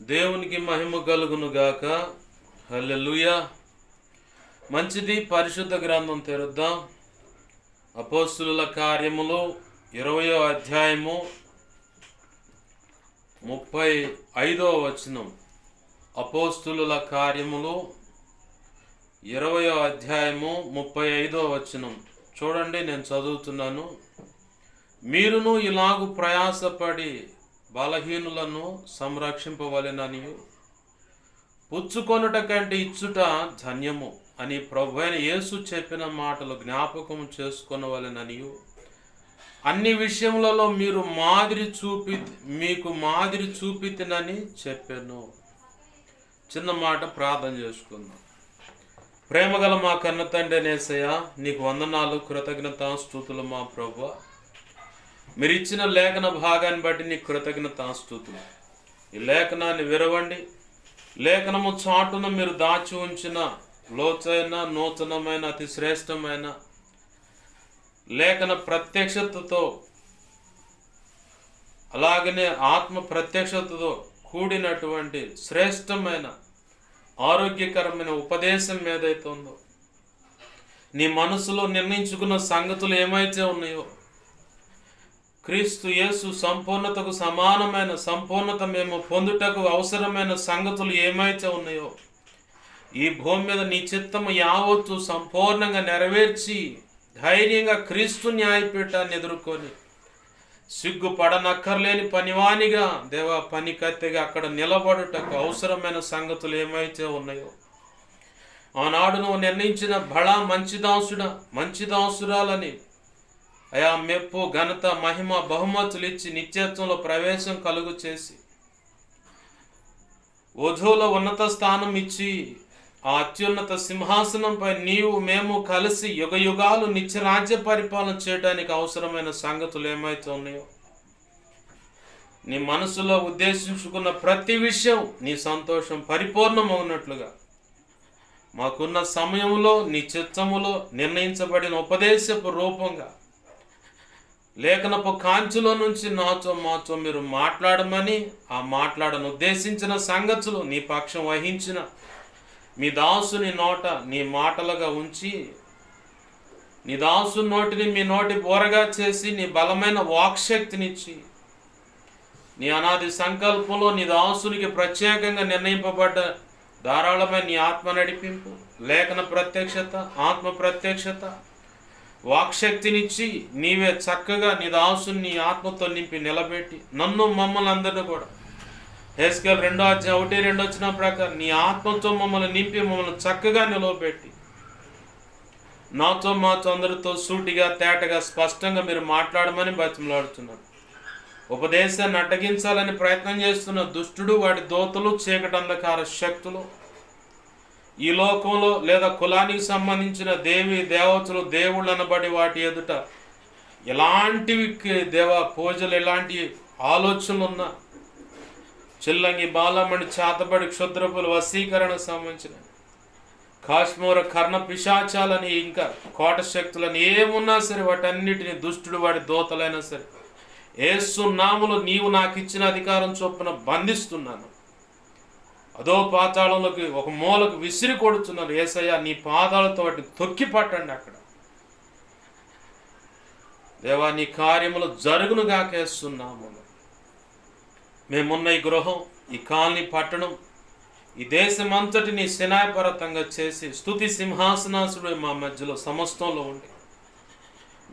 దేవునికి మహిమ కలుగును గాక. హల్లెలూయా. మంచిది. పరిశుద్ధ గ్రంథం తెరుద్దాం. అపోస్తుల కార్యములు 20వ అధ్యాయము 35వ వచనం. అపోస్తుల కార్యములు 20వ అధ్యాయము 35వ వచనం చూడండి, నేను చదువుతున్నాను. మీరును ఇలాగు ప్రయాసపడి బలహీనులను సంరక్షింపవలెననియు పుచ్చుకొనుట కంటే ఇచ్చుట ధన్యము అని ప్రభువైన యేసు చెప్పిన మాటలు జ్ఞాపకం చేసుకొనవలెననియు అన్ని విషయములలో మీకు మాదిరి చూపితినని చెప్పాను. చిన్న మాట ప్రార్థన చేసుకుందాం. ప్రేమగల మా కన్న తండ్రి యేసయ్యా, నీకు వందనాలు, కృతజ్ఞతాస్తుతులు మా ప్రభువా. మీరు ఇచ్చిన లేఖన భాగాన్ని బట్టి నీకు కృతజ్ఞతాస్తుతులు. ఈ లేఖనాన్ని విరవండి. లేఖనము చాటున మీరు దాచి ఉంచిన లోతైన, నూతనమైన, అతి శ్రేష్టమైన లేఖన ప్రత్యక్షతతో, అలాగనే ఆత్మ ప్రత్యక్షతతో కూడినటువంటి శ్రేష్టమైన ఆరోగ్యకరమైన ఉపదేశం ఏదైతే ఉందో, నీ మనసులో నిర్ణయించుకున్న సంగతులు ఏమైతే ఉన్నాయో, క్రీస్తు యేసు సంపూర్ణతకు సమానమైన సంపూర్ణత మేము పొందుటకు అవసరమైన సంగతులు ఏమైతే ఉన్నాయో, ఈ భూమి మీద నీ చిత్తము యావత్తు సంపూర్ణంగా నెరవేర్చి ధైర్యంగా క్రీస్తు న్యాయపీఠాన్ని ఎదుర్కొని సిగ్గుపడనక్కర్లేని పనివానిగా, దేవా, పని కత్తిగా అక్కడ నిలబడుటకు అవసరమైన సంగతులు ఏమైతే ఉన్నాయో, ఆనాడు నువ్వు నిర్ణయించిన బడా మంచిదాసుడా, మంచిదాసురాలని అయా మెప్పు, ఘనత, మహిమ, బహుమతులు ఇచ్చి నిత్యత్వంలో ప్రవేశం కలుగు చేసి వధువులో ఉన్నత స్థానం ఇచ్చి ఆ అత్యున్నత సింహాసనంపై నీవు మేము కలిసి యుగ యుగాలు నిత్యరాజ్య పరిపాలన చేయడానికి అవసరమైన సంగతులు ఏమైతే ఉన్నాయో, నీ మనసులో ఉద్దేశించుకున్న ప్రతి విషయం నీ సంతోషం పరిపూర్ణమవునట్లుగా మాకున్న సమయంలో నీ చిత్తములో నిర్ణయించబడిన ఉపదేశపు రూపంగా లేఖనపు కాంచులో నుంచి మాతో మీరు మాట్లాడమని, ఆ మాట్లాడను ఉద్దేశించిన సంగతులు నీ పక్షం వహించిన మీ దాసుని నోట నీ మాటలుగా ఉంచి, నీ దాసు నోటిని మీ నోటి బోరగా చేసి, నీ బలమైన వాక్శక్తినిచ్చి, నీ అనాది సంకల్పంలో నీ దాసునికి ప్రత్యేకంగా నిర్ణయింపబడ్డ ధారాళమైన నీ ఆత్మ నడిపింపు, లేఖన ప్రత్యక్షత, ఆత్మ ప్రత్యక్షత, వాక్శక్తినిచ్చి నీవే చక్కగా నీ దాసుని ఆత్మతో నింపి నిలబెట్టి నన్ను, మమ్మల్ని అందరినీ కూడా హెస్కేల్ 2వ అధ్యాయం 1-2 వచ్చిన ప్రకారం నీ ఆత్మతో మమ్మల్ని నింపి మమ్మల్ని చక్కగా నిలవబెట్టి నాతో మాతో అందరితో సూటిగా, తేటగా, స్పష్టంగా మీరు మాట్లాడమని బతిమలాడుతున్నాను. ఉపదేశాన్ని అడ్డగించాలని ప్రయత్నం చేస్తున్న దుష్టుడు, వాడి దోతలు, చీకటి అంధకార శక్తులు, ఈ లోకంలో లేదా కులానికి సంబంధించిన దేవతలు, దేవుళ్ళు అనబడి వాటి ఎదుట ఎలాంటివి పూజలు, ఎలాంటి ఆలోచనలు ఉన్నా, చిల్లంగి, బాలమణి, చాతబడి, క్షుద్రపులు, వశీకరణ సంబంధించిన కాశ్మీర కర్ణ పిశాచాలని, ఇంకా కోట శక్తులని ఏమున్నా సరే వాటన్నిటిని దుష్టుడు, వాడి దోతలైనా సరే యేసు నామములో నీవు నాకు ఇచ్చిన అధికారం చొప్పున బంధిస్తున్నాను. అదో పాతాళంలోకి ఒక మూలకు విసిరి కొడుతున్నారు. యేసయ్య, నీ పాదాలతో వాటిని తొక్కి పట్టండి. అక్కడ దేవా, నీ కార్యములు జరుగును గాకేస్తున్నాము. మేమున్న ఈ గృహం, ఈ కాలనీ, పట్టణం, ఈ దేశమంతటిని శనాయపరతంగా చేసి స్తుతి సింహాసనాసుడు మా మధ్యలో సమస్తంలో ఉండి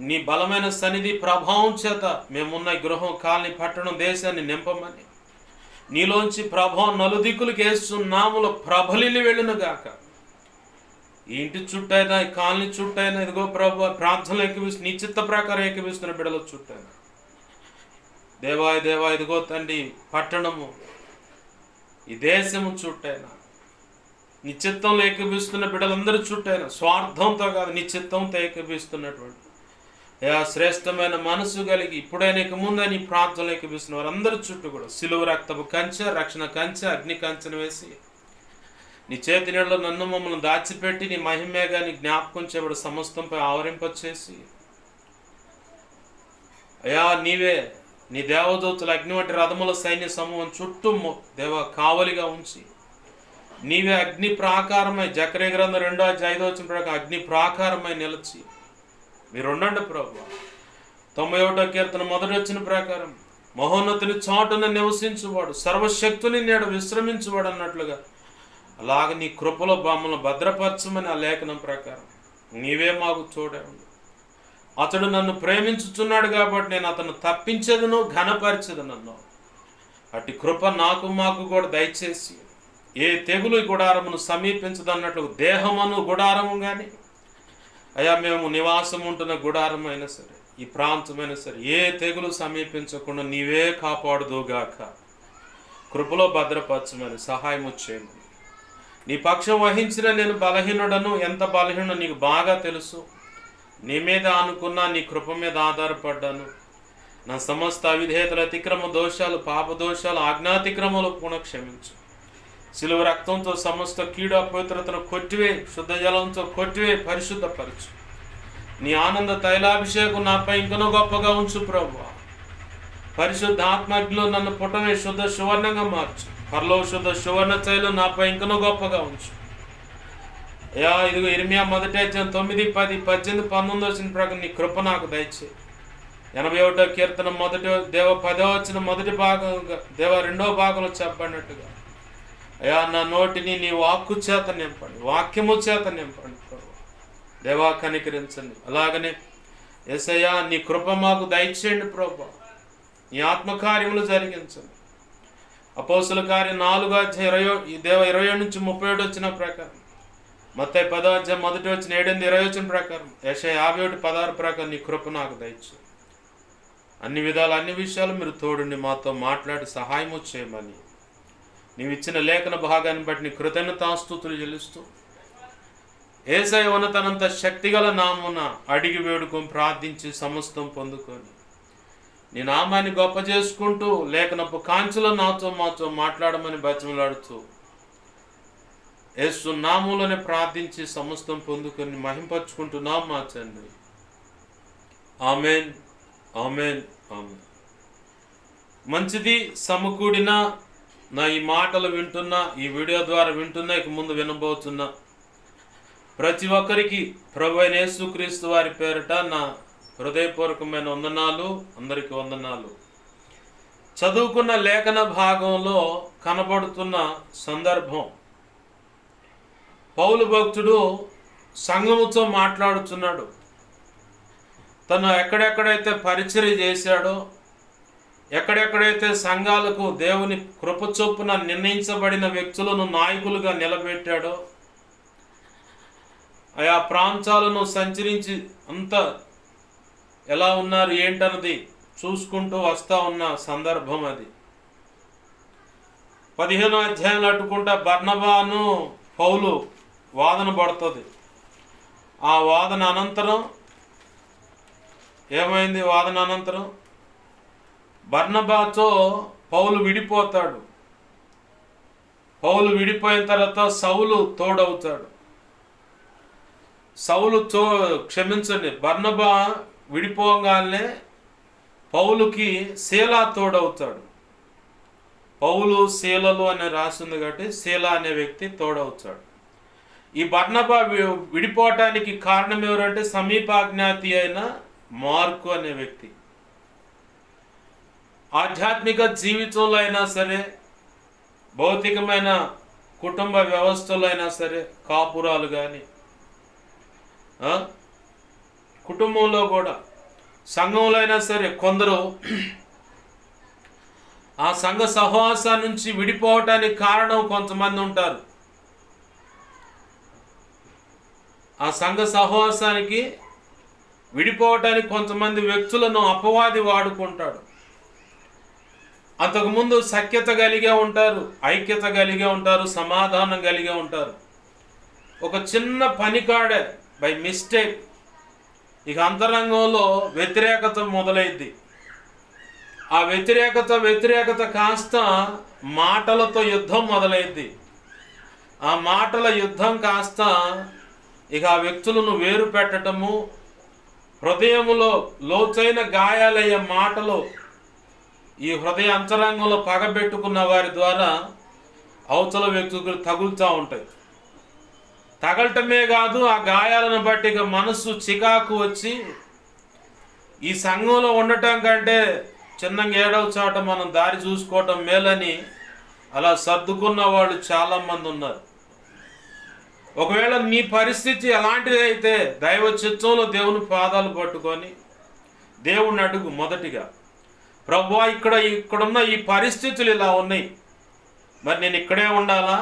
నీ బలమైన సన్నిధి ప్రభావం చేత మేమున్న ఈ గృహం, కాలనీ, పట్టణం, దేశాన్ని నింపమని, నీలోంచి ప్రభావం నలుదిక్కులకు యేసునామములో ప్రబలిల్లి వెళ్ళును గాక. ఈ ఇంటి చుట్టైనా, ఈ కాలనీ చుట్టైనా, ఇదిగో ప్రభు ప్రార్థనలు ఏకీవిస్తు నీ చిత్త ప్రకారం ఏకీవిస్తున్న బిడ్డల చుట్టైనా, దేవా ఇదిగో తండ్రి, పట్టణము, ఈ దేశము చుట్టైనా నీ చిత్తంలో ఏకీవిస్తున్న బిడ్డలందరి చుట్టైనా, స్వార్థంతో కాదు నీ చిత్తంతో ఏకీవిస్తున్నటువంటి శ్రేష్టమైన మనసు కలిగి ఇప్పుడైనా ఇక ముందే నీ ప్రార్థనలు ఏకీవిస్తున్న వారందరి చుట్టూ కూడా సిలువ రక్తపు కంచె, రక్షణ కంచె, అగ్ని కంచెను వేసి నీ చేతి నీళ్ళలో నన్ను, మమ్మల్ని దాచిపెట్టి నీ మహిమేగా నీ జ్ఞాపకం చేయబడి సమస్తంపై ఆవరింపచేసి, అయా నీవే నీ దేవదూతలు అగ్ని వంటి రథముల సైన్య సమూహం చుట్టూ దేవ కావలిగా ఉంచి నీవే అగ్ని ప్రాకారమై, జకర్యా గ్రంథం 2:5 ప్రకారం అగ్ని ప్రాకారమై నిలిచి మీరు ఉండండి ప్రభు. 91వ కీర్తన 1వ వచనం ప్రకారం మహోన్నతుని చాటున నివసించువాడు, సర్వశక్తుని నేడు విశ్రమించువాడు అన్నట్లుగా అలాగ నీ కృపలో మమ్మల్ని భద్రపరచమని ఆ లేఖనం ప్రకారం నీవే మాకు చూడండి. అతడు నన్ను ప్రేమించుచున్నాడు కాబట్టి నేను అతను తప్పించదును, ఘనపరిచదును అన్నావు. అటు కృప నాకు మాకు కూడా దయచేసి ఏ తెగులు గుడారమును సమీపించదన్నట్లు దేహమును గుడారము కానీ అయ్యా మేము నివాసం ఉంటున్న గుడారం అయినా సరే, ఈ ప్రాంతమైనా సరే ఏ తెగులు సమీపించకుండా నీవే కాపాడుదుగాక. కృపలో భద్రపరచమని సహాయం చేయండి. నీ పక్షం వహించిన నేను బలహీనుడను, ఎంత బలహీనుడో నీకు బాగా తెలుసు. నీ మీద అనుకున్నా, నీ కృప మీద ఆధారపడ్డాను. నా సమస్త అవిధేయతల అతిక్రమ దోషాలు, పాప దోషాలు, ఆజ్ఞాతిక్రమలు కూడా క్షమించు. శిలువ రక్తంతో సమస్త కీడు అపవిత్రతను కొట్టివే, శుద్ధ జలంతో కొట్టివే, పరిశుద్ధపరచు. నీ ఆనంద తైలాభిషేకం నాపై ఇంకనూ గొప్పగా ఉంచు ప్రభువా. పరిశుద్ధ ఆత్మగ్నిలో నన్ను పుటమే శుద్ధ సువర్ణంగా మార్చు. పరలో శుద్ధ సువర్ణ తైలం నాపై ఇంకనూ గొప్పగా ఉంచు. అయ్యా ఇదిగో ఇర్మియా 1:9, 10, 18, 19 వచ్చిన ప్రకారం నీ కృప నాకు దయచేయి. 81వ కీర్తన 10వ వచనం మొదటి భాగంగా 2వ భాగంలో చెప్పబడినట్టుగా అయ్యా నా నోటిని నీ వాక్కు చేత నింపండి, వాక్యము చేత నింపండి ప్రభు. దేవా కనికరించండి. అలాగనే యేసయ్యా నీ కృప మాకు దయచేయండి ప్రభు. నీ ఆత్మకార్యములు జరిగించండి. అపోస్తుల కార్యం 4:27 వచ్చిన ప్రకారం, మత్తయి 10:1 ప్రకారం, యెషయా 51:16 ప్రకారం నీ కృప నాకు దయచేయండి. అన్ని విధాలు అన్ని విషయాలు మీరు తోడుండి మాతో మాట్లాడి సహాయము చేయమని నీవు ఇచ్చిన లేఖన భాగాన్ని బట్టి నీ కృతజ్ఞతాస్తుతులు చెల్లిస్తూ యేసయ్య ఉన్నతనంత శక్తిగల నామున అడిగి వేడుకొని ప్రార్థించి సమస్తం పొందుకొని నీ నామాన్ని గొప్ప చేసుకుంటూ లేఖనపు కాంచెలో నాతో మాతో మాట్లాడమని బతిమలాడుతూ యేసు నామములోనే ప్రార్థించి సమస్తం పొందుకొని మహింపరచుకుంటున్నాం మా తండ్రి. Amen, amen, amen. మంచిది. సమకూడిన నా ఈ మాటలు వింటున్నా, ఈ వీడియో ద్వారా వింటున్నా, ఇక ముందు వినబోతున్నా ప్రతి ఒక్కరికి ప్రభు అయిన యేసుక్రీస్తు వారి పేరిట నా హృదయపూర్వకమైన వందనాలు. అందరికీ వందనాలు. చదువుకున్న లేఖన భాగంలో కనబడుతున్న సందర్భం, పౌలు భక్తుడు సంఘముతో మాట్లాడుతున్నాడు. తను ఎక్కడెక్కడైతే పరిచర్య చేశాడో, ఎక్కడెక్కడైతే సంఘాలకు దేవుని కృప చొప్పున నిర్ణయించబడిన వ్యక్తులను నాయకులుగా నిలబెట్టాడో, ఆయా ప్రాంతాలను సంచరించి అంతా ఎలా ఉన్నారు ఏంటన్నది చూసుకుంటూ వస్తూ ఉన్న సందర్భం అది. 15వ అధ్యాయంలో అట్టుకుంటా బర్నబాను పౌలు వాదన పడుతుంది. ఆ వాదన అనంతరం ఏమైంది? వాదన అనంతరం బర్నబాతో పౌలు విడిపోతాడు. పౌలు విడిపోయిన తర్వాత సౌలు తోడవుతాడు. బర్నబా విడిపోగానే పౌలుకి శీలా తోడవుతాడు. పౌలు శీలలు అనే రాసింది కాబట్టి శీలా అనే వ్యక్తి తోడవుతాడు. ఈ బర్నబా విడిపోవటానికి కారణం ఎవరంటే సమీపాజ్ఞాతి అయిన మార్కు అనే వ్యక్తి. ఆధ్యాత్మిక జీవితంలో అయినా సరే, భౌతికమైన కుటుంబ వ్యవస్థలో అయినా సరే, కాపురాలు కానీ కుటుంబంలో కూడా సంఘంలో అయినా సరే కొందరు ఆ సంఘ సహవాసం నుంచి విడిపోవటానికి కారణం కొంతమంది ఉంటారు. ఆ సంఘ సహవాసానికి విడిపోవటానికి కొంతమంది వ్యక్తులను అపవాది వాడుకుంటాడు. అంతకుముందు సఖ్యత కలిగే ఉంటారు, ఐక్యత కలిగే ఉంటారు, సమాధానం కలిగే ఉంటారు. ఒక చిన్న పనికాడే బై మిస్టేక్ ఇక అంతరంగంలో వ్యతిరేకత మొదలైద్ది. ఆ వ్యతిరేకత కాస్త మాటలతో యుద్ధం మొదలైద్ది. ఆ మాటల యుద్ధం కాస్త ఇక ఆ వ్యక్తులను వేరు పెట్టడము, హృదయములో లోతైన గాయాలయ్యే మాటలు ఈ హృదయ అంతరంగంలో పగబెట్టుకున్న వారి ద్వారా అవతల వ్యక్తులకు తగులుతూ ఉంటాయి. తగలటమే కాదు, ఆ గాయాలను బట్టి ఇక మనసు చికాకు వచ్చి ఈ సంఘంలో ఉండటం కంటే చిన్నగా ఏడవ చోట మనం దారి చూసుకోవటం మేలని అలా సర్దుకున్న వాళ్ళు చాలామంది ఉన్నారు. ఒకవేళ నీ పరిస్థితి ఎలాంటిది అయితే దైవ చిత్తంలో దేవుని పాదాలు పట్టుకొని దేవుణ్ణి అడుగు. మొదటిగా, ప్రభువా ఇక్కడున్న ఈ పరిస్థితులు ఇలా ఉన్నాయి, మరి నేను ఇక్కడే ఉండాలా?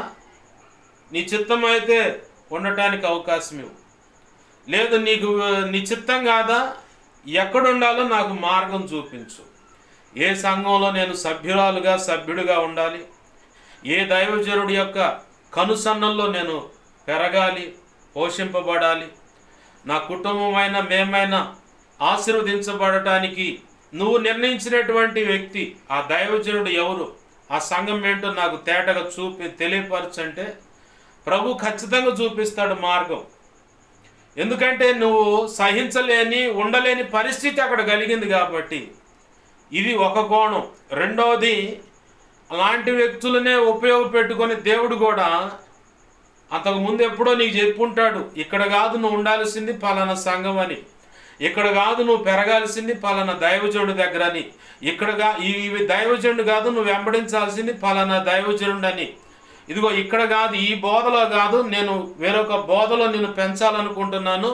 నీ చిత్తం అయితే ఉండటానికి అవకాశం ఇవ్వు. లేదు నీ చిత్తం కాదా, ఎక్కడ ఉండాలో నాకు మార్గం చూపించు. ఏ సంఘంలో నేను సభ్యుడిగా ఉండాలి, ఏ దైవజనుడి యొక్క కనుసన్నల్లో నేను పెరగాలి, పోషింపబడాలి, నా కుటుంబమైనా మేమైనా ఆశీర్వదించబడటానికి నువ్వు నిర్ణయించినటువంటి వ్యక్తి, ఆ దైవజనుడు ఎవరు, ఆ సంఘం ఏంటో నాకు తేటగా తెలియపరచంటే ప్రభు ఖచ్చితంగా చూపిస్తాడు మార్గం. ఎందుకంటే నువ్వు ఉండలేని పరిస్థితి అక్కడ కలిగింది కాబట్టి ఇది ఒక కోణం. రెండవది, అలాంటి వ్యక్తులనే ఉపయోగపెట్టుకొని దేవుడు కూడా అంతకుముందు ఎప్పుడో నీకు చెప్పుంటాడు, ఇక్కడ కాదు నువ్వు ఉండాల్సింది పలానా సంఘం అని, ఇక్కడ కాదు నువ్వు పెరగాల్సింది పలానా దైవజనుడి దగ్గర అని, ఇవి దైవజనుడు కాదు నువ్వు వెంబడించాల్సింది పలానా దైవజనుడు అని, ఇదిగో ఇక్కడ కాదు ఈ బోధలో కాదు నేను వేరొక బోధలో నేను పెంచాలనుకుంటున్నాను,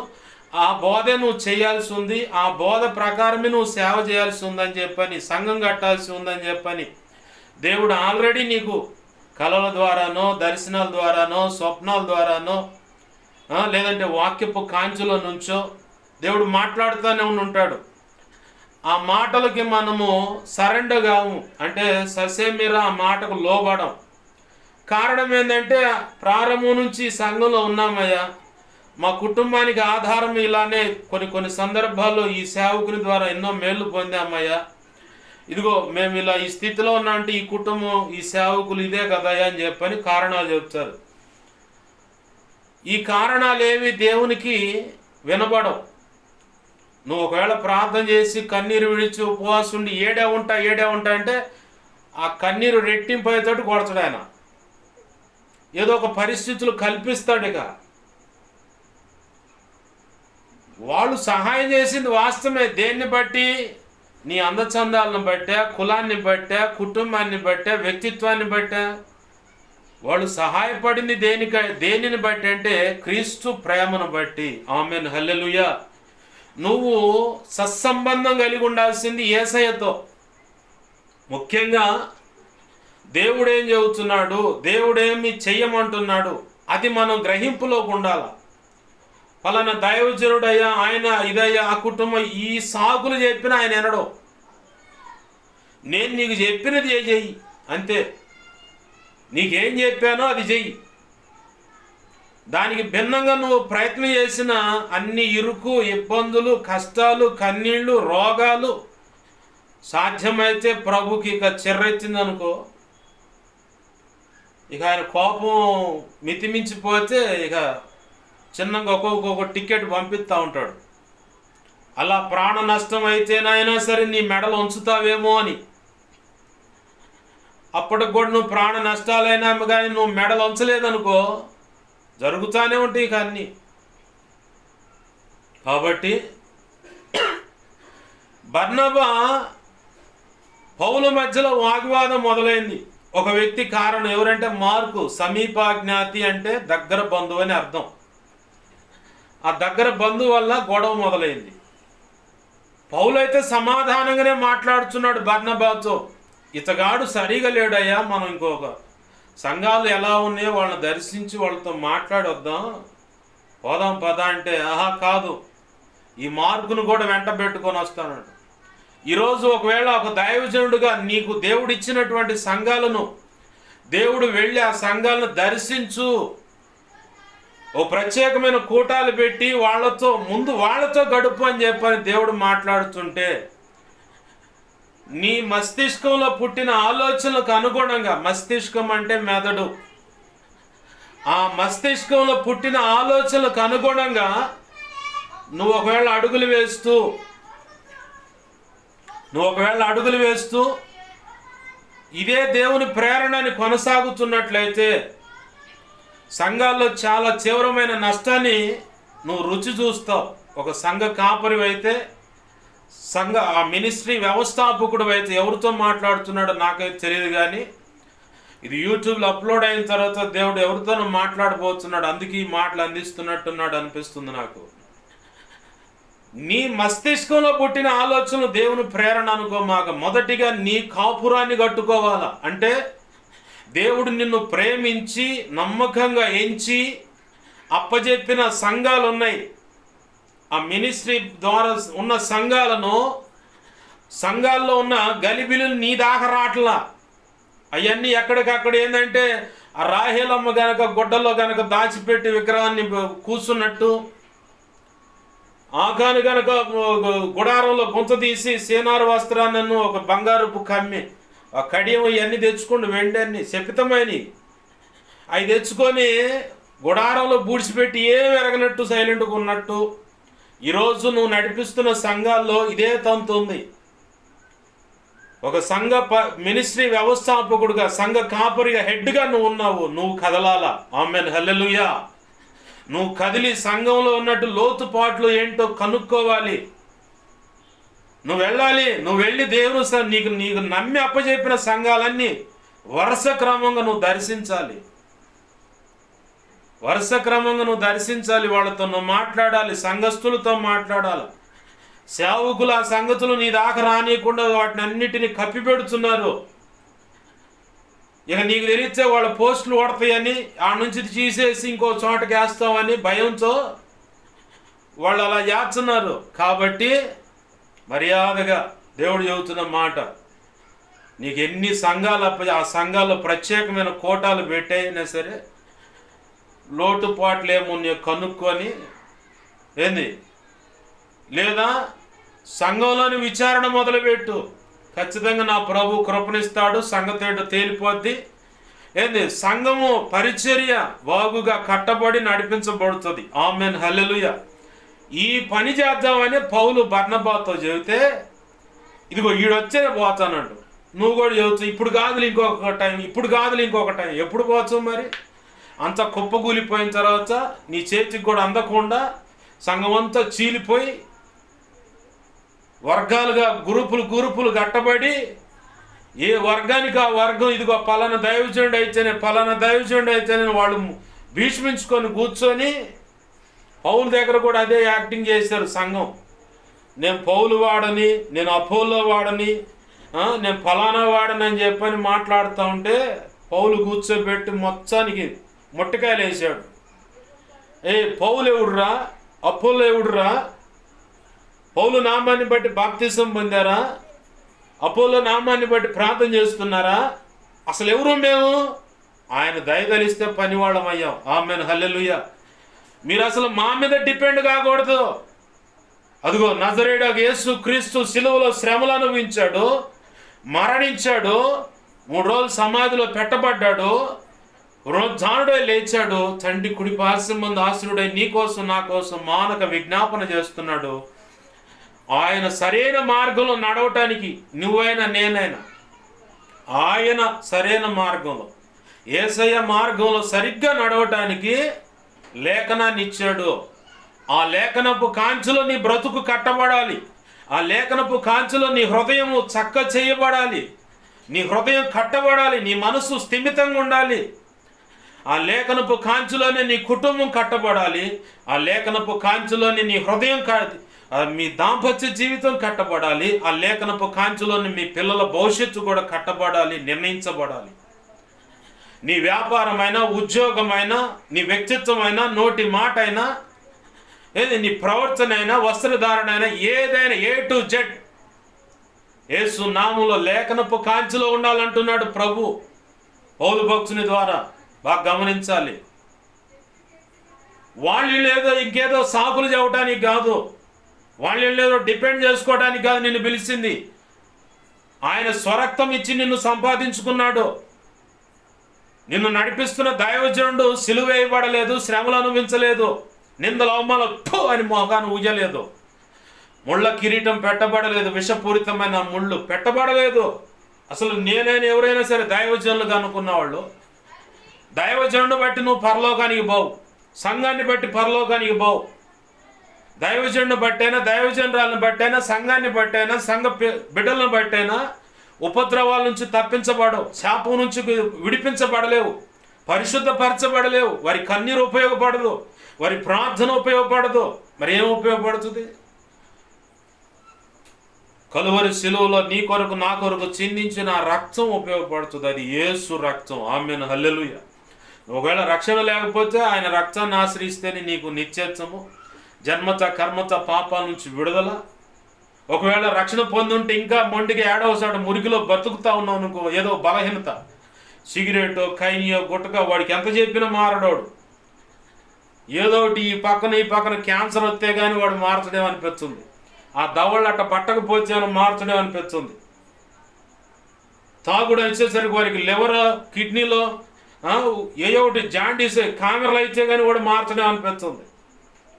ఆ బోధే నువ్వు చేయాల్సి ఉంది, ఆ బోధ ప్రకారమే నువ్వు సేవ చేయాల్సి ఉందని చెప్పని, సంఘం కట్టాల్సి ఉందని చెప్పని దేవుడు ఆల్రెడీ నీకు కళల ద్వారానో దర్శనాల ద్వారానో స్వప్నాల ద్వారానో లేదంటే వాక్యపు కాంచులో నుంచో దేవుడు మాట్లాడుతూనే ఉంటాడు. ఆ మాటలకి మనము సరెండర్ కాము, అంటే ససేమిరా ఆ మాటకు లోబడం. కారణం ఏంటంటే ప్రారంభం నుంచి సంఘంలో ఉన్నామయ్యా, మా కుటుంబానికి ఆధారం ఇలానే కొన్ని సందర్భాల్లో ఈ సేవకుని ద్వారా ఎన్నో మేళ్లు పొందామయ్యా, ఇదిగో మేము ఇలా ఈ స్థితిలో ఉన్నామంటే ఈ కుటుంబం ఈ సేవకులు ఇదే కదయ్యా అని చెప్పని కారణాలు చెప్తారు. ఈ కారణాలు ఏవి దేవునికి వినబడవు. నువ్వు ఒకవేళ ప్రార్థన చేసి కన్నీరు విడిచి ఉపవాసం ఉండి ఏడే ఉంటా అంటే ఆ కన్నీరు రెట్టింపు అయ్యేటట్టు కొడతాడు ఆయన. ఏదో ఒక పరిస్థితులు కల్పిస్తాడు. ఇక వాళ్ళు సహాయం చేసింది వాస్తవమే, దేన్ని బట్టి? నీ అందచందాలను బట్టే, కులాన్ని బట్టే, కుటుంబాన్ని బట్టే, వ్యక్తిత్వాన్ని బట్టే. వాళ్ళు సహాయపడింది దేనిని బట్టి అంటే క్రీస్తు ప్రేమను బట్టి. ఆమేన్, హల్లెలూయా. నువ్వు సత్సంబంధం కలిగి ఉండాల్సింది యేసయ్యతో. ముఖ్యంగా దేవుడేం చెబుతున్నాడు, దేవుడేమి చెయ్యమంటున్నాడు, అది మనం గ్రహింపులోకి ఉండాలి. పలానా దైవజనుడయ్యా, ఆయన ఇదయ్యా, ఆ కుటుంబం ఈ సాకులు చెప్పిన ఆయన వినడు. నేను నీకు చెప్పినది చెయ్యి అంతే, నీకేం చెప్పానో అది చెయ్యి. దానికి భిన్నంగా నువ్వు ప్రయత్నం చేసిన అన్ని ఇరుకు, ఇబ్బందులు, కష్టాలు, కన్నీళ్లు, రోగాలు, సాధ్యమైతే ప్రభుకి ఇక చిర్రెత్తిందనుకో, ఇక ఆయన కోపం మితిమించిపోతే ఇక చిన్నగా ఒక్కొక్క టికెట్ పంపిస్తూ ఉంటాడు. అలా ప్రాణ నష్టం అయితేనైనా సరే నీ మెడలు ఉంచుతావేమో అని. అప్పటికి కూడా నువ్వు ప్రాణ నష్టాలైనా కానీ నువ్వు మెడలు ఉంచలేదనుకో జరుగుతూనే ఉంటాయి ఇక అన్నీ. కాబట్టి బర్నబా పౌలు మధ్యలో వాగ్వాదం మొదలైంది. ఒక వ్యక్తి కారణం ఎవరంటే మార్కు, సమీపాజ్ఞాతి అంటే దగ్గర బంధువు అని అర్థం. ఆ దగ్గర బంధువు వల్ల గొడవ మొదలైంది. పౌలు అయితే సమాధానంగానే మాట్లాడుతున్నాడు బర్నబాతో, ఇతగాడు సరిగా లేడయ్యా, మనం ఇంకొక సంఘాలు ఎలా ఉన్నాయో వాళ్ళని దర్శించి వాళ్ళతో మాట్లాడొద్దాం, పోదాం పదా అంటే, ఆహా కాదు, ఈ మార్కును కూడా వెంట పెట్టుకొని వస్తానంట. ఈరోజు ఒకవేళ ఒక దైవజనుడుగా నీకు దేవుడు ఇచ్చినటువంటి సంఘాలను దేవుడు వెళ్ళి ఆ సంఘాలను దర్శించు, ఓ ప్రత్యేకమైన కూటాలు పెట్టి వాళ్ళతో గడుపు అని చెప్పని దేవుడు మాట్లాడుతుంటే, నీ మస్తిష్కంలో పుట్టిన ఆలోచనలకు అనుగుణంగా, మస్తిష్కం అంటే మెదడు, ఆ మస్తిష్కంలో పుట్టిన ఆలోచనలకు అనుగుణంగా నువ్వు ఒకవేళ అడుగులు వేస్తూ ఇదే దేవుని ప్రేరణని కొనసాగుతున్నట్లయితే సంఘాల్లో చాలా తీవ్రమైన నష్టాన్ని నువ్వు రుచి చూస్తావు. ఒక సంఘ కాపరి అయితే, ఆ మినిస్ట్రీ వ్యవస్థాపకుడు అయితే ఎవరితో మాట్లాడుతున్నాడో నాకైతే తెలియదు, కానీ ఇది యూట్యూబ్లో అప్లోడ్ అయిన తర్వాత దేవుడు ఎవరితోనూ మాట్లాడబోతున్నాడు, అందుకే ఈ మాటలు అందిస్తున్నట్టున్నాడు అనిపిస్తుంది నాకు. నీ మస్తిష్కంలో పుట్టిన ఆలోచనలు దేవుని ప్రేరణ అనుకోమాక. మొదటిగా నీ కాపురాన్ని కట్టుకోవాలా. అంటే దేవుడు నిన్ను ప్రేమించి నమ్మకంగా ఎంచి అప్పజెప్పిన సంఘాలు ఉన్నాయి. ఆ మినిస్ట్రీ ద్వారా ఉన్న సంఘాల్లో ఉన్న గలిబిలు నీ దాకా రాట్లా. అవన్నీ ఎక్కడికక్కడ ఏంటంటే ఆ రాహేలమ్మ గనక గుడ్డలో గనక దాచిపెట్టి విగ్రహాన్ని కూర్చున్నట్టు, ఆకాను గనక గుడారంలో గుంత తీసి సేనారు వస్త్రాన్ని ఒక బంగారుపు కమ్మి ఆ కడియం ఇవన్నీ తెచ్చుకోండి, వెండి శపితమైనవి అవి తెచ్చుకొని గుడారంలో బూడ్చిపెట్టి ఏం ఎరగనట్టు సైలెంట్గా ఉన్నట్టు ఈరోజు నువ్వు నడిపిస్తున్న సంఘాల్లో ఇదే తంతు ఉంది. ఒక సంఘ మినిస్ట్రీ వ్యవస్థాపకుడుగా, సంఘ కాపరిగా, హెడ్గా నువ్వు ఉన్నావు. నువ్వు కదలాలా. ఆమేన్, హల్లెలూయా. నువ్వు కదిలి సంఘంలో ఉన్నట్టు లోతుపాట్లు ఏంటో కనుక్కోవాలి. నువ్వు వెళ్ళాలి. నువ్వు వెళ్ళి దేవుడు నీకు నమ్మి అప్పచెప్పిన సంఘాలన్నీ వరుస క్రమంగా నువ్వు దర్శించాలి. వాళ్ళతో నువ్వు మాట్లాడాలి, సంఘస్థులతో మాట్లాడాలి. సేవకులు ఆ సంగతులు నీ దాకా రానియకుండా వాటిని అన్నిటినీ కప్పిపెడుతున్నారు. ఇక నీకు తెలిస్తే వాళ్ళ పోస్టులు కొడతాయని, ఆ నుంచి తీసేసి ఇంకో చోటకి వేస్తామని భయంతో వాళ్ళు అలా చేస్తున్నారు. కాబట్టి మర్యాదగా దేవుడు చెబుతున్న మాట, నీకు ఎన్ని సంఘాలు ఆ సంఘాల్లో ప్రత్యేకమైన కోటాలు పెట్టైనా సరే లోటుపాట్లు ఏమున్నాయో కనుక్కొని ఏంది, లేదా సంఘంలోని విచారణ మొదలుపెట్టు. ఖచ్చితంగా నా ప్రభు కృపణిస్తాడు, సంగతేటో తేలిపోద్ది. ఏంది, సంఘము పరిచర్య వాగుగా కట్టబడి నడిపించబడుతుంది. ఆమేన్, హల్లెలూయా. ఈ పని చేద్దామని పౌలు బర్నబాతో చెబితే, ఇదిగో ఈడొచ్చే పోతానండు. నువ్వు కూడా చెబుతావు ఇప్పుడు కాదులు ఇంకొక టైం. ఎప్పుడు పోతావు మరి? అంత కుప్పగూలిపోయిన తర్వాత నీ చేతికి కూడా అందకుండా సంఘం అంతా చీలిపోయి వర్గాలుగా గ్రూపులు కట్టబడి, ఏ వర్గానికి ఆ వర్గం ఇదిగో పలానా దైవజనుడు అయితేనే వాళ్ళు భీష్మించుకొని కూర్చొని పౌలు దగ్గర కూడా అదే యాక్టింగ్ చేశారు సంఘం. నేను పౌలు వాడని, నేను అపోలో వాడని, నేను ఫలానా వాడని అని చెప్పని మాట్లాడుతూ ఉంటే పౌలు కూర్చోబెట్టి మొత్తానికి ముట్టకాయలు వేసాడు. పౌలు ఎవడురా, అపోలో ఎవడురా? పౌలు నామాన్ని బట్టి బాప్తిసం పొందారా? అపోలో నామాన్ని బట్టి ప్రార్థన చేస్తున్నారా? అసలు ఎవరు మేము? ఆయన దయదలిస్తే పనివాళ్ళం అయ్యాం. ఆమేన్, హల్లెలూయా. మీరు అసలు మా మీద డిపెండ్ కాకూడదు. అదిగో నజరేయుడైన యేసు క్రీస్తు సిలువలో శ్రమలు అనుభవించాడు, మరణించాడు, 3 రోజులు సమాధిలో పెట్టబడ్డాడు, పునరుద్ధానుడై లేచాడు, తండ్రి కుడి పార్శ్వం మందు ఆసీనుడై నీ కోసం నా కోసం మానక విజ్ఞాపన చేస్తున్నాడు. ఆయన సరైన మార్గంలో నడవటానికి నువ్వైనా నేనైనా ఆయన సరైన మార్గంలో, యేసయ్య మార్గంలో సరిగ్గా నడవటానికి లేఖనాన్ని ఇచ్చాడు. ఆ లేఖనపు కాంచెలో నీ బ్రతుకు కట్టబడాలి. ఆ లేఖనపు కాంచెలో నీ హృదయము చక్క చేయబడాలి, నీ హృదయం కట్టబడాలి, నీ మనసు స్థిమితంగా ఉండాలి. ఆ లేఖనపు కాంచెలోనే నీ కుటుంబం కట్టబడాలి. ఆ లేఖనపు కాంచెలోని నీ హృదయం మీ దాంపత్య జీవితం కట్టబడాలి. ఆ లేఖనపు కాంచెలోని మీ పిల్లల భవిష్యత్తు కూడా కట్టబడాలి, నిర్ణయించబడాలి. నీ వ్యాపారమైనా, ఉద్యోగమైనా, నీ వ్యక్తిత్వమైనా, నోటి మాట అయినా, ఏది నీ ప్రవర్తన అయినా, వస్త్రధారణ అయినా, ఏదైనా A to Z యేసు నామములో లేఖనపు కాంచెలో ఉండాలంటున్నాడు ప్రభు పౌలు భక్తుని ద్వారా. బాగా గమనించాలి. వాళ్ళు లేదో ఇంకేదో సాకులు చెప్పడానికి కాదు, వాళ్ళు లేదో డిపెండ్ చేసుకోవడానికి కాదు నిన్ను పిలిచింది. ఆయన స్వరక్తం ఇచ్చి నిన్ను సంపాదించుకున్నాడు. నిన్ను నడిపిస్తున్న దైవజనుడు సిలువ వేయబడలేదు, శ్రమలు అనుభవించలేదు, నిందల అవమానాలు అని మొహాన్ని ఊయలేదు, ముళ్ళ కిరీటం పెట్టబడలేదు, విషపూరితమైన ముళ్ళు పెట్టబడలేదు. అసలు నేనైనా ఎవరైనా సరే దైవజనులుగా అనుకున్న వాళ్ళు, దైవజనుడిని బట్టి నువ్వు పరలోకానికి పోవు, సంఘాన్ని బట్టి పరలోకానికి పోవు. దైవజనుడిని బట్టైనా, దైవజనురాలను బట్టైనా, సంఘాన్ని బట్టైనా, సంఘ బిడ్డలను బట్టైనా ఉపద్రవాల నుంచి తప్పించబడవు, శాపం నుంచి విడిపించబడలేవు, పరిశుద్ధపరచబడలేవు. వారి కన్నీరు ఉపయోగపడదు, వారి ప్రార్థన ఉపయోగపడదు. మరి ఏం ఉపయోగపడుతుంది? కలువరి శిలువలో నీ కొరకు నా కొరకు చిందించిన రక్తం ఉపయోగపడుతుంది. అది యేసు రక్తం. ఆమేన్, హల్లెలూయా. ఒకవేళ రక్షణ లేకపోతే ఆయన రక్తాన్ని ఆశ్రయిస్తేనే నీకు నిత్యత్వము, జన్మత కర్మత పాపాల నుంచి విడుదల. ఒకవేళ రక్షణ పొంది ఉంటే ఇంకా మొండికి ఏడవసాడు మురికిలో బతుకుతా ఉన్నావు అనుకో, ఏదో బలహీనత, సిగరెటో ఖైనియో గుట్టగా, వాడికి ఎంత చెప్పినా మారడోడు. ఏదో ఒకటి ఈ పక్కన క్యాన్సర్ వస్తే కానీ వాడు మార్చడం అనిపిస్తుంది. ఆ దవళ్ళు అట్ట పట్టకపోతే మార్చడం అనిపిస్తుంది. తాగుడు వచ్చేసరికి వారికి లివర్, కిడ్నీలో ఏ ఒకటి జాండీస్, కామెరలు అయితే కానీ వాడు మార్చడం అనిపిస్తుంది.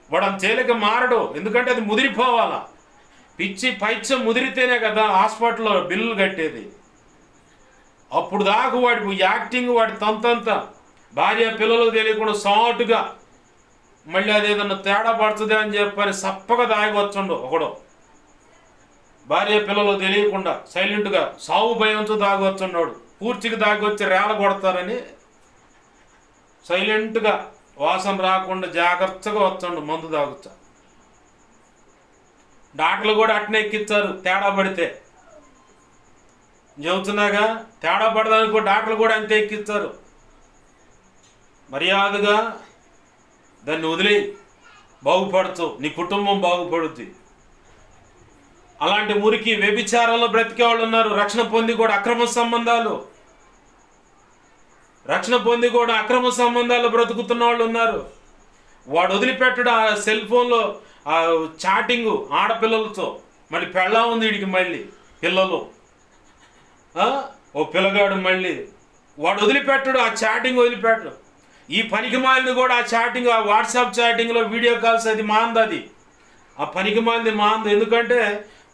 వాడు అంత తేలిక మారడు, ఎందుకంటే అది ముదిరిపోవాలా. పిచ్చి పైత్యం ముదిరితేనే కదా హాస్పిటల్లో బిల్లులు కట్టేది. అప్పుడు దాకా వాడి యాక్టింగ్, వాడి తంతంతా భార్య పిల్లలు తెలియకుండా సాటుగా, మళ్ళీ అదేదన్నా తేడా పడుతుంది అని చెప్పని సప్పగా దాగవచ్చుండు ఒకడు. భార్య పిల్లలు తెలియకుండా సైలెంట్గా సావు భయంతో దాగవచ్చున్నాడు. పూర్తిగా దాగొచ్చి రేల కొడతారని సైలెంట్గా వాసన రాకుండా జాగ్రత్తగా వచ్చండు మందు తాగొచ్చా. డాక్టర్లు కూడా అట్నే ఎక్కించారు తేడా పడితే. చెబుతున్నాగా, తేడా పడడానికి డాక్టర్లు కూడా అంతే ఎక్కిస్తారు. మర్యాదగా దాన్ని వదిలి బాగుపడుతూ నీ కుటుంబం బాగుపడుద్ది. అలాంటి మురికి వ్యభిచారంలో బ్రతికే వాళ్ళు ఉన్నారు. రక్షణ పొంది కూడా అక్రమ సంబంధాలు బ్రతుకుతున్న వాళ్ళు ఉన్నారు. వాడు వదిలిపెట్టడు ఆ సెల్ ఫోన్లో ఆ చాటింగ్ ఆడపిల్లలతో. మళ్ళీ పెళ్ళా ఉంది వీడికి, మళ్ళీ పిల్లలు, ఓ పిల్లగాడు, మళ్ళీ వాడు వదిలిపెట్టడు ఆ చాటింగ్, వదిలిపెట్టడు. ఈ పనికి మాలింది కూడా ఆ చాటింగ్, ఆ వాట్సాప్ చాటింగ్లో వీడియో కాల్స్, అది మాంది. అది ఆ పనికి మాలింది మాంది. ఎందుకంటే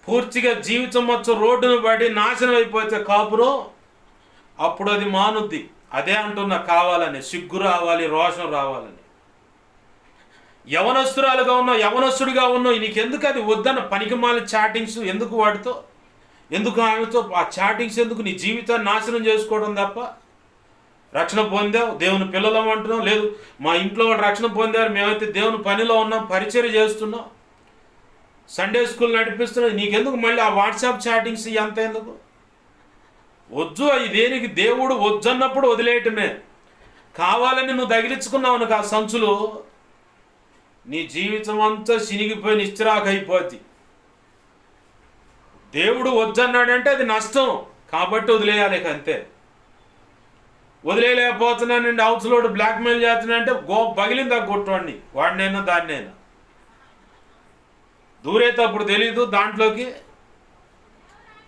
పూర్తిగా జీవితం మొత్తం రోడ్డును పడి నాశనం అయిపోతే కాపురం, అప్పుడు అది మానుద్ది. అదే అంటున్నా, కావాలని సిగ్గు రావాలి, రోషం రావాలని. యవనస్తురాలుగా ఉన్నావు, యవనస్తుడిగా ఉన్నావు, నీకెందుకు అది వద్దన్న పనికి మాలిన చాటింగ్స్? ఎందుకు వాటితో, ఎందుకు ఆమెతో ఆ చాటింగ్స్ ఎందుకు? నీ జీవితాన్ని నాశనం చేసుకోవడం తప్ప. రక్షణ పొందావు, దేవుని పిల్లలం అంటున్నావు. లేదు, మా ఇంట్లో వాళ్ళు రక్షణ పొందారు, మేమైతే దేవుని పనిలో ఉన్నాం, పరిచర్య చేస్తున్నాం, సండే స్కూల్ నడిపిస్తున్నాం. నీకెందుకు మళ్ళీ ఆ వాట్సాప్ చాటింగ్స్ ఎంత ఎందుకు? వద్దు. అవి దేనికి? దేవుడు వద్దన్నప్పుడు వదిలేయటమే. కావాలని నువ్వు తగిలించుకున్నావు ఆ సంచులు, నీ జీవితం అంతా చినిగిపోయి ఇస్తిరాకైపోద్ది. దేవుడు వద్దన్నాడంటే అది నష్టం, కాబట్టి వదిలేయాలి. అంతే. వదిలేయలేకపోతున్నానండి, అవసలోడు బ్లాక్మెయిల్ చేస్తున్నానంటే పగిలింది ఆ కొట్టండి, వాడినైనా దాన్నైనా. దూరేటప్పుడు తెలీదు,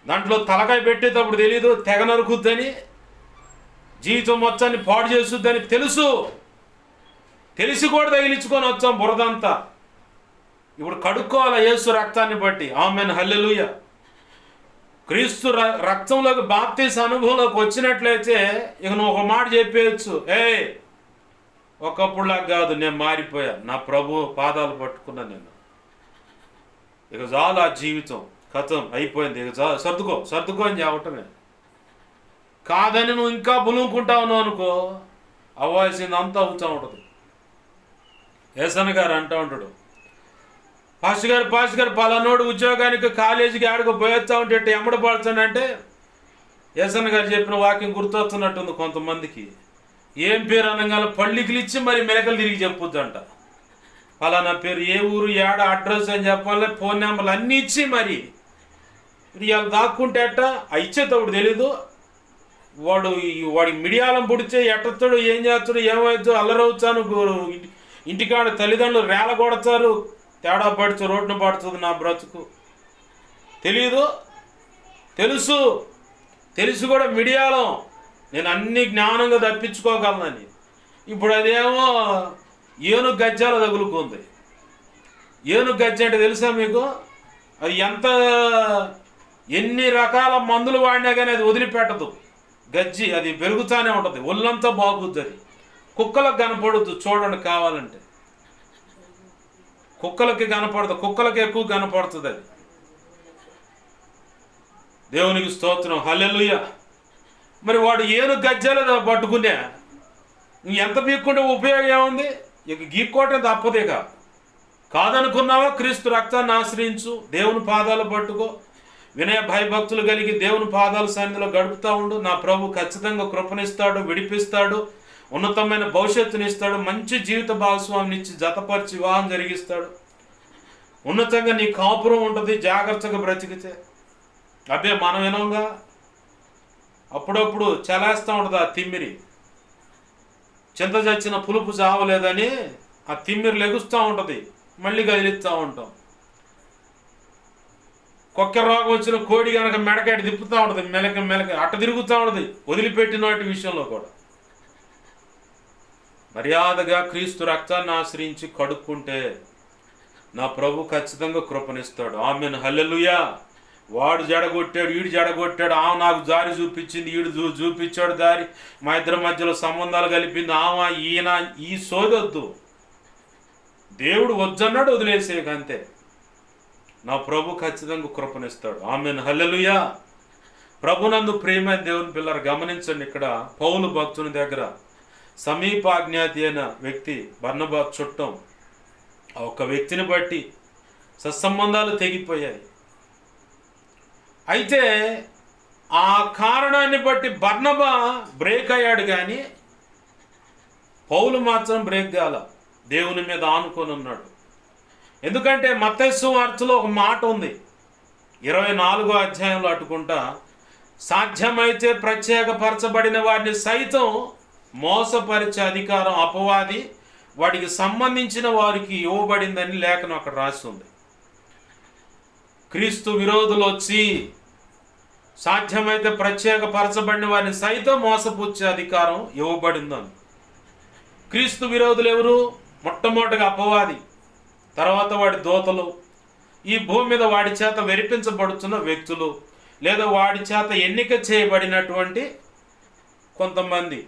దాంట్లో తలకాయ పెట్టేటప్పుడు తెలీదు, తెగ నరుకుద్దని, జీవితం మొత్తాన్ని పాడు చేస్తుందని తెలిసి కూడా తగిలించుకొని వచ్చాం బురదంతా. ఇప్పుడు కడుక్కోవాలి యేసు రక్తాన్ని బట్టి. ఆమేన్, హల్లెలూయా. క్రీస్తు రక్తంలోకి బాప్తీస అనుభవంలోకి వచ్చినట్లయితే ఇక నువ్వు ఒక మాట చెప్పేయచ్చు, ఒకప్పుడులాగా కాదు, నేను మారిపోయా, నా ప్రభు పాదాలు పట్టుకున్నా నేను, ఇక చాలు, ఆ జీవితం కథం అయిపోయింది, ఇక సర్దుకో అని చెప్పటమే. కాదని నువ్వు ఇంకా బులుముకుంటావు అనుకో, అవ్వాల్సింది అంతా అవుతూ ఉంటుంది. ఏసన్న గారు అంటూ ఉంటాడు, పాస్టర్ గారు పలానోడు ఉద్యోగానికి కాలేజీకి ఆడుకు పోయొచ్చా ఉంటే ఎమ్మడ పడుతానంటే, ఏసన్న గారు చెప్పిన వాక్యం గుర్తొస్తున్నట్టుంది కొంతమందికి. ఏం పేరు అనగానే పళ్ళికిలు ఇచ్చి మరి మెలకలు తిరిగి చెప్పొద్దంట. పలానా పేరు, ఏ ఊరు, ఏడ అడ్రస్ అని చెప్పాలి, ఫోన్ నెంబర్లు అన్నీ ఇచ్చి మరి ఇలా దాక్కుంటే అట్ట ఇచ్చేటప్పుడు తెలీదు. వాడి మిడియాలం పుడితే ఎట్టతాడు, ఏం చేస్తాడు, ఏమవుతాడు, అల్లరవుతాను, ఇంటికాడ తల్లిదండ్రులు రేల కొడతారు, తేడా పడుతూ రోడ్డున పడుతుంది నా బ్రతుకు. తెలుసు కూడా మిడియాలం నేను అన్ని జ్ఞానంగా తప్పించుకోగలనని. ఇప్పుడు అదేమో ఏనుగు గజ్జాల తగులుకుంది. ఏనుగు గజ్జ అంటే తెలుసా మీకు? అది ఎంత ఎన్ని రకాల మందులు వాడినా కానీ అది వదిలిపెట్టదు. గజ్జి అది పెరుగుతూనే ఉంటుంది, ఒళ్ళంతా బాగుద్ది. అది కుక్కలకు కనపడద్దు, చూడండి కావాలంటే. కుక్కలకి కనపడదు, కుక్కలకి ఎక్కువ కనపడుతుంది అది. దేవునికి స్తోత్రం, హల్లెలూయా. మరి వాడు ఏను గజ్జలు పట్టుకునే ఎంత పీక్కుంటే ఉపయోగం ఏముంది? ఇక గీక్కోవటం తప్పదేగా. కాదనుకున్నావా? క్రీస్తు రక్తాన్ని ఆశ్రయించు, దేవుని పాదాలు పట్టుకో, వినయ భయభక్తులు కలిగి దేవుని పాదాల సన్నిధిలో గడుపుతూ ఉండు. నా ప్రభు ఖచ్చితంగా కృపనిస్తాడు, విడిపిస్తాడు, ఉన్నతమైన భవిష్యత్తునిస్తాడు, మంచి జీవిత భాగస్వామిని ఇచ్చి జతపరిచి వివాహం జరిగిస్తాడు. ఉన్నతంగా నీ కాపురం ఉంటుంది జాగ్రత్తగా బ్రతికితే. అదే మనం వినంగా అప్పుడప్పుడు చలేస్తూ ఉంటుంది ఆ తిమ్మిరి. చింత చచ్చిన పులుపు చావలేదని ఆ తిమ్మిరి లెగుస్తూ ఉంటుంది, మళ్ళీ కదిలిస్తూ ఉంటాం. కొక్క రోగం వచ్చిన కోడి కనుక మెడకాటి తిప్పుతూ ఉంటుంది, మెలక అట్ట తిరుగుతూ ఉంటుంది. వదిలిపెట్టిన వాటి విషయంలో కూడా మర్యాదగా క్రీస్తు రక్తాన్ని ఆశ్రయించి కడుక్కుంటే నా ప్రభు ఖచ్చితంగా కృపనిస్తాడు. ఆమెన్, హల్లెలూయా. వాడు జడగొట్టాడు, ఈడు జడగొట్టాడు, ఆమె నాకు దారి చూపించింది, ఈడు చూపించాడు దారి, మా ఇద్దరి మధ్యలో సంబంధాలు కలిపింది ఆమె ఈయన. ఈ సోదొద్దు. దేవుడు వద్దన్నాడు, వదిలేసేయక అంతే. నా ప్రభు ఖచ్చితంగా కృపనిస్తాడు. ఆమెన్, హల్లెలూయా. ప్రభునందు ప్రియమైన దేవుని పిల్లలు గమనించండి. ఇక్కడ పౌలు భక్తుని దగ్గర సమీపాజ్ఞాతి అయిన వ్యక్తి బర్నబా చుట్టం, ఆ ఒక్క వ్యక్తిని బట్టి సత్సంబంధాలు తెగిపోయాయి. అయితే ఆ కారణాన్ని బట్టి బర్నబా బ్రేక్ అయ్యాడు, కానీ పౌలు మాత్రం బ్రేక్ కాల, దేవుని మీద ఆనుకొని ఉన్నాడు. ఎందుకంటే మత్తయి సువార్తలో ఒక మాట ఉంది, 24వ అధ్యాయంలో అటుకుంటా, సాధ్యమైతే ప్రత్యేకపరచబడిన వారిని సైతం మోసపరిచే అధికారం అపవాది వాడికి సంబంధించిన వారికి ఇవ్వబడిందని లేఖనం అక్కడ రాసి ఉంది. క్రీస్తు విరోధులు వచ్చి సాధ్యమైతే ప్రత్యేకపరచబడిన వారిని సైతం మోసపుచ్చే అధికారం ఇవ్వబడిందని. క్రీస్తు విరోధులు ఎవరు? మొట్టమొదటిగా అపవాది, తర్వాత వాడి దూతలు, ఈ భూమి మీద వాడి చేత వెరిపించబడుతున్న వ్యక్తులు, లేదా వాడి చేత ఎన్నిక చేయబడినటువంటి కొంతమంది,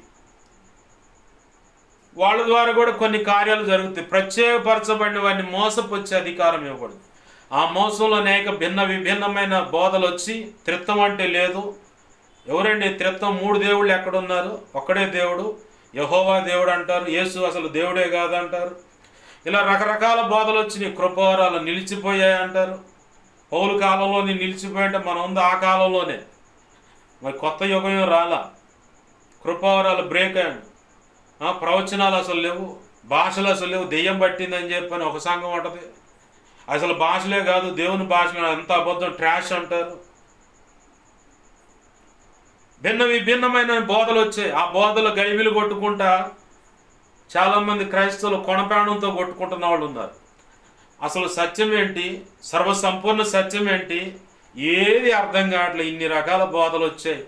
వాళ్ళ ద్వారా కూడా కొన్ని కార్యాలు జరుగుతాయి. ప్రత్యేకపరచబడిన వారిని మోసపుచ్చే అధికారం ఇవ్వబడింది. ఆ మోసంలో అనేక విభిన్నమైన బోధలు వచ్చి త్రిత్వం అంటే లేదు. ఎవరండి త్రిత్వం? 3 దేవుళ్ళు ఎక్కడున్నారు? ఒక్కడే దేవుడు, యెహోవా దేవుడు అంటారు, యేసు అసలు దేవుడే కాదంటారు. ఇలా రకరకాల బోధలు వచ్చి కృపావరాలు నిలిచిపోయాయి అంటారు. పౌలు కాలంలో నిలిచిపోయింటే మనం ఉంది ఆ కాలంలోనే, మరి కొత్త యుగం రాలా. కృపావరాలు బ్రేక్ అయ్యాడు, ప్రవచనాలు అసలు లేవు, భాషలు అసలు లేవు. దెయ్యం పట్టిందని చెప్పని ఒక సంఘం ఉంటుంది, అసలు భాషలే కాదు దేవుని భాషలు ఎంత అబద్ధం, ట్రాష్ అంటారు. విభిన్నమైన బోధలు వచ్చాయి. ఆ బోధలు గైబిలు కొట్టుకుంటా చాలామంది క్రైస్తవులు కొనప్రాణంతో కొట్టుకుంటున్న వాళ్ళు ఉన్నారు. అసలు సత్యం ఏంటి, సర్వసంపూర్ణ సత్యం ఏంటి, ఏది అర్థం కావట్లేదు. ఇన్ని రకాల బోధలు వచ్చాయి.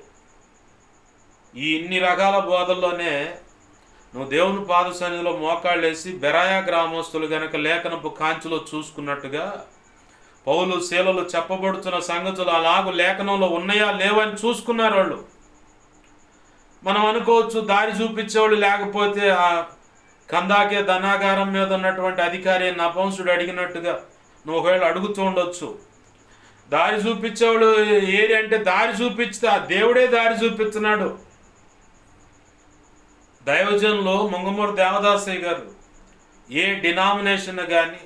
ఈ ఇన్ని రకాల బోధల్లోనే నువ్వు దేవుని పాద సన్నిధిలో మోకాళ్ళు వేసి బెరాయా గ్రామస్తులు గనక లేఖనపు కాంచిలో చూసుకున్నట్టుగా పౌలు శీలలు చెప్పబడుతున్న సంగతులు అలాగూ లేఖనంలో ఉన్నాయా లేవని చూసుకున్నారు వాళ్ళు. మనం అనుకోవచ్చు దారి చూపించేవాళ్ళు లేకపోతే ఆ కందాకే ధనాగారం మీద ఉన్నటువంటి అధికారి నపంసుడు అడిగినట్టుగా నువ్వు ఒకవేళ అడుగుతూ ఉండొచ్చు. దారి చూపించేవాడు ఏరి అంటే దారి చూపిస్తే ఆ దేవుడే దారి చూపిస్తున్నాడు. దైవజనులు మంగమూరు దేవదాసయ్య గారు ఏ డినామినేషన్ కానీ,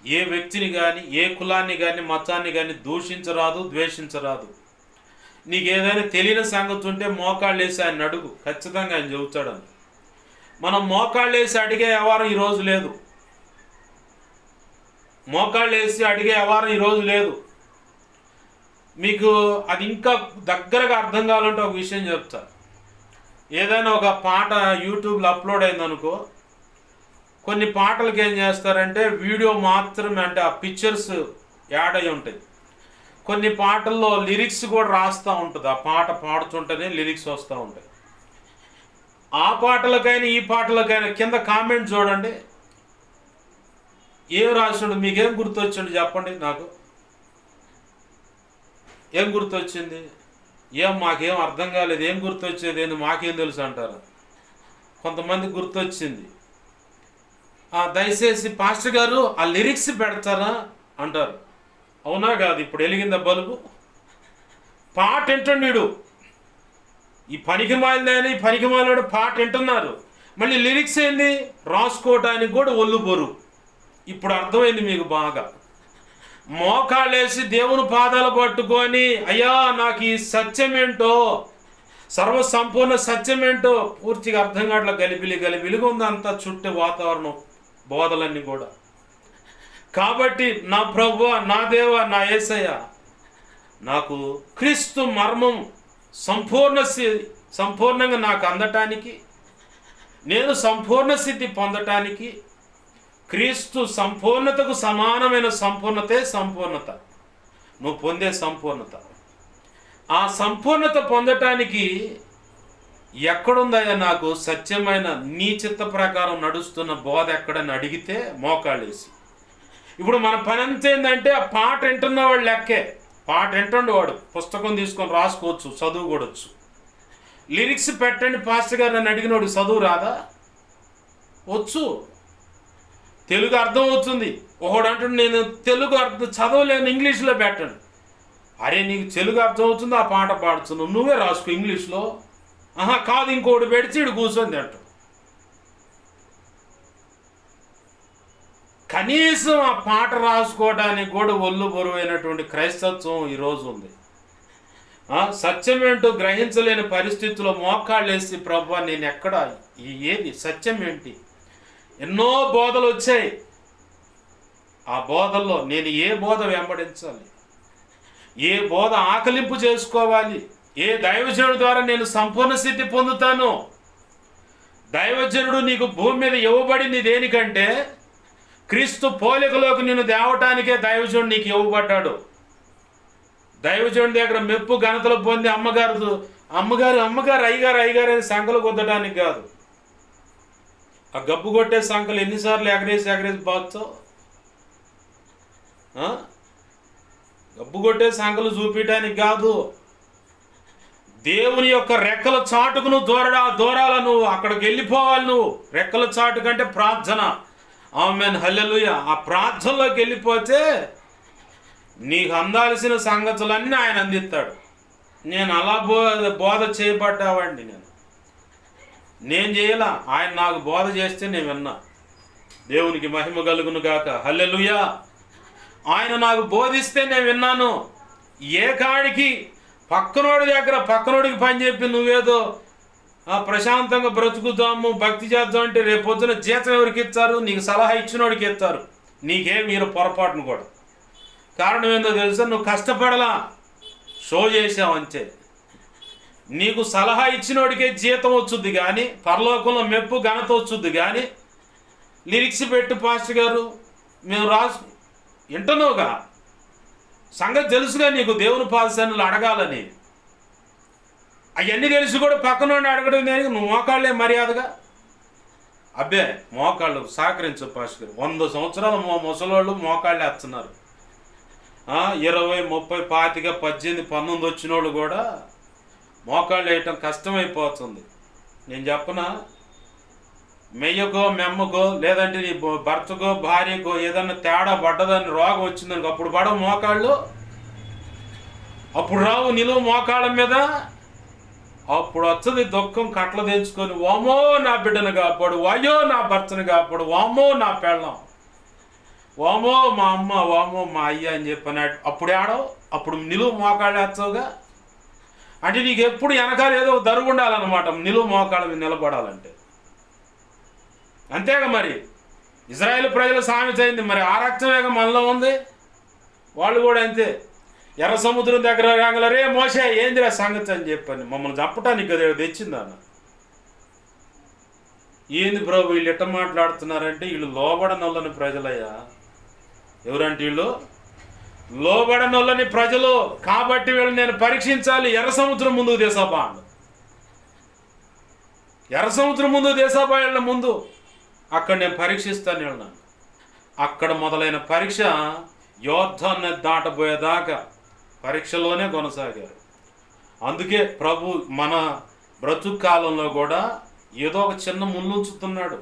ఏ వ్యక్తిని కానీ, ఏ కులాన్ని కానీ, మతాన్ని కానీ దూషించరాదు, ద్వేషించరాదు. నీకు ఏదైనా తెలియని సంగతి ఉంటే మోకాళ్ళు వేసి ఆయన అడుగు, ఖచ్చితంగా ఆయన చెబుతాడని. మనం మోకాళ్ళు వేసి అడిగే వ్యవహారం ఈరోజు లేదు. మోకాళ్ళు వేసి అడిగే వ్యవహారం ఈరోజు లేదు. మీకు అది ఇంకా దగ్గరగా అర్థం కావాలంటే ఒక విషయం చెప్తా. ఏదైనా ఒక పాట యూట్యూబ్లో అప్లోడ్ అయిందనుకో, కొన్ని పాటలకి ఏం చేస్తారంటే వీడియో మాత్రమే, అంటే ఆ పిక్చర్స్ యాడ్ అయి ఉంటాయి. కొన్ని పాటల్లో లిరిక్స్ కూడా రాస్తూ ఉంటుంది. ఆ పాట పాడుతుంటేనే లిరిక్స్ వస్తూ ఉంటాయి. ఆ పాటలకైనా ఈ పాటలకైనా కింద కామెంట్ చూడండి, ఏం రాసిండు, మీకేం గుర్తొచ్చిండు చెప్పండి నాకు. ఏం గుర్తొచ్చింది? మాకేం అర్థం కాలేదు, ఏం గుర్తొచ్చేది ఏంది, మాకేం తెలుసు అంటారు. కొంతమంది గుర్తొచ్చింది. దయచేసి పాస్టర్ గారు ఆ లిరిక్స్ పెడతారా అంటారు. అవునా కాదు? ఇప్పుడు వెలిగిందా బలుబు? పాట వింటున్నాడు, ఈ పనికిమాలిన పనికిమాలినాడు పాట వింటున్నారు, మళ్ళీ లిరిక్స్ ఏంది రాసుకోవటానికి కూడా ఒళ్ళు బరువు. ఇప్పుడు అర్థమైంది మీకు బాగా. మోకాళ్ళేసి దేవుని పాదాలు పట్టుకొని, అయ్యా నాకు ఈ సత్యం ఏంటో, సర్వసంపూర్ణ సత్యం ఏంటో పూర్తిగా అర్థం కావట్లా, గలిబిలిగా ఉంది అంతా చుట్టూ వాతావరణం, బోధలన్నీ కూడా. కాబట్టి నా ప్రభువా, నా దేవా, నా యేసయ్య, నాకు క్రీస్తు మర్మం సంపూర్ణంగా నాకు అందటానికి, నేను సంపూర్ణ సిద్ధి పొందటానికి, క్రీస్తు సంపూర్ణతకు సమానమైన సంపూర్ణతే సంపూర్ణత, నువ్వు పొందే సంపూర్ణత. ఆ సంపూర్ణత పొందటానికి ఎక్కడుందయ్యా నాకు సత్యమైన నీ చిత్త ప్రకారం నడుస్తున్న బోధ ఎక్కడని అడిగితే మోకాళ్ళేసి. ఇప్పుడు మన పని అంతా ఏంటంటే ఆ పాట వింటున్నవాడు లెక్కే, పాట వింటుండే వాడు పుస్తకం తీసుకొని రాసుకోవచ్చు, చదువు కూడవచ్చు. లిరిక్స్ పెట్టండి పాస్టర్ గారు నన్ను అడిగినోడు చదువు రాదా? వచ్చు, తెలుగు అర్థం అవుతుంది. ఒకడు అంటుండే నేను తెలుగు అర్థం చదవలేను, ఇంగ్లీష్లో పెట్టండి. అరే నీకు తెలుగు అర్థం అవుతుంది, ఆ పాట పాడుతున్నావు, నువ్వే రాసుకో ఇంగ్లీష్లో. కాదు, ఇంకోటి పెడిచి ఇడు కూర్చొని అంటాడు. కనీసం ఆ పాట రాసుకోవడానికి కూడా ఒళ్ళు బరువైనటువంటి క్రైస్తత్వం ఈరోజు ఉంది. సత్యం ఏంటో గ్రహించలేని పరిస్థితుల్లో మోకాళ్ళు వేసి, ప్రభువా నేను ఎక్కడ, ఏది సత్యం ఏంటి? ఎన్నో బోధలు వచ్చాయి, ఆ బోధల్లో నేను ఏ బోధ వెంబడించాలి, ఏ బోధ ఆకలింపు చేసుకోవాలి, ఏ దైవజనుడి ద్వారా నేను సంపూర్ణ స్థితి పొందుతాను? దైవజనుడు నీకు భూమి మీద ఇవ్వబడింది దేనికంటే, క్రీస్తు పోలికలోకి నిన్ను తేవటానికే దైవజనుడు నీకు ఇవ్వబడ్డాడు. దైవజనుడి దగ్గర మెప్పు ఘనతలు పొంది అమ్మగారు అయ్యగారు అని సంకలు కొద్దడానికి కాదు. ఆ గబ్బు కొట్టే సంకలు ఎన్నిసార్లు ఎగరేసి బాగుతావు? గబ్బు కొట్టే సంకలు చూపించడానికి కాదు. దేవుని యొక్క రెక్కల చాటుకు నువ్వు దూరాల, నువ్వు అక్కడికి వెళ్ళిపోవాలి. నువ్వు రెక్కల చాటు కంటే ప్రార్థన. ఆమేన్, హల్లెలూయా. ఆ ప్రార్థనలోకి వెళ్ళిపోతే నీకు అందాల్సిన సంగతులన్నీ ఆయన అందిస్తాడు. నేను అలా బోధ చేయబడ్డావండి, నేను చేయలా, ఆయన నాకు బోధ చేస్తే నేను విన్నా. దేవునికి మహిమ కలుగును గాక, హల్లెలూయా. ఆయన నాకు బోధిస్తే నేను విన్నాను. ఏ కాడికి పక్కనోడి దగ్గర పక్కనోడికి పని చెప్పి నువ్వేదో ప్రశాంతంగా బ్రతుకుతాము, భక్తి చేద్దాం అంటే రేపొద్దున జీతం ఎవరికి ఇస్తారు? నీకు సలహా ఇచ్చినోడికి ఇస్తారు. నీకే మీరు పొరపాటును కూడా. కారణం ఏందో తెలుసా? నువ్వు కష్టపడలా, షో చేసావు అంతే. నీకు సలహా ఇచ్చినోడికే జీతం వచ్చుద్ది కానీ, పరలోకంలో మెప్పు ఘనత వచ్చుద్ది కానీ, లిరిక్స్ పెట్టు పాస్టర్ గారు మేము రాసు వింటున్నావుగా, సంగతి తెలుసుగా నీకు దేవుని పాదసన్నులు అడగాలని. అవన్నీ తెలిసి కూడా పక్కనోడిని అడగడం దేనికి? నువ్వు మోకాళ్ళే మర్యాదగా. అబ్బే మోకాళ్ళు సహకరించు పాస్టర్ గారు. 100 సంవత్సరాల ముసలోళ్ళు మోకాళ్ళు వేస్తున్నారు. 20, 30, 25, 18, 19 వచ్చిన వాళ్ళు కూడా మోకాళ్ళు వేయటం కష్టమైపోతుంది. నేను చెప్పనా, మెయ్యకో మెమ్మకో లేదంటే నీ భర్తకో భార్యకో ఏదన్నా తేడా పడ్డదని రోగం వచ్చిందని అప్పుడు పడవు మోకాళ్ళు, అప్పుడు రావు నిలువు మోకాళ్ళ మీద. అప్పుడు వస్తుంది దుఃఖం కట్ల తెంచుకొని, వామో నా బిడ్డను కాపాడు, వాయో నా భర్తను కాపాడు, వామో నా పెళ్ళం, వామో మా అమ్మ, వామో మా అయ్య అని చెప్పని అప్పుడు ఆడవు. అప్పుడు నిలువు మోకాళ్ళు వేస్తావుగా. అంటే నీకు ఎప్పుడు వెనకాల ఏదో దరుగు ఉండాలన్నమాట నిలువు మోకాళ్ళ మీద నిలబడాలంటే. అంతేగా మరి ఇజ్రాయేల్ ప్రజల సామెత అయింది, మరి ఆ రక్తమేగా మనలో ఉంది. వాళ్ళు కూడా అంతే. ఎర్ర సముద్రం దగ్గర రాగల, రే మోసే ఏందిరా సంగతి అని చెప్పని మమ్మల్ని చంపటానికి కదా తెచ్చిందన్న. ఏంది ప్రభు వీళ్ళు ఎట్ట మాట్లాడుతున్నారంటే, వీళ్ళు లోబడనొల్లని ప్రజలయ్యా. ఎవరంటే వీళ్ళు లోబడనొల్లని ప్రజలు, కాబట్టి వీళ్ళు నేను పరీక్షించాలి. ఎర్ర సముద్రం ముందుకు దేశాబా, ఎర్ర సముద్రం ముందు దేశాబా వీళ్ళ ముందు అక్కడ నేను పరీక్షిస్తాను వీళ్ళని. అక్కడ మొదలైన పరీక్ష యోర్దాన్ని దాటబోయేదాకా పరీక్షలోనే కొనసాగారు. అందుకే ప్రభు మన బ్రతుకు కాలంలో కూడా ఏదో ఒక చిన్న ముళ్ళు ఉంచుతున్నాడు.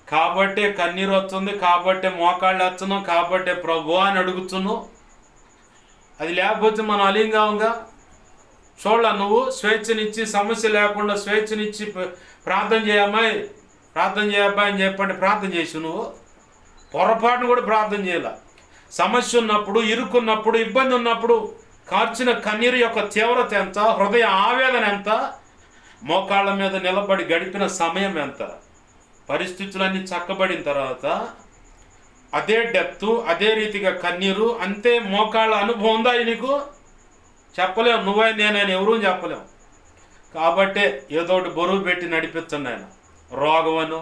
కాబట్టే కన్నీరు వస్తుంది, కాబట్టే మోకాళ్ళు వచ్చను, కాబట్టే ప్రభు అని అడుగుతున్నావు. అది లేకపోతే మనం అలింగాంగా చూడాల. నువ్వు స్వేచ్ఛనిచ్చి, సమస్య లేకుండా స్వేచ్ఛనిచ్చి ప్రార్థన చేయమ్మాయి, ప్రార్థన చేయబ్బా అని చెప్పండి, ప్రార్థన చేసి నువ్వు పొరపాటును కూడా ప్రార్థన చేయాల. సమస్య ఉన్నప్పుడు, ఇరుక్కున్నప్పుడు, ఇబ్బంది ఉన్నప్పుడు కార్చిన కన్నీరు యొక్క తీవ్రత ఎంత, హృదయ ఆవేదన ఎంత, మోకాళ్ళ మీద నిలబడి గడిపిన సమయం ఎంత, పరిస్థితులన్నీ చక్కబడిన తర్వాత అదే డెప్త్, అదే రీతిగా కన్నీరు, అంతే మోకాళ్ళ అనుభవం ఉందా నీకు? చెప్పలేము. నువ్వై నేనైనా ఎవరూ చెప్పలేము. కాబట్టే ఏదో ఒకటి బరువు పెట్టి నడిపించండి ఆయన. రోగమను,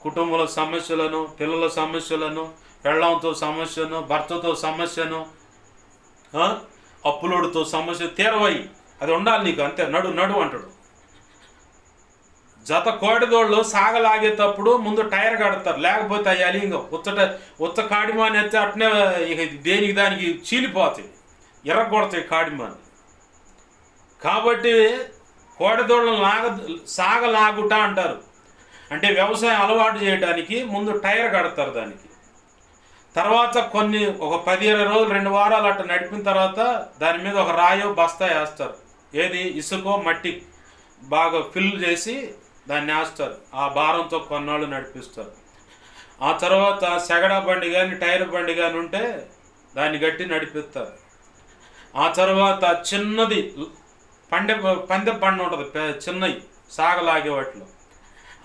కుటుంబంలో సమస్యలను, పిల్లల సమస్యలను, పెళ్ళంతో సమస్యను, భర్తతో సమస్యను, అప్పులోడితో సమస్య తీరవై అది ఉండాలి నీకు. అంతే, నడు నడు అంటాడు. జత కోడిదోళ్ళు సాగలాగేటప్పుడు ముందు టైర్ కడతారు, లేకపోతే అయ్యాలి ఇంకా ఉత్త కాడిమాని అయితే అట్నే ఇక దేనికి దానికి చీలిపోతాయి, ఎర్రగొడతాయి కాడిమాని. కాబట్టి కోడిదోళ్ళను సాగలాగుట అంటారు. అంటే వ్యవసాయం అలవాటు చేయడానికి ముందు టైర్ కడతారు దానికి. తర్వాత ఒక 10-20 రోజులు 2 వారాలు అట్లా నడిపిన తర్వాత దాని మీద ఒక రాయో బస్తా వేస్తారు. ఏది? ఇసుకో మట్టి బాగా ఫిల్ చేసి దాన్ని వేస్తారు. ఆ భారంతో కొన్నాళ్ళు నడిపిస్తారు. ఆ తర్వాత సెగడా బండి కానీ టైర్ బండి కానీ ఉంటే దాన్ని గట్టి నడిపిస్తారు. ఆ తర్వాత చిన్నది పందె బండి ఉంటుంది, చిన్నవి సాగలాగే వాటిలో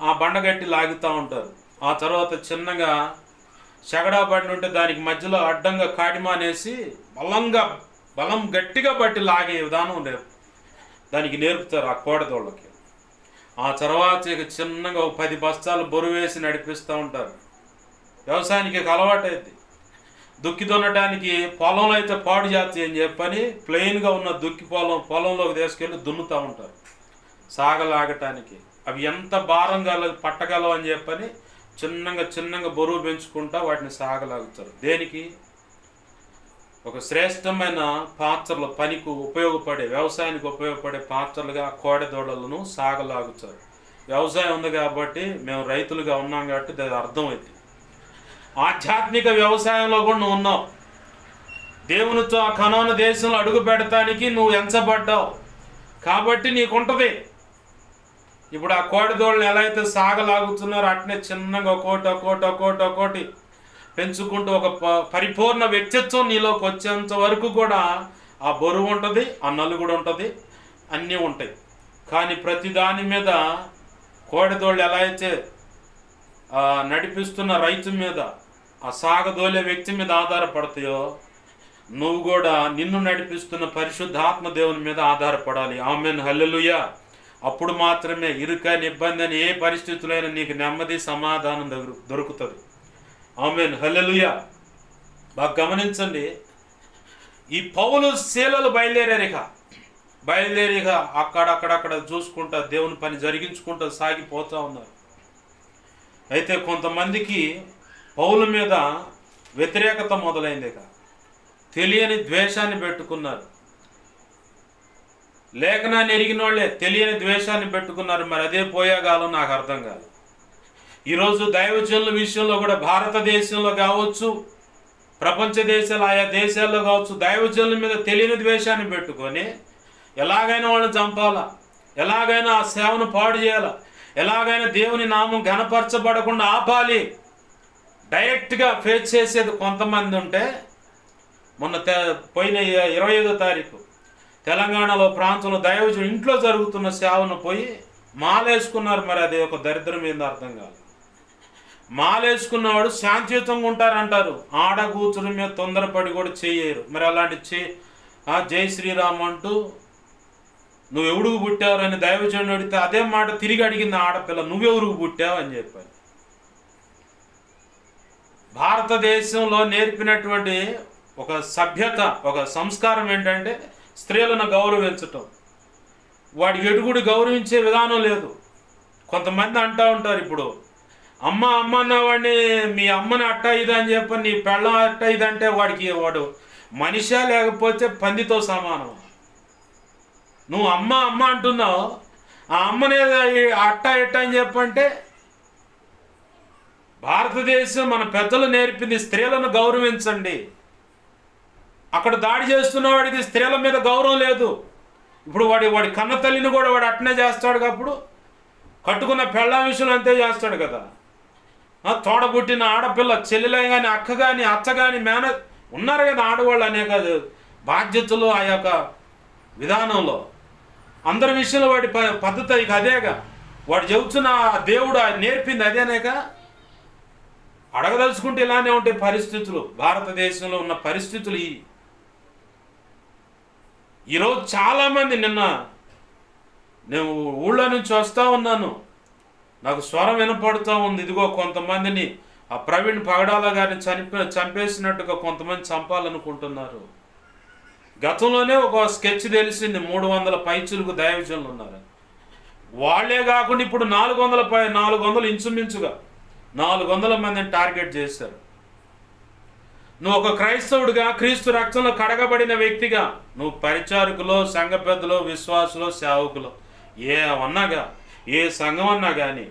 ఆ బండ గట్టి లాగుతూ ఉంటారు. ఆ తర్వాత చిన్నగా సెగడా బండి ఉంటే దానికి మధ్యలో అడ్డంగా కాడిమానేసి బలం గట్టిగా బట్టి లాగే విధానం దానికి నేర్పుతారు ఆ కోడదోళ్ళకి. ఆ తర్వాత ఇక చిన్నగా 10 బస్తాలు బరువు వేసి నడిపిస్తూ ఉంటారు. వ్యవసాయానికి అలవాటైంది. దుక్కి దున్నడానికి పొలంలో అయితే పాడు చేస్తాయి అని చెప్పని ప్లెయిన్గా ఉన్న దుక్కి పొలంలోకి తీసుకెళ్ళి దున్నుతూ ఉంటారు సాగలాగటానికి. అవి ఎంత భారం పట్టగలవు అని చెప్పని చిన్నగా బరువు పెంచుకుంటా వాటిని సాగలాగుతారు. దేనికి? ఒక శ్రేష్టమైన పాత్రలు, పనికి ఉపయోగపడే, వ్యవసాయానికి ఉపయోగపడే పాత్రలుగా కోడెదోడలను సాగలాగుతారు. వ్యవసాయం ఉంది కాబట్టి, మేము రైతులుగా ఉన్నాం కాబట్టి అది అర్థమైంది. ఆధ్యాత్మిక వ్యవసాయంలో కూడా నువ్వు ఉన్నావు. దేవునితో ఆ కనాను దేశంలో అడుగు పెడతానికి నువ్వు ఎంచబడ్డావు కాబట్టి నీకుంటుంది. ఇప్పుడు ఆ కోడిదోళ్ళని ఎలా అయితే సాగలాగుతున్నారో అట్నే చిన్నగా ఒక్కోటి పెంచుకుంటూ ఒక పరిపూర్ణ వ్యక్తిత్వం నీలోకి వచ్చేంత వరకు కూడా ఆ బరువు ఉంటుంది, ఆ నలుగుడు ఉంటుంది, అన్నీ ఉంటాయి. కానీ ప్రతి దాని మీద కోడిదోళ్ళు ఎలా అయితే నడిపిస్తున్న రైతు మీద, ఆ సాగదోలే వ్యక్తి మీద ఆధారపడతాయో, నువ్వు కూడా నిన్ను నడిపిస్తున్న పరిశుద్ధాత్మ దేవుని మీద ఆధారపడాలి. ఆమెన్, హల్లెలూయా. అప్పుడు మాత్రమే ఇరుకని, ఇబ్బంది అని ఏ పరిస్థితులైనా నీకు నెమ్మది, సమాధానం దొరుకుతుంది. ఆమెన్, హల్లెలూయా. బాగా గమనించండి. ఈ పౌలు శీలలు బయలుదేరిగా అక్కడక్కడ చూసుకుంటా దేవుని పని జరిగించుకుంటూ సాగిపోతూ ఉన్నారు. అయితే కొంతమందికి పౌలు మీద వ్యతిరేకత మొదలైంది. తెలియని ద్వేషాన్ని పెట్టుకున్నారు. లేఖనాన్ని ఎరిగిన వాళ్ళే తెలియని ద్వేషాన్ని పెట్టుకున్నారు. మరి అదే పోయేగాలం నాకు అర్థం కాదు. ఈరోజు దైవజనుల విషయంలో కూడా భారతదేశంలో కావచ్చు, ప్రపంచ దేశాలు, ఆయా దేశాల్లో కావచ్చు, దైవజనుల మీద తెలియని ద్వేషాన్ని పెట్టుకొని ఎలాగైనా వాళ్ళని చంపాలా, ఎలాగైనా ఆ సేవను పాడు చేయాలా, ఎలాగైనా దేవుని నామం ఘనపరచబడకుండా ఆపాలి, డైరెక్ట్గా ఫేస్ చేసేది కొంతమంది ఉంటే, మొన్న పోయిన 25వ తారీఖు తెలంగాణలో ప్రాంతంలో దైవజనుడు ఇంట్లో జరుగుతున్న సేవను పోయి మాలేసుకున్నారు. మరి అది ఒక దరిద్రం ఏందో అర్థం కాదు. మాలేసుకున్నవాడు శాంతియుతంగా ఉంటారంటారు, ఆడ కూతురు మీద తొందరపడి కూడా చేయరు. మరి అలాంటి జై శ్రీరామ్ అంటూ నువ్వు ఎవడుకు పుట్టావు అని దైవజనుడు అడిగితే అదే మాట తిరిగి అడిగింది ఆడపిల్ల, నువ్వెవరుకు పుట్టావు అని చెప్పారు. భారతదేశంలో నేర్పినటువంటి ఒక సభ్యత, ఒక సంస్కారం ఏంటంటే స్త్రీలను గౌరవించటం. వాడి ఎడుగుడు గౌరవించే విధానం లేదు. కొంతమంది అంటూ ఉంటారు, ఇప్పుడు అమ్మ అన్నవాడిని మీ అమ్మని అట్ట ఇది అని చెప్పి నీ పెళ్ళం అట్ట ఇదంటే వాడు మనిషా లేకపోతే పందితో సమానం. నువ్వు అమ్మ అమ్మ అంటున్నావు, ఆ అమ్మనే అట్ట ఎట్ట అని చెప్పంటే, భారతదేశం మన పెద్దలు నేర్పింది స్త్రీలను గౌరవించండి. అక్కడ దాడి చేస్తున్న వాడికి స్త్రీల మీద గౌరవం లేదు. ఇప్పుడు వాడి కన్న తల్లిని కూడా వాడు అట్టనే చేస్తాడు. అప్పుడు కట్టుకున్న పెళ్ళాం విషయంలో అంతే చేస్తాడు కదా. తోడబుట్టిన ఆడపిల్ల చెల్లెలే కానీ, అక్క కానీ, అచ్చ కానీ, ఉన్నారు కదా ఆడవాళ్ళు అనేక బాధ్యతలు. ఆ యొక్క విధానంలో అందరి విషయంలో వాడి పద్ధతి ఇక అదేగా. వాడు చెబుతున్న దేవుడు నేర్పింది అదేనేక. అడగదలుచుకుంటే ఇలానే ఉంటాయి పరిస్థితులు. భారతదేశంలో ఉన్న పరిస్థితులు ఈరోజు చాలామంది, నిన్న నేను ఊళ్ళో నుంచి వస్తూ ఉన్నాను, నాకు స్వరం వినపడుతూ ఉంది. ఇదిగో కొంతమందిని ఆ ప్రవీణ్ పగడాల గారిని చంపేసినట్టుగా కొంతమంది చంపాలనుకుంటున్నారు. గతంలోనే ఒక స్కెచ్ తెలిసింది, 300 పైచులకు దైవజనులు ఉన్నారు. వాళ్లే కాకుండా ఇప్పుడు 400 ఇంచుమించుగా 400 మందిని టార్గెట్ చేశారు. నువ్వు ఒక క్రైస్తవుడిగా, క్రీస్తు రక్తంలో కడగబడిన వ్యక్తిగా, నువ్వు పరిచారకులో, సంఘ పెద్దలో, విశ్వాసులో, సేవకులో ఏమన్నాగా, ఏ సంఘం అన్నా కానీ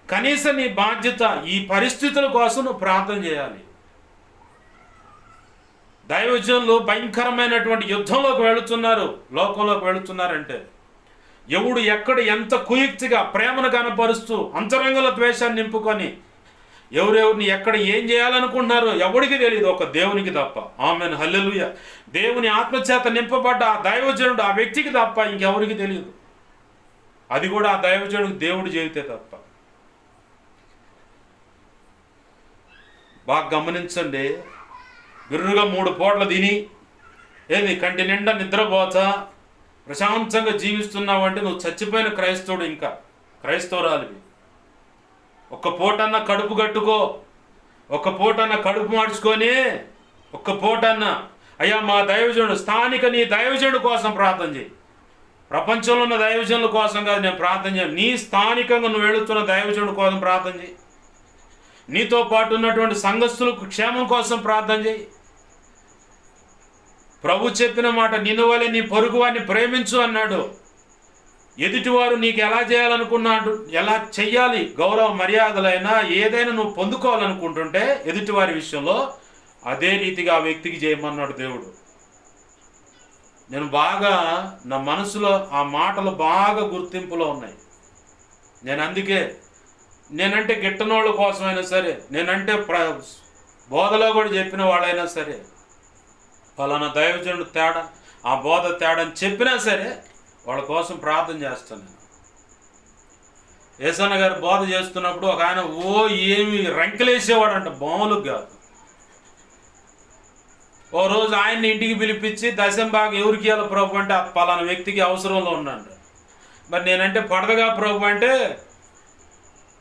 కనీసం నీ బాధ్యత ఈ పరిస్థితుల కోసం నువ్వు ప్రార్థన చేయాలి. దైవజనులు భయంకరమైనటువంటి యుద్ధంలోకి వెళుతున్నారు, లోకంలోకి వెళుతున్నారంటే ఎవడు ఎక్కడ ఎంత కుయుక్తిగా ప్రేమను కనపరుస్తూ అంతరంగంలో ద్వేషాన్ని నింపుకొని ఎవరెవరిని ఎక్కడ ఏం చేయాలనుకుంటున్నారో ఎవరికి తెలియదు, ఒక దేవునికి తప్ప. ఆమేన్, హల్లెలూయా. దేవుని ఆత్మచేత నింపబడ్డ ఆ దైవజనుడు ఆ వ్యక్తికి తప్ప ఇంకెవరికి తెలియదు. అది కూడా ఆ దైవజనుడికి దేవుడు చెబితే తప్ప. బాగా గమనించండి. బిర్రుగా 3 పూటలు తిని ఏది కంటి నిండా నిద్రపోతా ప్రశాంతంగా జీవిస్తున్నావు అంటే నువ్వు చచ్చిపోయిన క్రైస్తవుడు, ఇంకా క్రైస్తవురాలివి. ఒక్క పూటన్నా కడుపు కట్టుకో, ఒక్క పూటన్నా కడుపు మార్చుకొని, ఒక్క పూటన్నా అయ్యా మా దైవజనుడు, స్థానిక నీ దైవజనుడు కోసం ప్రార్థన చేయి. ప్రపంచంలో ఉన్న దైవజనుల కోసం కాదు నేను ప్రార్థన చేయాలి, నీ స్థానికంగా నువ్వు వెళుతున్న దైవజనుడి కోసం ప్రార్థన చేయి. నీతో పాటు ఉన్నటువంటి సంఘస్థులకు క్షేమం కోసం ప్రార్థన చేయి. ప్రభు చెప్పిన మాట, నిన్ను వలె నీ పొరుగు వారిని ప్రేమించు అన్నాడు. ఎదుటివారు నీకు ఎలా చేయాలనుకున్నాడు, ఎలా చెయ్యాలి, గౌరవ మర్యాదలైనా ఏదైనా నువ్వు పొందుకోవాలనుకుంటుంటే ఎదుటివారి విషయంలో అదే రీతిగా ఆ వ్యక్తికి చేయమన్నాడు దేవుడు. నేను బాగా నా మనసులో ఆ మాటలు బాగా గుర్తింపులో ఉన్నాయి. నేనంటే గిట్టనోళ్ళ కోసమైనా సరే, నేనంటే బోధలో కూడా చెప్పిన వాళ్ళైనా సరే, ఫలానా దైవజనుడు తేడా, ఆ బోధ తేడా అని చెప్పినా సరే వాళ్ళ కోసం ప్రార్థన చేస్తాను. నేను యేసన్న గారు బోధ చేస్తున్నప్పుడు ఒక ఆయన ఏమి రంకెలేసేవాడంట, మామూలుగా కాదు. ఓ రోజు ఆయన్ని ఇంటికి పిలిపించి దశంభాగం ఎవరికి ఇవ్వాలి ప్రభు అంటే పలానా వ్యక్తికి అవసరంలో ఉన్నాడు. మరి నేనంటే పడదగా ప్రభు అంటే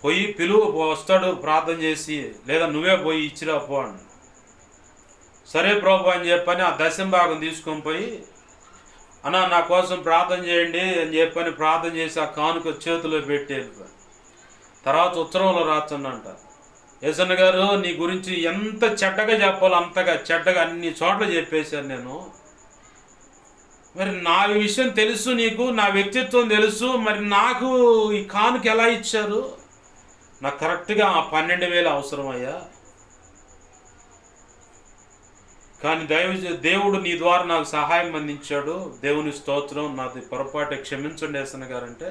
పోయి పిలువు, వస్తాడు ప్రార్థన చేసి, లేదా నువ్వే పోయి ఇచ్చిరా పో అన్నాడు. సరే ప్రభు అని చెప్పని ఆ దశంభాగం తీసుకొని పోయి, అన్నా నా కోసం ప్రార్థన చేయండి అని చెప్పని ప్రార్థన చేసి ఆ కానుక చేతిలో పెట్టి వెళ్ళిపోయాను. తర్వాత ఉత్తరంలో రాస్తుందంట, యేసన్న గారు నీ గురించి ఎంత చెడ్డగా చెప్పాలో అంతగా చెడ్డగా అన్ని చోట్ల చెప్పేశాను నేను. మరి నా విషయం తెలుసు, నీకు నా వ్యక్తిత్వం తెలుసు, మరి నాకు ఈ కానుక ఎలా ఇచ్చారు? నాకు కరెక్ట్గా 12,000 అవసరమయ్యా. కానీ దేవుడు నీ ద్వారా నాకు సహాయం అందించాడు, దేవుని స్తోత్రం, నాది పొరపాటు క్షమించండి యేసన్న గారు అంటే,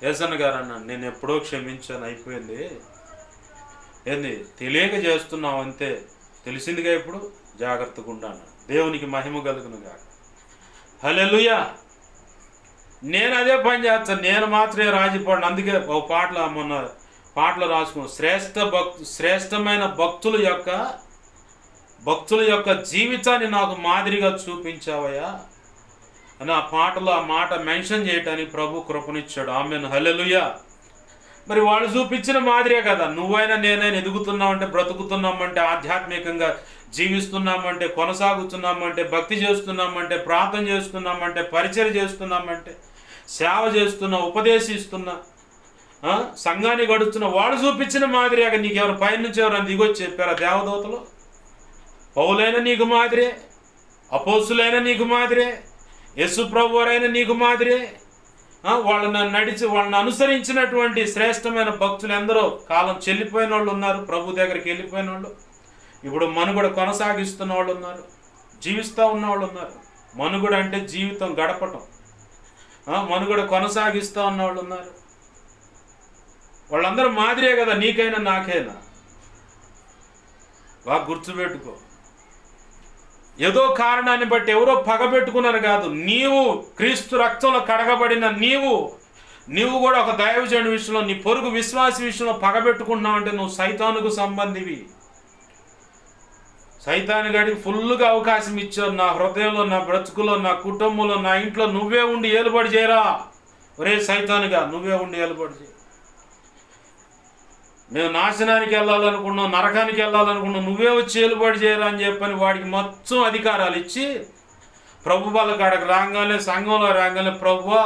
యేసన్న గారు అన్నాను, నేను ఎప్పుడో క్షమించాను, అయిపోయింది. ఏంది తెలియక చేస్తున్నావు అంతే, తెలిసిందిగా ఇప్పుడు జాగ్రత్తగా ఉండాను. దేవునికి మహిమ కలుగునుగా. హల్లెలూయా. నేను అదే పని చేస్తాను, నేను మాత్రమే రాజీపడిన. అందుకే ఒక మొన్న పాటలు రాసుకున్నాను, శ్రేష్టమైన భక్తుల యొక్క జీవితాన్ని నాకు మాదిరిగా చూపించావయ్యా అని ఆ పాటలో ఆ మాట మెన్షన్ చేయటానికి ప్రభు కృపనిచ్చాడు. ఆమేన్, హల్లెలూయా. మరి వాళ్ళు చూపించిన మాదిరే కదా నువ్వైనా నేనైనా ఎదుగుతున్నామంటే, బ్రతుకుతున్నామంటే, ఆధ్యాత్మికంగా జీవిస్తున్నామంటే, కొనసాగుతున్నామంటే, భక్తి చేస్తున్నామంటే, ప్రార్థన చేస్తున్నామంటే, పరిచయం చేస్తున్నామంటే, సేవ చేస్తున్నా, ఉపదేశిస్తున్నా, సంఘాన్ని గడుస్తున్న వాళ్ళు చూపించిన మాదిరిగా నీకెవరు పైనుంచి ఎవరైనా దిగొచ్చి చెప్పారా? దేవదూతలు. పౌలైనా నీకు మాదిరే, అపోస్తులైన నీకు మాదిరే, యేసు ప్రభువారైన నీకు మాదిరే. వాళ్ళని అనుసరించినటువంటి శ్రేష్టమైన భక్తులు ఎందరో కాలం చెల్లిపోయిన వాళ్ళు ఉన్నారు, ప్రభు దగ్గరికి వెళ్ళిపోయిన వాళ్ళు. ఇప్పుడు మనుగడ కొనసాగిస్తున్న వాళ్ళు ఉన్నారు, జీవిస్తూ ఉన్నవాళ్ళు ఉన్నారు. మనుగడ అంటే జీవితం గడపటం, మనుగడ కొనసాగిస్తూ ఉన్నవాళ్ళు ఉన్నారు. వాళ్ళందరూ మాదిరే కదా నీకైనా నాకైనా. బాగా గుర్తుపెట్టుకో. ఏదో కారణాన్ని బట్టి ఎవరో పగబెట్టుకున్నారు కాదు. నీవు క్రీస్తు రక్తంలో కడగబడిన నీవు కూడా ఒక దైవజనుడి విషయంలో, నీ పొరుగు విశ్వాసి విషయంలో పగబెట్టుకుంటున్నావు అంటే నువ్వు సైతానుకు సంబంధివి. సైతాను గడికి ఫుల్గా అవకాశం ఇచ్చావు. నా హృదయంలో, నా బ్రతుకులో, నా కుటుంబంలో, నా ఇంట్లో నువ్వే ఉండి ఏలుబడి చేయరా. ఒరే సైతానుగా, నువ్వే ఉండి ఏలుబడి చేయి. మేము నాశనానికి వెళ్ళాలనుకున్నాం, నరకానికి వెళ్ళాలనుకున్నాం, నువ్వే వచ్చి ఏలుబడి చేయరా అని చెప్పని వాడికి మొత్తం అధికారాలు ఇచ్చి ప్రభు వాళ్ళ కాడకు రాగానే, సంఘంలో రాగానే, ప్రభువా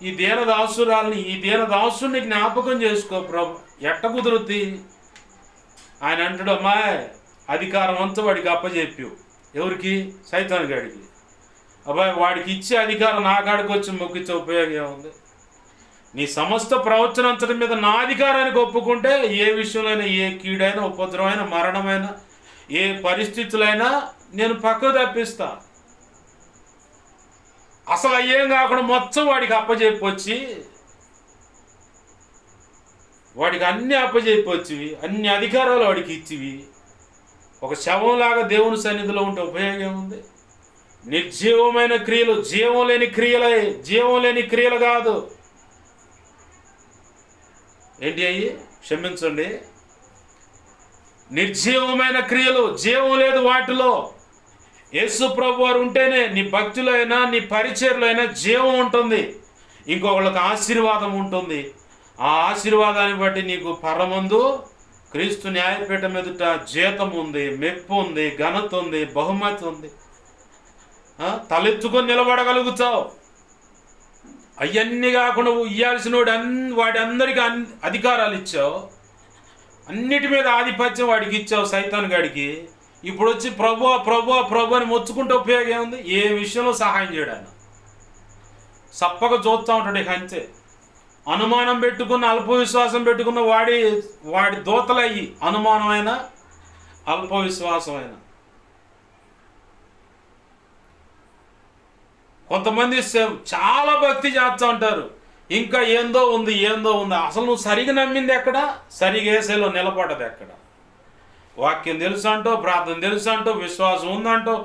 ఈ దీనదాసురాల్ని, ఈ దీనదాసుని జ్ఞాపకం చేసుకో ప్రభు. ఎట్ట కుదురుద్ది? ఆయన అంటాడు, అమ్మాయి అధికారం అంతా వాడికి అప్పచెప్పావు. ఎవరికి? సైతాను గాడికి. అబ్బాయి వాడికి ఇచ్చే అధికారం నా కాడికి వచ్చి మొక్కిచ్చే ఉపయోగం ఏముంది? నీ సమస్త ప్రవచన అంతటి మీద నా అధికారానికి ఒప్పుకుంటే ఏ విషయంలో ఏ కీడైనా, ఉపద్రవమైన, మరణమైన, ఏ పరిస్థితులైనా నేను పక్కకు తప్పిస్తా. అసలు అయ్యేం కాకుండా మొత్తం వాడికి అప్పచెప్పొచ్చి, వాడికి అన్ని అప్పచెప్పొచ్చివి, అన్ని అధికారాలు వాడికి ఇచ్చివి. ఒక శవంలాగా దేవుని సన్నిధిలో ఉంటే ఉపయోగం ఉంది? నిర్జీవమైన క్రియలు, జీవం లేని క్రియలే, జీవం లేని క్రియలు కాదు. ఏంటి అయ్యి? క్షమించండి, నిర్జీవమైన క్రియలు, జీవం లేదు వాటిలో. యేసు ప్రభు వారు ఉంటేనే నీ భక్తులు అయినా, నీ పరిచర్లు అయినా జీవం ఉంటుంది, ఇంకొకళ్ళకి ఆశీర్వాదం ఉంటుంది. ఆ ఆశీర్వాదాన్ని బట్టి నీకు పరమందు క్రీస్తు న్యాయపీఠం ఎదుట జీతం ఉంది, మెప్పు ఉంది, ఘనత ఉంది, బహుమతి ఉంది. తలెత్తుకొని నిలబడగలుగుతావు. అవన్నీ కాకుండా ఇయ్యాల్సిన వాడి అందరికీ అధికారాలు ఇచ్చావు, అన్నిటి మీద ఆధిపత్యం వాడికి ఇచ్చావు సైతాన్ గాడికి. ఇప్పుడు వచ్చి ప్రభు ప్రభు ప్రభు అని మొత్తుకుంటే ఉపయోగం ఏముంది? ఏ విషయంలో సహాయం చేయడానికి సప్పగా చూస్తూ ఉంటాడు. ఇక అంతే. అనుమానం పెట్టుకున్న, అల్ప విశ్వాసం పెట్టుకున్న వాడి దూతలయ్యి అనుమానమైన, అల్ప విశ్వాసమైన. కొంతమంది చాలా భక్తి చేస్తూ ఉంటారు, ఇంకా ఏందో ఉంది. అసలు నువ్వు సరిగా నమ్మింది ఎక్కడ? సరిగా ఏసేలో నిలబడ్డది ఎక్కడ? వాక్యం తెలుసు అంటో, ప్రార్థన తెలుసు అంటో, విశ్వాసం ఉందంటో,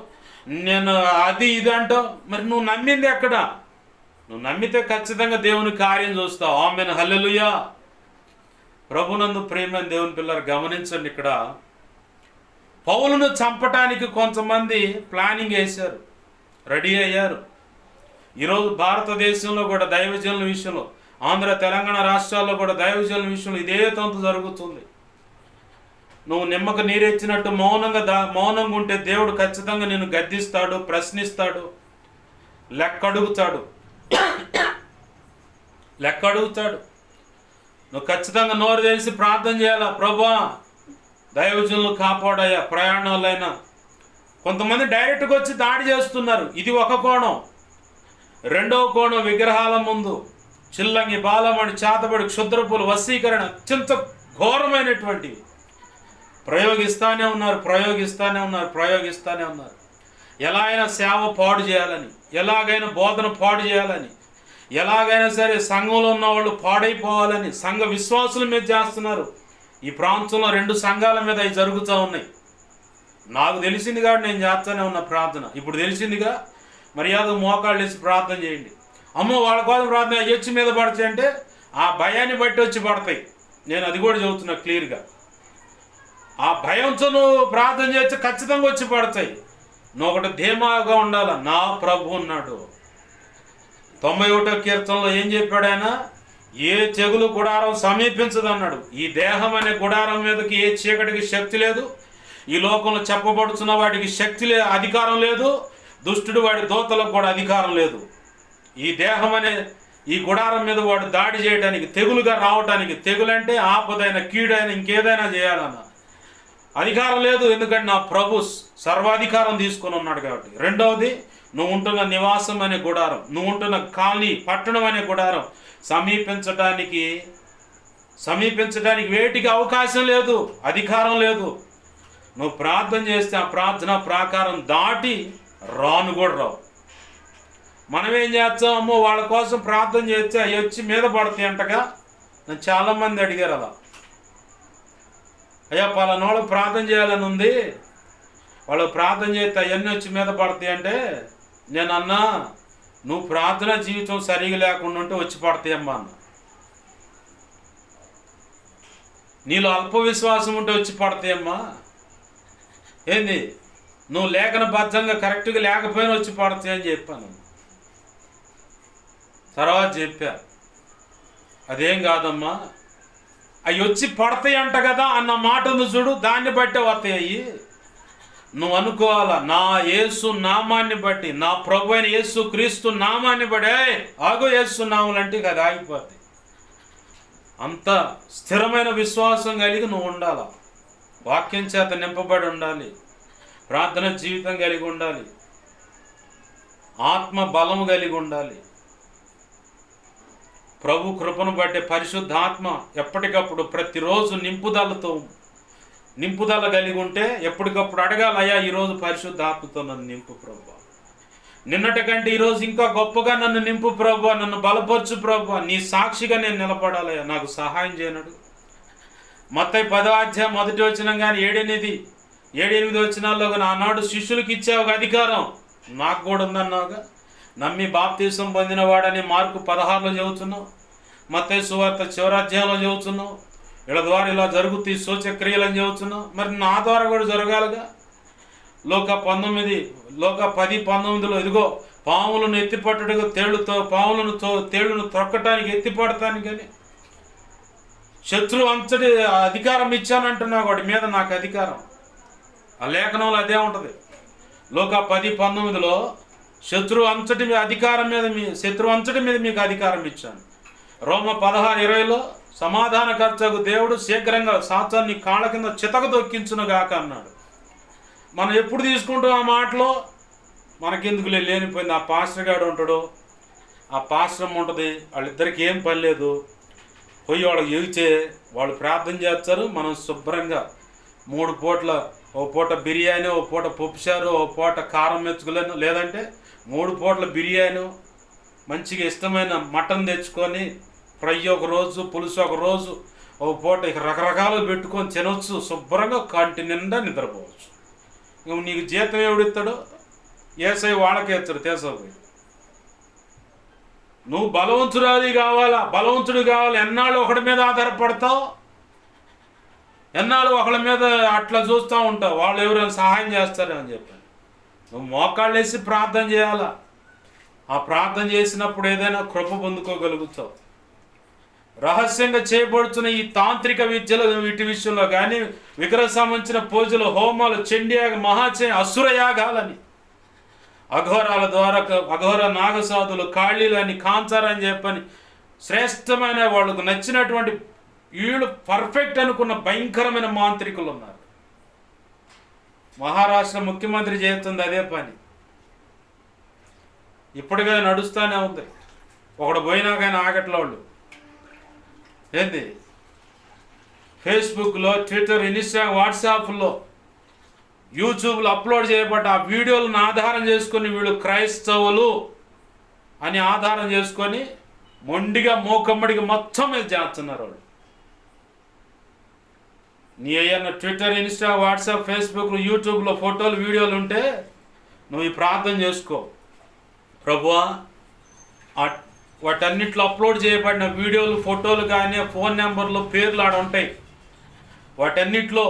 నేను అది ఇది అంటో, మరి నువ్వు నమ్మింది ఎక్కడ? నువ్వు నమ్మితే ఖచ్చితంగా దేవుని కార్యం చూస్తావు. ఆమేన్, హల్లెలూయా. ప్రభునందు ప్రేమైన దేవుని పిల్లలు గమనించండి. ఇక్కడ పౌలును చంపటానికి కొంతమంది ప్లానింగ్ వేశారు, రెడీ అయ్యారు. ఈరోజు భారతదేశంలో కూడా దైవజనుల విషయంలో, ఆంధ్ర తెలంగాణ రాష్ట్రాల్లో కూడా దైవజనుల విషయంలో ఇదే తంతు జరుగుతుంది. నువ్వు నిమ్మకు నీరెచ్చినట్టు మౌనంగా ఉంటే దేవుడు ఖచ్చితంగా నిన్ను గద్దిస్తాడు, ప్రశ్నిస్తాడు, లెక్క అడుగుతాడు. నువ్వు ఖచ్చితంగా నోరు తెలిసి ప్రార్థన చేయాలా, ప్రభువా దైవజనులు కాపాడయ్యా. ప్రయాణాలైనా కొంతమంది డైరెక్ట్గా వచ్చి దాడి చేస్తున్నారు. ఇది ఒక కోణం. రెండవ కోణం, విగ్రహాల ముందు చిల్లంగి, బాలమణి, చేతబడి, క్షుద్రపులు, వశీకరణ, అత్యంత ఘోరమైనటువంటివి ప్రయోగిస్తానే ఉన్నారు. ఎలా అయినా సేవ పాడు చేయాలని, ఎలాగైనా బోధన పాడు చేయాలని, ఎలాగైనా సరే సంఘంలో ఉన్న వాళ్ళు పాడైపోవాలని సంఘ విశ్వాసుల మీద చేస్తున్నారు. ఈ ప్రాంతంలో 2 సంఘాల మీద అవి జరుగుతూ ఉన్నాయి. నాకు తెలిసింది కాబట్టి నేను చేస్తూనే ఉన్న ప్రార్థన. ఇప్పుడు తెలిసిందిగా, మర్యాద మోకాళ్ళు వేసి ప్రార్థన చేయండి. అమ్మో వాళ్ళ కోసం ప్రార్థన హెచ్చు మీద పడతాయి అంటే ఆ భయాన్ని బట్టి వచ్చి పడతాయి. నేను అది కూడా చెబుతున్నా క్లియర్గా. ఆ భయంతో నువ్వు ప్రార్థన చేస్తే ఖచ్చితంగా వచ్చి పడతాయి. నువ్వు ఒకటి ధీమాగా ఉండాలి, నా ప్రభు ఉన్నాడు. 91వ కీర్తనలో ఏం చెప్పాడు ఆయన? ఏ చెగులు గుడారం సమీపించదు అన్నాడు. ఈ దేహం అనే గుడారం మీదకి ఏ చీకటికి శక్తి లేదు. ఈ లోకంలో చెప్పబడుతున్న వాటికి అధికారం లేదు. దుష్టుడు వాడి దూతలకు కూడా అధికారం లేదు. ఈ దేహం అనే ఈ గుడారం మీద వాడు దాడి చేయడానికి, తెగులుగా రావటానికి, తెగులంటే ఆపదైన, కీడైన, ఇంకేదైనా చేయాలన్న అధికారం లేదు, ఎందుకంటే నా ప్రభు సర్వాధికారం తీసుకొని ఉన్నాడు కాబట్టి. రెండవది, నువ్వు ఉంటున్న నివాసం అనే గుడారం, నువ్వు ఉంటున్న కాలనీ పట్టణం అనే గుడారం సమీపించడానికి వేటికి అవకాశం లేదు, అధికారం లేదు. నువ్వు ప్రార్థన చేస్తే ఆ ప్రార్థన ప్రాకారం దాటి రాను కూడా రావు. మనం ఏం చేస్తాం, అమ్మో వాళ్ళ కోసం ప్రార్థన చేస్తే అవి వచ్చి మీద పడతాయి అంటగా. నన్ను చాలామంది అడిగారు అలా, అయ్యా పలానోళ్ళు ప్రార్థన చేయాలని ఉంది, వాళ్ళు ప్రార్థన చేస్తే అవన్నీ వచ్చి మీద పడతాయి అంటే నేను అన్నా, నువ్వు ప్రార్థన జీవితం సరిగా లేకుండా ఉంటే వచ్చి పడతాయమ్మా అన్న. నీలో అల్ప విశ్వాసం ఉంటే వచ్చి పడతాయమ్మా. ఏంది, నువ్వు లేఖనబద్ధంగా కరెక్ట్గా లేకపోయినా వచ్చి పడతాయి అని చెప్పాను. తర్వాత చెప్పా, అదేం కాదమ్మా, అవి వచ్చి పడతాయి అంట కదా అన్న మాట ఉంది చూడు, దాన్ని బట్టే వస్తాయి అయ్యి. నువ్వు అనుకోవాలా, నా యేసు నామాన్ని బట్టి, నా ప్రభు అయిన యేసు క్రీస్తు నామాన్ని బట్టి, ఆగో యేసు నాములంటే అది ఆగిపోతాయి. అంత స్థిరమైన విశ్వాసం కలిగి నువ్వు ఉండాలా, వాక్యం చేత నింపబడి ఉండాలి, ప్రార్థన జీవితం కలిగి ఉండాలి, ఆత్మ బలము కలిగి ఉండాలి. ప్రభు కృపను బట్టే పరిశుద్ధాత్మ ఎప్పటికప్పుడు ప్రతిరోజు నింపుదల కలిగి ఉంటే ఎప్పటికప్పుడు అడగాలి, అయ్యా ఈరోజు పరిశుద్ధాత్మతో నన్ను నింపు ప్రభు, నిన్నటి కంటే ఈరోజు ఇంకా గొప్పగా నన్ను నింపు ప్రభు, నన్ను బలపరచు ప్రభు, నీ సాక్షిగా నేను నిలబడాలయ్యా, నాకు సహాయం చేయనడు. మత్తయి 10వ అధ్యాయం 1వ వచనం కానీ 7-8 వచనాల్లో కానీ ఆనాడు శిష్యులకు ఇచ్చావు అధికారం, నాకు కూడా ఉందన్నావుగా. నమ్మి బాప్తీసం పొందిన వాడని మార్కు 16లో చదువుతున్నావు, మత్తయి సువార్త చివరి అధ్యాయంలో చదువుతున్నావు. వీళ్ళ ద్వారా ఇలా జరుగుతాయి సూచక్రియలు అని చదువుతున్నావు, మరి నా ద్వారా కూడా జరగాలిగా. లోక 10:19లో ఇదిగో పాములను ఎత్తిపట్టుడుగా తేళ్లను త్రొక్కటానికి ఎత్తిపడటానికి అని శత్రువు అంతటి అధికారం ఇచ్చానంటున్నావు, వాడి మీద నాకు అధికారం. ఆ లేఖనంలో అదే ఉంటుంది. లోక 10:19లో శత్రువు అంతటి మీద మీకు అధికారం ఇచ్చాను. రోమ 16:20లో సమాధానకర్తకు దేవుడు శీఘ్రంగా సాతాన్ని కాళ్ళ కింద చితక దొక్కించునుగాక అన్నాడు. మనం ఎప్పుడు తీసుకుంటాం ఆ మాటలో, మనకెందుకు లేనిపోయింది. ఆ పాస్టర్ గాడు ఉంటాడు, ఆ పాస్టర్ ఉంటుంది, వాళ్ళిద్దరికి ఏం పని లేదు, పోయి వాళ్ళకి ఎగిచే వాళ్ళు ప్రార్థన చేస్తారు. మనం శుభ్రంగా 3 పూట్ల, ఓ పూట బిర్యానీ, ఓ పూట పప్పుచారు, ఓ పూట కారం మెచ్చుకోలేను, లేదంటే 3 పూట్ల బిర్యానీ, మంచిగా ఇష్టమైన మటన్ తెచ్చుకొని ఫ్రై ఒక రోజు, పులుసు ఒక రోజు, ఒక పూట ఇక రకరకాలు పెట్టుకొని తినొచ్చు, శుభ్రంగా కంటి నిండా నిద్రపోవచ్చు. నీకు జీతం ఎవడిస్తాడో ఏసై వాళ్ళకే ఇస్తాడు తీసుకోపోయి. నువ్వు బలవంతుడు కావాలి. ఎన్నాళ్ళు ఒకడి మీద ఆధారపడతావు, ఎన్నాళ్ళు ఒకళ్ళ మీద అట్లా చూస్తూ ఉంటావు, వాళ్ళు ఎవరైనా సహాయం చేస్తారని అని చెప్పాను. నువ్వు మోకాళ్ళు వేసి ప్రార్థన చేయాలా. ఆ ప్రార్థన చేసినప్పుడు ఏదైనా కృప పొందుకోగలుగుతావు. రహస్యంగా చేయబడుతున్న ఈ తాంత్రిక విద్యలు వీటి విషయంలో కానీ, విగ్రహ సంబంధించిన పూజలు, హోమాలు, చండీయాగ, అసురయాగాలని, అఘోరాల ద్వారా అఘోర నాగసాధులు, కాళీలని, కాంచారని చెప్పని శ్రేష్టమైన వాళ్ళకు నచ్చినటువంటి వీళ్ళు పర్ఫెక్ట్ అనుకున్న భయంకరమైన మాంత్రికులు ఉన్నారు. మహారాష్ట్ర ముఖ్యమంత్రి చేస్తుంది అదే పని, ఇప్పటికే నడుస్తూనే ఉంది. ఒకడు పోయినాకైనా ఆగట్ల వాళ్ళు. ఏంది, ఫేస్బుక్లో, ట్విట్టర్, ఇన్స్టాగ్రామ్, వాట్సాప్లో, యూట్యూబ్లో అప్లోడ్ చేయబడ్డ ఆ వీడియోలను ఆధారం చేసుకొని వీళ్ళు క్రైస్తవులు అని ఆధారం చేసుకొని మొండిగా మోకమ్మడిగా మొత్తం మీద చేస్తున్నారు వాళ్ళు. నీ ఏమన్నా ట్విట్టర్, ఇన్స్టా, వాట్సాప్, ఫేస్బుక్, యూట్యూబ్లో ఫోటోలు, వీడియోలు ఉంటే నువ్వు ఈ ప్రార్థన చేసుకో. ప్రభువా, వాటన్నిట్లో అప్లోడ్ చేయబడిన వీడియోలు, ఫోటోలు కానీ, ఫోన్ నెంబర్లు, పేర్లు ఆడ ఉంటాయి. వాటన్నిట్లో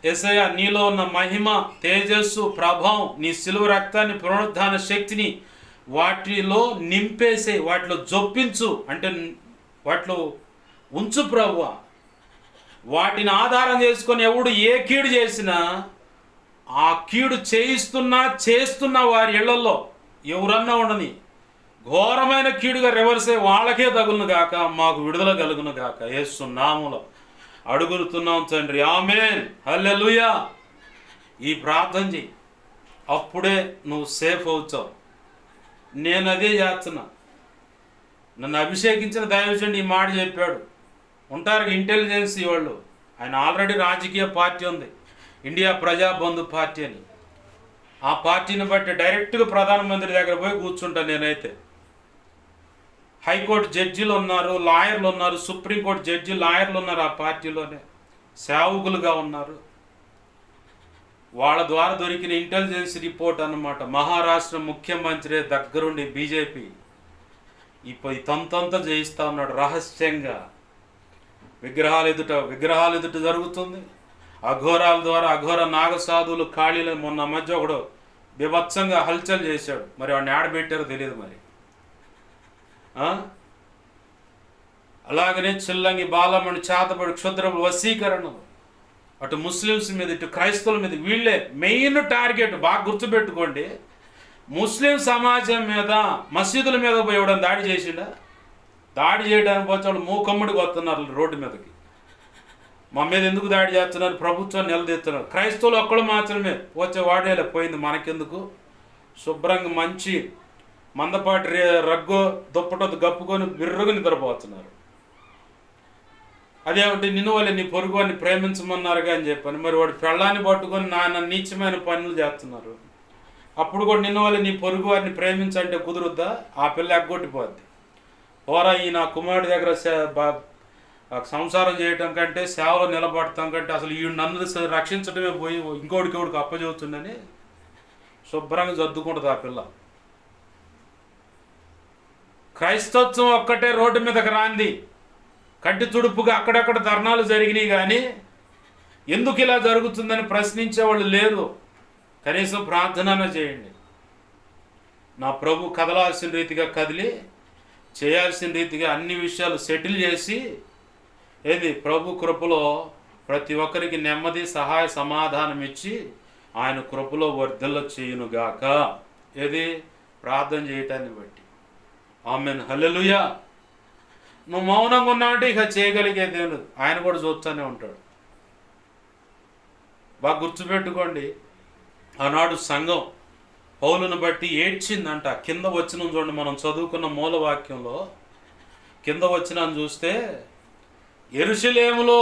యేసయ్య నీలో ఉన్న మహిమ, తేజస్సు, ప్రభావం, నీ శిలువ రక్తాన్ని, పునరుద్ధాన శక్తిని వాటిలో నింపేసే, వాటిలో జొప్పించు, అంటే వాటిలో ఉంచు ప్రభువా. వాటిని ఆధారం చేసుకొని ఎవడు ఏ కీడు చేసినా ఆ కీడు చేస్తున్న వారి ఇళ్లలో ఎవరన్నా ఉండని ఘోరమైన కీడుగా రివర్స్ అయ్యి వాళ్ళకే తగులును గాక, మాకు విడుదల కలుగును గాక యేసు నామములో. అడుగుతున్నాం తండ్రి. ఆమేన్, హల్లెలూయా. ఈ ప్రార్థన చెయ్యి, అప్పుడే నువ్వు సేఫ్ అవుతావు. నేను అదే చేస్తున్నా. నన్ను అభిషేకించిన దైవజనుడు ఈ మాట చెప్పాడు. ఉంటారు ఇంటెలిజెన్స్ వాళ్ళు, ఆయన ఆల్రెడీ రాజకీయ పార్టీ ఉంది, ఇండియా ప్రజాబంధు పార్టీ అని. ఆ పార్టీని బట్టి డైరెక్ట్గా ప్రధానమంత్రి దగ్గర పోయి కూర్చుంటాను నేనైతే. హైకోర్టు జడ్జీలు ఉన్నారు, లాయర్లు ఉన్నారు, సుప్రీంకోర్టు జడ్జి లాయర్లు ఉన్నారు, ఆ పార్టీలోనే సేవకులుగా ఉన్నారు. వాళ్ళ ద్వారా దొరికిన ఇంటెలిజెన్స్ రిపోర్ట్ అన్నమాట. మహారాష్ట్ర ముఖ్యమంత్రి దగ్గరుండి బీజేపీ ఇప్పుడు తంతంతా చేయిస్తూ ఉన్నాడు రహస్యంగా. విగ్రహాలు ఎదుట జరుగుతుంది. అఘోరాల ద్వారా అఘోర నాగసాధువులు ఖాళీలు మొన్న మధ్య ఒకడు బీభత్సంగా హల్చల్ చేశాడు. మరి వాడిని ఆడబెట్టారో తెలియదు మరి. అలాగనే చిల్లంగి బాలమణి చేతబడి క్షుద్రములు వశీకరణలు అటు ముస్లిమ్స్ మీద ఇటు క్రైస్తవుల మీద వీళ్ళే మెయిన్ టార్గెట్. బాగా గుర్తుపెట్టుకోండి, ముస్లిం సమాజం మీద మసీదుల మీద పోయి ఇవ్వడం దాడి చేసిండా? దాడి చేయడానికి పోతే వాళ్ళు మూకమ్ముడికి వస్తున్నారు రోడ్డు మీదకి. మా మీద ఎందుకు దాడి చేస్తున్నారు? ప్రభుత్వాన్ని నిలదీస్తున్నారు. క్రైస్తవులు ఒక్కళ్ళు మాత్రమే పోతే వాడేలా పోయింది, మనకెందుకు? శుభ్రంగా మంచి మందపాటి రగ్గు దుప్పటొద్దు కప్పుకొని బిర్రుగా నిద్రపోతున్నారు. అదేమిటి, నిన్ను వాళ్ళే నీ పొరుగు వాడిని ప్రేమించమన్నారుగా అని చెప్పని మరి వాడు పెళ్ళాన్ని పట్టుకొని నాన్న నీచమైన పనులు చేస్తున్నారు. అప్పుడు కూడా నిన్ను వాళ్ళే నీ పొరుగు వారిని ప్రేమించంటే కుదురుద్దా? ఆ పిల్ల ఎగ్గొట్టిపోద్ది. పోరా, ఈ నా కుమారుడి దగ్గర సంసారం చేయటం కంటే సేవలో నిలబడటం కంటే అసలు ఈ నన్ను రక్షించడమే పోయి ఇంకోటికి అప్పచెబుతుందని శుభ్రంగా జద్దుకుంటుంది ఆ పిల్ల. క్రైస్తత్వం ఒక్కటే రోడ్డు మీదకి రాంది. కట్టి తుడుపుగా అక్కడక్కడ ధర్నాలు జరిగినాయి, కానీ ఎందుకు ఇలా జరుగుతుందని ప్రశ్నించేవాళ్ళు లేరు. కనీసం ప్రార్థన చేయండి. నా ప్రభు కదలాల్సిన రీతిగా కదిలి చేయాల్సిన రీతిగా అన్ని విషయాలు సెటిల్ చేసి ప్రభు కృపలో ప్రతి ఒక్కరికి నెమ్మది సహాయ సమాధానం ఇచ్చి ఆయన కృపలో వర్ధిల్ల చేయునుగాక. ప్రార్థన చేయటాన్ని బట్టి. ఆమేన్, హల్లెలూయా. నువ్వు మౌనంగా ఉన్నావంటే ఇక చేయగలిగేది ఏం లేదు, ఆయన కూడా చూస్తూనే ఉంటాడు. బాగా గుర్తుపెట్టుకోండి, ఆనాడు సంఘం పౌలును బట్టి ఏడ్చిందంట. కింద వచ్చిన చూడండి, మనం చదువుకున్న మూలవాక్యంలో కింద వచ్చిన చూస్తే, యెరూషలేములో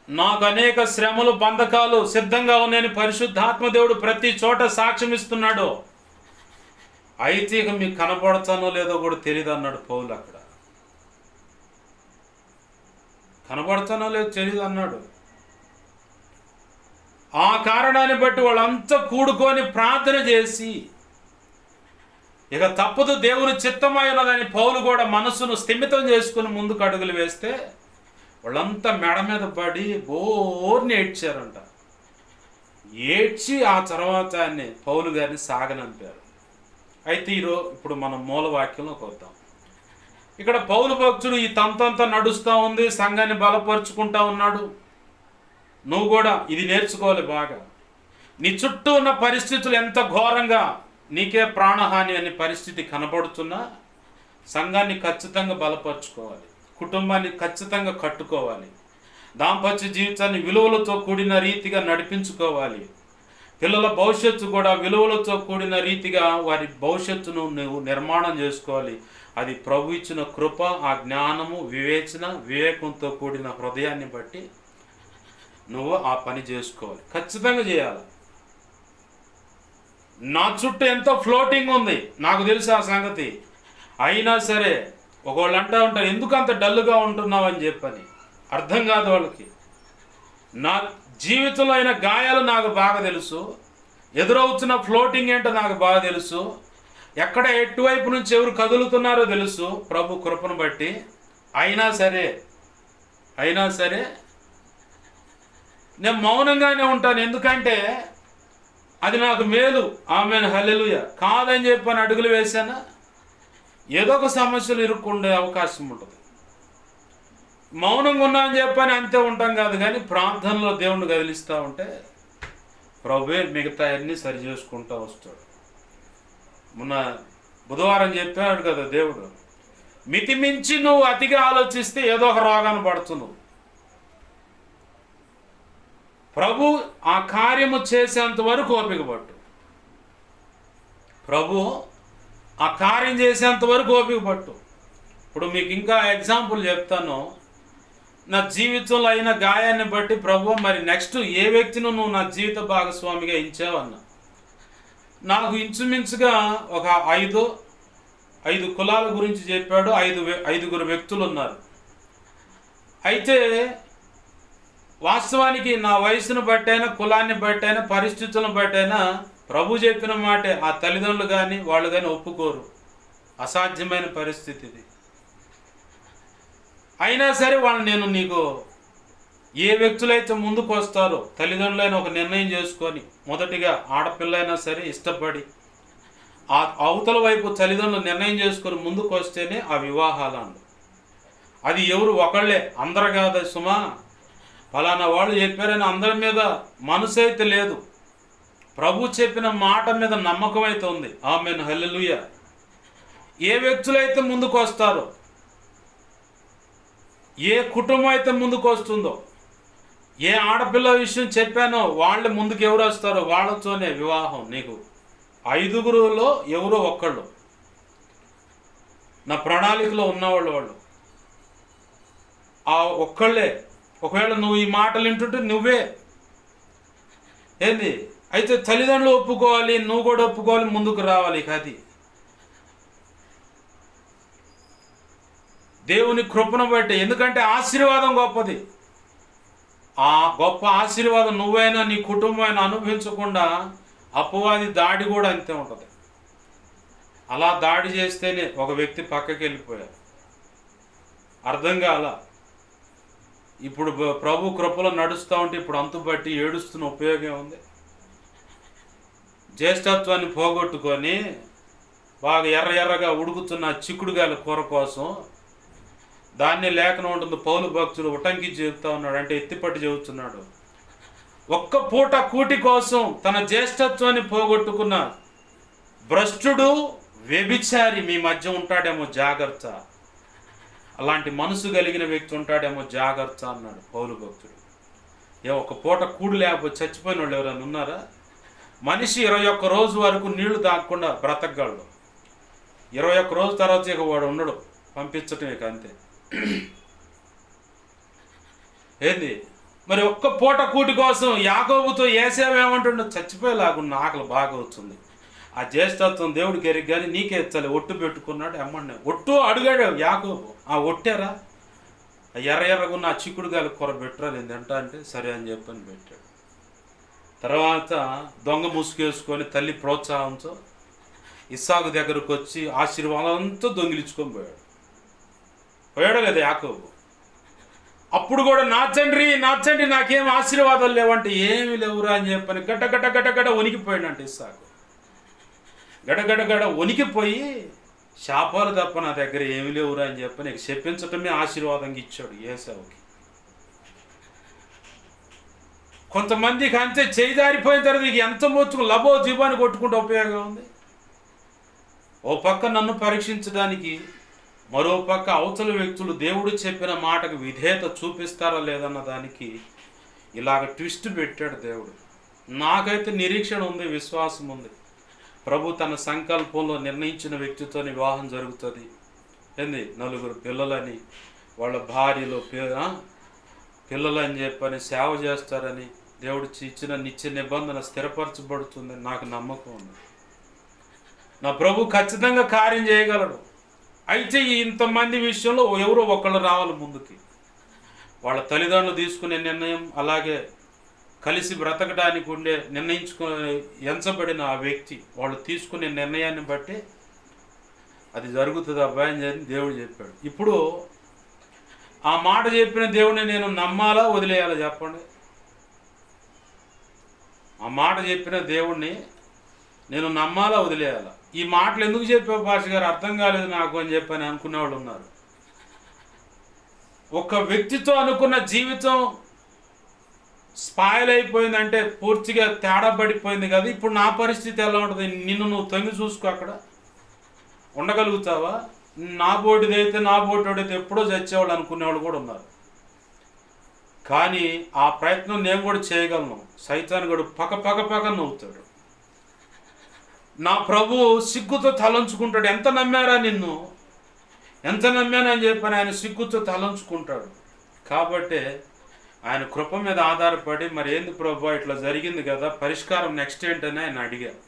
నాకు అనేక శ్రమలు బంధకాలు సిద్ధంగా ఉన్నాయని పరిశుద్ధాత్మ దేవుడు ప్రతి చోట సాక్ష్యం ఇస్తున్నాడు. అయితే ఇక మీకు కనపడతానో లేదో కూడా తెలియదు అన్నాడు పౌలు. అక్కడ కనపడతానో లేదో తెలియదు అన్నాడు. ఆ కారణాన్ని బట్టి వాళ్ళంతా కూడుకొని ప్రార్థన చేసి ఇక తప్పదు దేవుని చిత్తమైనదని పౌలు కూడా మనసును స్థిమితం చేసుకుని ముందుకు అడుగులు వేస్తే వాళ్ళంతా మెడ మీద పడి బోర్ని ఏడ్చారంట. ఏడ్చి ఆ తర్వాత ఆయన్ని పౌలు గారిని సాగనంపారు. అయితే ఇప్పుడు మనం మూలవాక్యంలోకి వద్దాం. ఇక్కడ పౌలు భక్తుడు ఈ తంతంతా నడుస్తూ ఉంది, సంఘాన్ని బలపరుచుకుంటా ఉన్నాడు. నువ్వు కూడా ఇది నేర్చుకోవాలి బాగా. నీ చుట్టూ ఉన్న పరిస్థితులు ఎంత ఘోరంగా నీకే ప్రాణహాని అనే పరిస్థితి కనబడుతున్నా సంఘాన్ని ఖచ్చితంగా బలపరుచుకోవాలి, కుటుంబాన్ని ఖచ్చితంగా కట్టుకోవాలి, దాంపత్య జీవితాన్ని విలువలతో కూడిన రీతిగా నడిపించుకోవాలి. పిల్లల భవిష్యత్తు కూడా విలువలతో కూడిన రీతిగా వారి భవిష్యత్తును నువ్వు నిర్మాణం చేసుకోవాలి. అది ప్రభు ఇచ్చిన కృప, ఆ జ్ఞానము, వివేకంతో కూడిన హృదయాన్ని బట్టి నువ్వు ఆ పని చేసుకోవాలి, ఖచ్చితంగా చేయాలి. నా చుట్టూ ఎంతో ఫ్లోటింగ్ ఉంది, నాకు తెలుసు ఆ సంగతి. అయినా సరే ఒకళ్ళు అంటూ ఉంటారు, ఎందుకు అంత డల్గా ఉంటున్నావు అని చెప్పని. అర్థం కాదు వాళ్ళకి. నా జీవితంలో అయిన గాయాలు నాకు బాగా తెలుసు, ఎదురవుతున్న ఫ్లోటింగ్ ఏంటో నాకు బాగా తెలుసు, ఎక్కడ ఎటువైపు నుంచి ఎవరు కదులుతున్నారో తెలుసు ప్రభు కృపను బట్టి. అయినా సరే నేను మౌనంగానే ఉంటాను. ఎందుకంటే అది నాకు మేలు. ఆమేన్, హల్లెలూయా. కాదని చెప్పని అడుగులు వేసానా ఏదో ఒక సమస్యలు ఇరుక్కుండే అవకాశం ఉంటుంది. మౌనంగా ఉన్నా అని చెప్పని అంతే ఉంటాం కాదు, కానీ ప్రార్థనలో దేవుణ్ణి కదిలిస్తూ ఉంటే ప్రభువే మిగతా అన్నీ సరి చేసుకుంటూ వస్తాడు. మొన్న బుధవారం చెప్పాడు కదా దేవుడు, మితిమించి నువ్వు అతిగా ఆలోచిస్తే ఏదో ఒక రోగాన్ని పడుతున్నావు. ప్రభు ఆ కార్యము చేసేంత వరకు ఓపిక పట్టు. ప్రభు ఆ కార్యం చేసేంత వరకు ఓపిక పట్టు. ఇప్పుడు మీకు ఇంకా ఎగ్జాంపుల్ చెప్తాను. నా జీవితంలో అయిన గాయాన్ని బట్టి ప్రభు మరి నెక్స్ట్ ఏ వ్యక్తిని నువ్వు నా జీవిత భాగస్వామిగా ఇచ్చావన్నా. నాకు ఇంచుమించుగా ఒక ఐదు కులాల గురించి చెప్పాడు. ఐదుగురు వ్యక్తులు ఉన్నారు. అయితే వాస్తవానికి నా వయసును బట్టైనా, కులాన్ని బట్టైనా, పరిస్థితులను బట్టైనా ప్రభు చెప్పిన మాటే ఆ తల్లిదండ్రులు కానీ వాళ్ళు కానీ ఒప్పుకోరు. అసాధ్యమైన పరిస్థితి ఇది. అయినా సరే వాళ్ళు నేను నీకు ఏ వ్యక్తులైతే ముందుకు వస్తారో తల్లిదండ్రులైన ఒక నిర్ణయం చేసుకొని, మొదటిగా ఆడపిల్లైనా సరే ఇష్టపడి ఆ అవతల వైపు తల్లిదండ్రులు నిర్ణయం చేసుకొని ముందుకు వస్తేనే ఆ వివాహాలు. అది ఎవరు ఒకళ్ళే, అందరు కాదు సుమా. ఫలానా వాళ్ళు చెప్పారని అందరి మీద మనసు అయితే లేదు. ప్రభు చెప్పిన మాట మీద నమ్మకం అయితే ఉంది. ఆమేన్, హల్లెలూయా. ఏ వ్యక్తులైతే ముందుకు వస్తారో, ఏ కుటుంబం అయితే ముందుకు వస్తుందో, ఏ ఆడపిల్ల విషయం చెప్పానో వాళ్ళు ముందుకు ఎవరు వస్తారో వాళ్ళతోనే వివాహం. నీకు 5గురులో ఎవరో ఒక్కళ్ళు నా ప్రణాళికలో ఉన్నవాళ్ళు. వాళ్ళు ఆ ఒక్కళ్ళే. ఒకవేళ నువ్వు ఈ మాటలు వింటుంటే నువ్వే ఏంది అయితే తల్లిదండ్రులు ఒప్పుకోవాలి, నువ్వు కూడా ఒప్పుకోవాలి, ముందుకు రావాలి. అది దేవుని కృపను బట్టి. ఎందుకంటే ఆశీర్వాదం గొప్పది. ఆ గొప్ప ఆశీర్వాదం నువ్వైనా నీ కుటుంబం అయినా అనుభవించకుండా అపవాది దాడి కూడా అంతే ఉంటుంది. అలా దాడి చేస్తేనే ఒక వ్యక్తి పక్కకి వెళ్ళిపోయారు. అర్థం కాల. ఇప్పుడు ప్రభు కృపలో నడుస్తూ ఉంటే ఇప్పుడు అంతుబట్టి ఏడుస్తున్న ఉపయోగం ఉంది. జ్యేష్ఠత్వాన్ని పోగొట్టుకొని బాగా ఎర్రగా ఉడుకుతున్న చిక్కుడుగాయల కూర కోసం దాన్ని లేఖనం ఉంటుంది. పౌలు భక్తుడు ఉటంకించి చెబుతా ఉన్నాడు, అంటే ఎత్తిపట్టి చెబుతున్నాడు. ఒక్క పూట కూటి కోసం తన జ్యేష్ఠత్వాన్ని పోగొట్టుకున్న భ్రష్టుడు, వ్యభిచారి మీ మధ్య ఉంటాడేమో జాగ్రత్త. అలాంటి మనసు కలిగిన వ్యక్తి ఉంటాడేమో జాగ్రత్త అన్నాడు పౌలు భక్తుడు. ఒక పూట కూడు లేకపోతే చచ్చిపోయిన వాళ్ళు ఎవరైనా ఉన్నారా? మనిషి 21 రోజు వరకు నీళ్లు తాగకుండా బ్రతకగలడు. 21 రోజు తర్వాత ఇక వాడు ఉండడు, పంపించటం ఇక అంతే. ఏంది మరి ఒక్క పూట కూటి కోసం యాకోబుతో ఏసేవ ఏమంటుండో, చచ్చిపోయేలాగున్న ఆకలి బాగా వచ్చింది. ఆ జ్యేష్ఠత్వం దేవుడికి ఎరిగి కానీ నీకే చలి ఒట్టు పెట్టుకున్నాడు. ఎమ్మడిని ఒట్టు అడిగాడు యాకోబు. ఆ ఒట్టారా? ఎర్రగున్న ఆ చిక్కుడుగాయల కూర పెట్టరా నేను తింటా అంటే సరే అని చెప్పని పెట్టాడు. తర్వాత దొంగ ముసుగేసుకొని తల్లి ప్రోత్సాహంతో ఇస్సాకు దగ్గరకు వచ్చి ఆశీర్వాదం అంతా దొంగిలించుకొని పోయాడు కదా యాకోబు. అప్పుడు కూడా నా తండ్రి నాకేం ఆశీర్వాదాలు లేవంటే, ఏమి లేవురా అని చెప్పని గడ్డ వణికిపోయాడంటే ఇస్సాకు. గడగడ వణికిపోయి శాపాలు తప్ప నా దగ్గర ఏమి లేవురా అని చెప్పి నీకు చెప్పించటమే ఆశీర్వాదంగా ఇచ్చాడు ఏసావుకి. కొంతమందికి అంతే చేయి జారిపోయిన తర్వాత నీకు ఎంత మోచుకు లబో జీవాన్ని కొట్టుకుంటే ఉపయోగం ఉంది. ఓ పక్క నన్ను పరీక్షించడానికి, మరో పక్క అవతల వ్యక్తులు దేవుడు చెప్పిన మాటకు విధేయత చూపిస్తారా లేదన్న దానికి ఇలాగ ట్విస్ట్ పెట్టాడు దేవుడు. నాకైతే నిరీక్షణ ఉంది, విశ్వాసం ఉంది. ప్రభు తన సంకల్పంలో నిర్ణయించిన వ్యక్తితో వివాహం జరుగుతుంది. ఏంది 4 పిల్లలని, వాళ్ళ భార్యలు పిల్లలని చెప్పని సేవ చేస్తారని దేవుడు ఇచ్చిన నిత్య నిబంధన స్థిరపరచబడుతుందని నాకు నమ్మకం ఉంది. నా ప్రభు ఖచ్చితంగా కార్యం చేయగలడు. అయితే ఇంతమంది విషయంలో ఎవరో ఒకళ్ళు రావాలి ముందుకి. వాళ్ళ తల్లిదండ్రులు తీసుకునే నిర్ణయం, అలాగే కలిసి బ్రతకడానికి ఉండే నిర్ణయించుకుని ఎంచబడిన ఆ వ్యక్తి వాళ్ళు తీసుకునే నిర్ణయాన్ని బట్టి అది జరుగుతుంది అబ్బాయి అని దేవుడు చెప్పాడు. ఇప్పుడు ఆ మాట చెప్పిన దేవుడిని నేను నమ్మాలా వదిలేయాలా చెప్పండి? ఆ మాట చెప్పిన దేవుణ్ణి నేను నమ్మాలా వదిలేయాలా? ఈ మాటలు ఎందుకు చెప్పావు పాస్టర్ గారు, అర్థం కాలేదు నాకు అని చెప్పని అనుకునేవాళ్ళు ఉన్నారు. ఒక వ్యక్తితో అనుకున్న జీవితం స్పాయిల్ అయిపోయిందంటే పూర్తిగా తేడా పడిపోయింది కదా. ఇప్పుడు నా పరిస్థితి ఎలా ఉంటుంది? నిన్ను నువ్వు తొంగి చూసుకో, అక్కడ ఉండగలుగుతావా? నా బోటిదైతే నా బోటోడైతే ఎప్పుడో చచ్చేవాళ్ళు అనుకునేవాళ్ళు కూడా ఉన్నారు. కానీ ఆ ప్రయత్నం నేను కూడా చేయగలను. సైతాను గడు పక్క పక్క పక్క నవ్వుతాడు. నా ప్రభు సిగ్గుతో తలంచుకుంటాడు. ఎంత నమ్మారా నిన్ను, ఎంత నమ్మానని చెప్పని ఆయన సిగ్గుతో తలంచుకుంటాడు. కాబట్టి ఆయన కృప మీద ఆధారపడి, మరి ఏంది ప్రభు ఇట్లా జరిగింది కదా, పరిష్కారం నెక్స్ట్ ఏంటని ఆయన అడిగారు.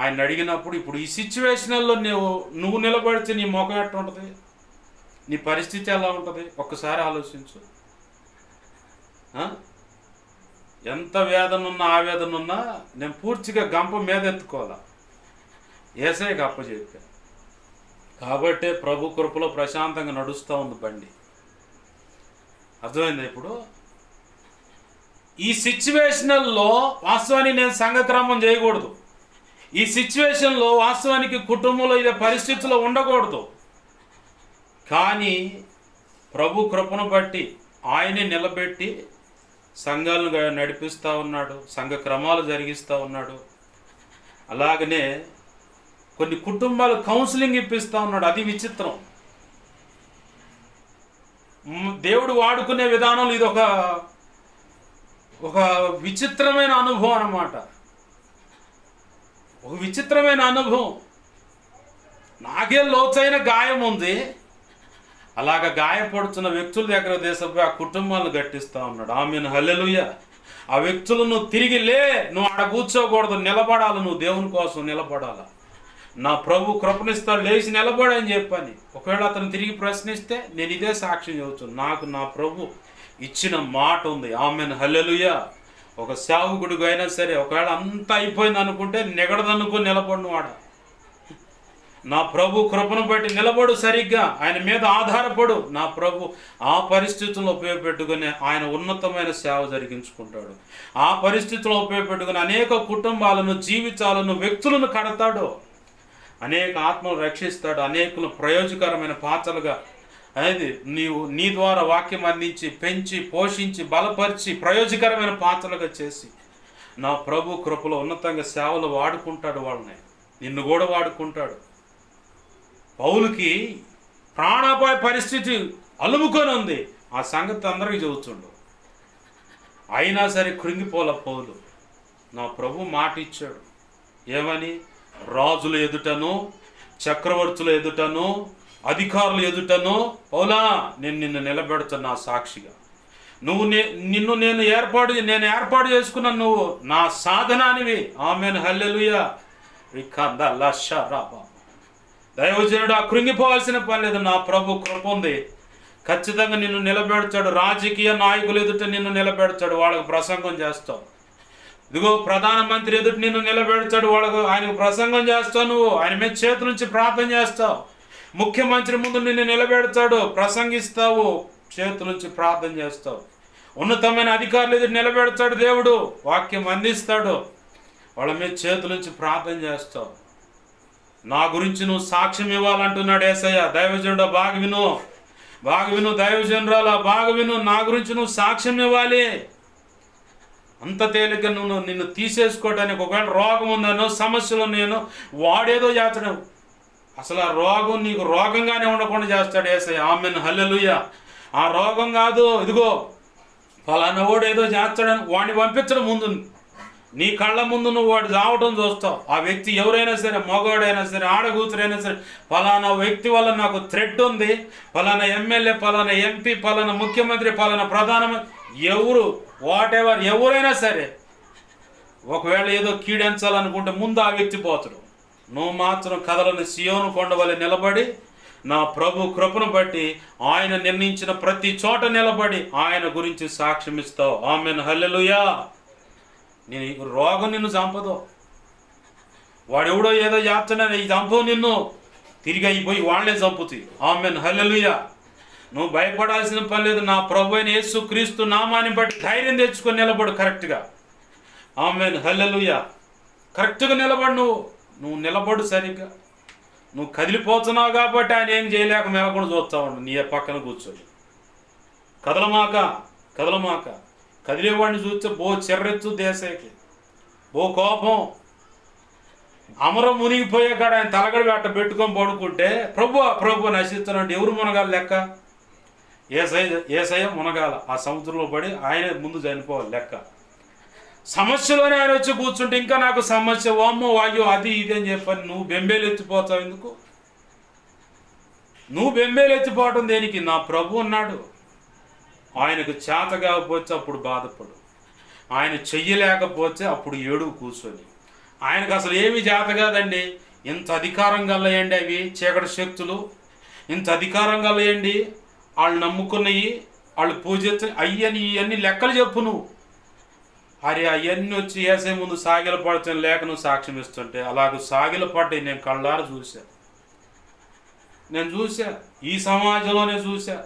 ఆయన అడిగినప్పుడు, ఇప్పుడు ఈ సిచ్యువేషన్లో నువ్వు నిలబడితే నీ ముఖం ఎట్లా ఉంటుంది, నీ పరిస్థితి ఎలా ఉంటుంది ఒక్కసారి ఆలోచించు. ఎంత వేదన ఉన్నా ఆవేదన ఉన్నా నేను పూర్తిగా గంప మీద ఎత్తుకోవాలా, ఏసైకి అప్పచెప్పా. కాబట్టే ప్రభు కృపలో ప్రశాంతంగా నడుస్తూ ఉంది బండి. అర్థమైందా? ఇప్పుడు ఈ సిచ్యువేషన్లో వాస్తవానికి నేను సంఘక్రమం చేయకూడదు. ఈ సిచ్యువేషన్లో వాస్తవానికి కుటుంబంలో ఇదే పరిస్థితుల్లో ఉండకూడదు. కానీ ప్రభు కృపను బట్టి ఆయనే నిలబెట్టి సంఘాలను నడిపిస్తూ ఉన్నాడు, సంఘ క్రమాలు జరిగిస్తూ ఉన్నాడు. అలాగనే కొన్ని కుటుంబాలు కౌన్సిలింగ్ ఇప్పిస్తూ ఉన్నాడు. అది విచిత్రం. దేవుడు వాడుకునే విధానంలో ఇది ఒక విచిత్రమైన అనుభవం అన్నమాట. ఒక విచిత్రమైన అనుభవం. నాకే లోతైన గాయం ఉంది. అలాగ గాయపడుతున్న వ్యక్తుల దగ్గర దేశపోయి ఆ కుటుంబాలను గట్టిస్తూ ఉన్నాడు. ఆమేన్, హల్లెలూయా. ఆ వ్యక్తులను తిరిగి నువ్వు ఆడ కూర్చోకూడదు, నిలబడాలి, నువ్వు దేవుని కోసం నిలబడాలి. నా ప్రభు కృపణిస్తాడు, లేచి నిలబడని చెప్పని. ఒకవేళ అతను తిరిగి ప్రశ్నిస్తే నేను ఇదే సాక్ష్యం చెబుతాను. నాకు నా ప్రభు ఇచ్చిన మాట ఉంది. ఆమేన్, హల్లెలూయా. ఒక సేవకుడికి అయినా సరే ఒకవేళ అంతా అయిపోయింది అనుకుంటే నెగడదనుకుని నిలబడిన వాడ. నా ప్రభు కృపను బట్టి నిలబడు, సరిగ్గా ఆయన మీద ఆధారపడు. నా ప్రభు ఆ పరిస్థితుల్లో ఉపయోగపెట్టుకుని ఆయన ఉన్నతమైన సేవ జరిగించుకుంటాడు. ఆ పరిస్థితుల్లో ఉపయోగపెట్టుకుని అనేక కుటుంబాలను, జీవితాలను, వ్యక్తులను కడతాడు. అనేక ఆత్మలు రక్షిస్తాడు. అనేకులు ప్రయోజకరమైన పాత్రలుగా నీ ద్వారా వాక్యం అందించి, పెంచి, పోషించి, బలపరిచి ప్రయోజకరమైన పాత్రలుగా చేసి నా ప్రభు కృపలో ఉన్నతంగా సేవలు వాడుకుంటాడు. వాళ్ళని, నిన్ను కూడా వాడుకుంటాడు. పౌలుకి ప్రాణాపాయ పరిస్థితి అలుముకొని ఉంది. ఆ సంగతి అందరికీ చెబుతుండు. అయినా సరే కృంగిపోల పౌలు. నా ప్రభు మాట ఇచ్చాడు. ఏమని? రాజుల ఎదుటను, చక్రవర్తుల ఎదుటను, అధికారుల ఎదుటను, పౌలా నేను నిన్ను నిలబెడుతున్నా సాక్షిగా. నిన్ను నేను ఏర్పాటు చేసుకున్నాను. నువ్వు నా సాధనానివి. ఆమేన్, హల్లెలూయా. దైవజనుడు కృంగిపోవాల్సిన పని లేదు. నా ప్రభు కృప ఉంది. ఖచ్చితంగా నిన్ను నిలబెడతాడు. రాజకీయ నాయకులు ఎదుట నిన్ను నిలబెడతాడు, వాళ్ళకు ప్రసంగం చేస్తావు. ఇదిగో ప్రధానమంత్రి ఎదుటి నిన్ను నిలబెడతాడు, ఆయనకు ప్రసంగం చేస్తావు. నువ్వు ఆయన మీద చేతుల నుంచి ప్రార్థన చేస్తావు. ముఖ్యమంత్రి ముందు నిన్ను నిలబెడతాడు, ప్రసంగిస్తావు, చేతుల నుంచి ప్రార్థన చేస్తావు. ఉన్నతమైన అధికారులు ఎదుటి నిలబెడతాడు దేవుడు, వాక్యం అందిస్తాడు, వాళ్ళ మీద చేతుల నుంచి ప్రార్థన చేస్తావు. నా గురించి నువ్వు సాక్ష్యం ఇవ్వాలంటున్నాడు యేసయ్య. దైవజనుడు బాగా విను, దైవజనురాల బాగా విను. నా గురించి నువ్వు సాక్ష్యం ఇవ్వాలి. అంత తేలిక నిన్ను తీసేసుకోవడానికి, ఒకవేళ రోగం ఉందనో, సమస్యలు ఉన్నాయనో, వాడేదో చేస్తాడు. అసలు ఆ రోగం నీకు రోగంగానే ఉండకుండా చేస్తాడు యేసయ్య. ఆమేన్, హల్లెలూయా. ఆ రోగం కాదు, ఇదిగో ఫలానా వాడు ఏదో చేస్తాడని వాడిని పంపించడం ముందు నీ కళ్ళ ముందు నువ్వు వాడు చావటం చూస్తావు. ఆ వ్యక్తి ఎవరైనా సరే, మగవాడైనా సరే, ఆడగూతురైనా సరే, ఫలానా వ్యక్తి వల్ల నాకు థ్రెట్ ఉంది, ఫలానా ఎమ్మెల్యే, ఫలానా ఎంపీ, ఫలానా ముఖ్యమంత్రి, ఫలానా ప్రధానమంత్రి, ఎవరైనా సరే ఒకవేళ ఏదో కీడించాలనుకుంటే ముందు ఆ వ్యక్తి పోతాడు. నువ్వు మాత్రం కథలను సియోను కొండ వలె నిలబడి నా ప్రభు కృపను బట్టి ఆయన నిర్ణయించిన ప్రతి చోట నిలబడి ఆయన గురించి సాక్ష్యం ఇస్తావు. ఆమేన్, హల్లెలూయా. రోగం నిన్ను చంపదు. వాడెవడో ఏదో చేస్తాడని ఈ చంపవు నిన్ను, తిరిగి అయిపోయి వాళ్ళే చంపుతాయి. ఆమేన్, హల్లెలూయా. నువ్వు భయపడాల్సిన పని లేదు. నా ప్రభు అయిన యేసు క్రీస్తు నామాన్ని బట్టి ధైర్యం తెచ్చుకొని నిలబడు కరెక్ట్గా. ఆమేన్, హల్లెలూయా. కరెక్ట్గా నిలబడు. నువ్వు నిలబడు సరిగ్గా. నువ్వు కదిలిపోతున్నావు కాబట్టి ఆయన ఏం చేయలేక మేలకుండా చూస్తా ఉండు నీ పక్కన కూర్చొని. కదలమాక. కదిలేవాడిని చూస్తే బో చెర్రెత్తు దేశానికి, బో కోపం. అమరం మునిగిపోయే కాడ ఆయన తలగడ అట్ట పెట్టుకొని పడుకుంటే ప్రభు నశిస్తున్నాడు. ఎవరు మునగాలి లెక్క? ఏసయ్య మునగాల ఆ సముద్రంలో పడి ఆయనే ముందు చనిపోవాలి లెక్క. సమస్యలోనే ఆయన వచ్చి కూర్చుంటే ఇంకా నాకు సమస్య, వామ్మో అయ్యో అది ఇది అని చెప్పని నువ్వు బెంబేలు ఎత్తిపోతావు ఎందుకు? నువ్వు బెంబేలు ఎత్తిపోవటం దేనికి? నా ప్రభు ఉన్నాడు. ఆయనకు చేత కాకపోతే అప్పుడు బాధపడు, ఆయన చెయ్యలేకపోతే అప్పుడు ఏడు కూర్చొని. ఆయనకు అసలు ఏమి చేత కాదండి. ఇంత అధికారం గలయండి అవి చీకటి శక్తులు, ఇంత అధికారం గలయండి వాళ్ళు నమ్ముకున్నవి, వాళ్ళు పూజ అయ్యని ఇవన్నీ లెక్కలు చెప్పు నువ్వు. అరే అవన్నీ వచ్చి వేసే ముందు సాగిల పడుతున్న లేక నువ్వు సాక్ష్యం ఇస్తుంటే అలాగ సాగిల పడ్డాయి. నేను కళ్ళారా చూసా, ఈ సమాజంలోనే చూసా,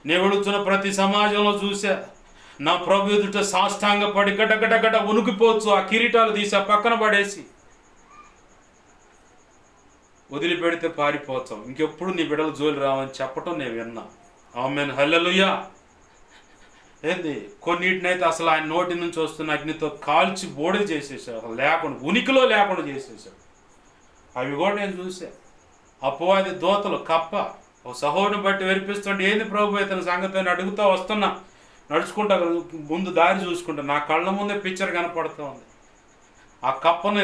నేను వెళుతున్న ప్రతి సమాజంలో చూసా. నా ప్రభు ఎదుట సాష్టాంగ పడి గడ్డ ఉనికిపోవచ్చు, ఆ కిరీటాలు తీసి పక్కన పడేసి వదిలిపెడితే పారిపోతాం, ఇంకెప్పుడు నీ బిడ్డలు జోలి రావని చెప్పటం నేను విన్నా. ఆమేన్, హల్లెలూయా. ఏంది కొన్నిటినైతే అసలు ఆయన నోటి నుంచి వస్తున్న అగ్నితో కాల్చి బోడలు చేసేసాడు, అసలు లేకుండా ఉనికిలో లేకుండా చేసేసాడు. అవి కూడా నేను చూసా. అపవాది దోతలు కప్ప ఒక సహోదరుని బట్టి వెరిపిస్తుంటే ఏంది ప్రభు ఇతని సంగతి అని అడుగుతా వస్తున్నా, నడుచుకుంటా ముందు దారి చూసుకుంటా, నా కళ్ళ ముందే పిక్చర్ కనపడుతూ ఉంది. ఆ కప్పని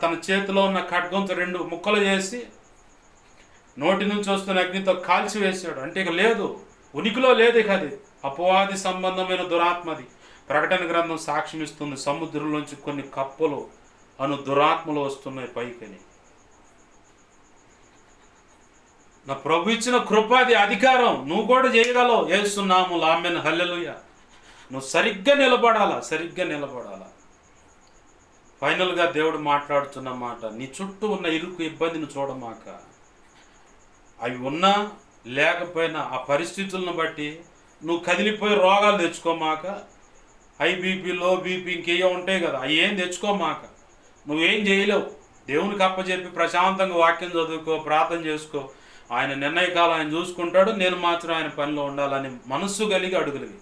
తన చేతిలో ఉన్న ఖడ్గంతో 2 ముక్కలు చేసి నోటి నుంచి వస్తున్న అగ్నితో కాల్చి వేసాడు. అంటే ఇక లేదు, ఉనికిలో లేదు ఇక అది. అపవాది సంబంధమైన దురాత్మది. ప్రకటన గ్రంథం సాక్ష్యం ఇస్తుంది, సముద్రంలోంచి కొన్ని కప్పలు అను దురాత్మలు వస్తున్నాయి పైకని. నా ప్రభు ఇచ్చిన కృపాది అధికారం నువ్వు కూడా చేయగలవు. యేసు నామములో ఆమేన్, హల్లెలూయా. నువ్వు సరిగ్గా నిలబడాలా. ఫైనల్గా దేవుడు మాట్లాడుతున్న మాట, నీ చుట్టూ ఉన్న ఇరుకు ఇబ్బందిని చూడమాక. అవి ఉన్నా లేకపోయినా ఆ పరిస్థితులను బట్టి నువ్వు కదిలిపోయి రోగాలు తెచ్చుకోమాక. హై బీపీ, లో బీపీ ఇంకేయో ఉంటాయి కదా, అవి ఏం తెచ్చుకోమాక. నువ్వేం చేయలేవు. దేవునికి అప్పచెప్పి ప్రశాంతంగా వాక్యం చదువుకో, ప్రార్థన చేసుకో. ఆయన నిర్ణయకాలం ఆయన చూసుకుంటాడు, నేను మాత్రం ఆయన పనిలో ఉండాలని మనస్సు కలిగి అడుగులివి.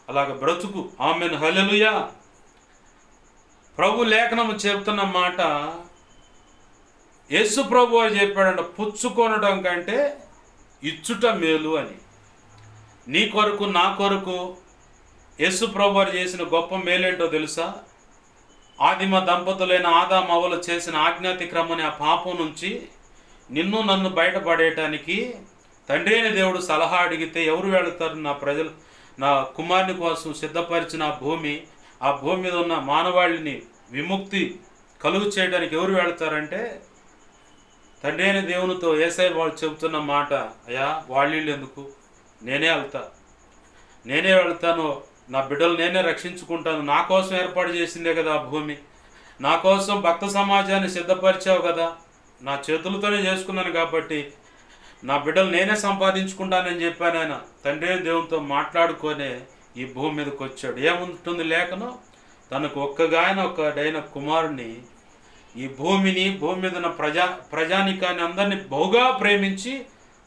అలాగ బ్రతుకు. ఆమేన్, హల్లెలూయా. ప్రభు లేఖనము చెప్తున్న మాట, యేసు ప్రభు అని చెప్పాడంట, పుచ్చుకొనడం కంటే ఇచ్చుట మేలు అని. నీ కొరకు నా కొరకు యేసు ప్రభు వారు చేసిన గొప్ప మేలేంటో తెలుసా? ఆదిమ దంపతులైన ఆదాము అవ్వలు చేసిన ఆజ్ఞాతిక్రమని ఆ పాపం నుంచి నిన్ను నన్ను బయటపడేయటానికి తండ్రి అయిన దేవుడు సలహా అడిగితే ఎవరు వెళుతారు? నా కుమారుని కోసం సిద్ధపరిచిన ఆ భూమి మీద ఉన్న మానవాళిని విముక్తి కలుగు చేయడానికి ఎవరు వెళతారంటే తండ్రి అయిన దేవునితో యేసయ్య వాళ్ళు చెబుతున్న మాట, అయ్యా వాళ్ళు ఎందుకు, నేనే వెళ్తాను, నా బిడ్డలు నేనే రక్షించుకుంటాను. నా కోసం ఏర్పాటు చేసిందే కదా ఆ భూమి, నా కోసం భక్త సమాజాన్ని సిద్ధపరిచావు కదా, నా చేతులతోనే చేసుకున్నాను కాబట్టి నా బిడ్డలు నేనే సంపాదించుకుంటానని చెప్పాను. ఆయన తండ్రి అయిన దేవునితో మాట్లాడుకొనే ఈ భూమి మీదకి వచ్చాడు. ఏముంటుంది లేఖనం? తనకు ఒక్కడైన కుమారుని ఈ భూమి మీద ఉన్న ప్రజానికాన్ని అందరినీ బహుగా ప్రేమించి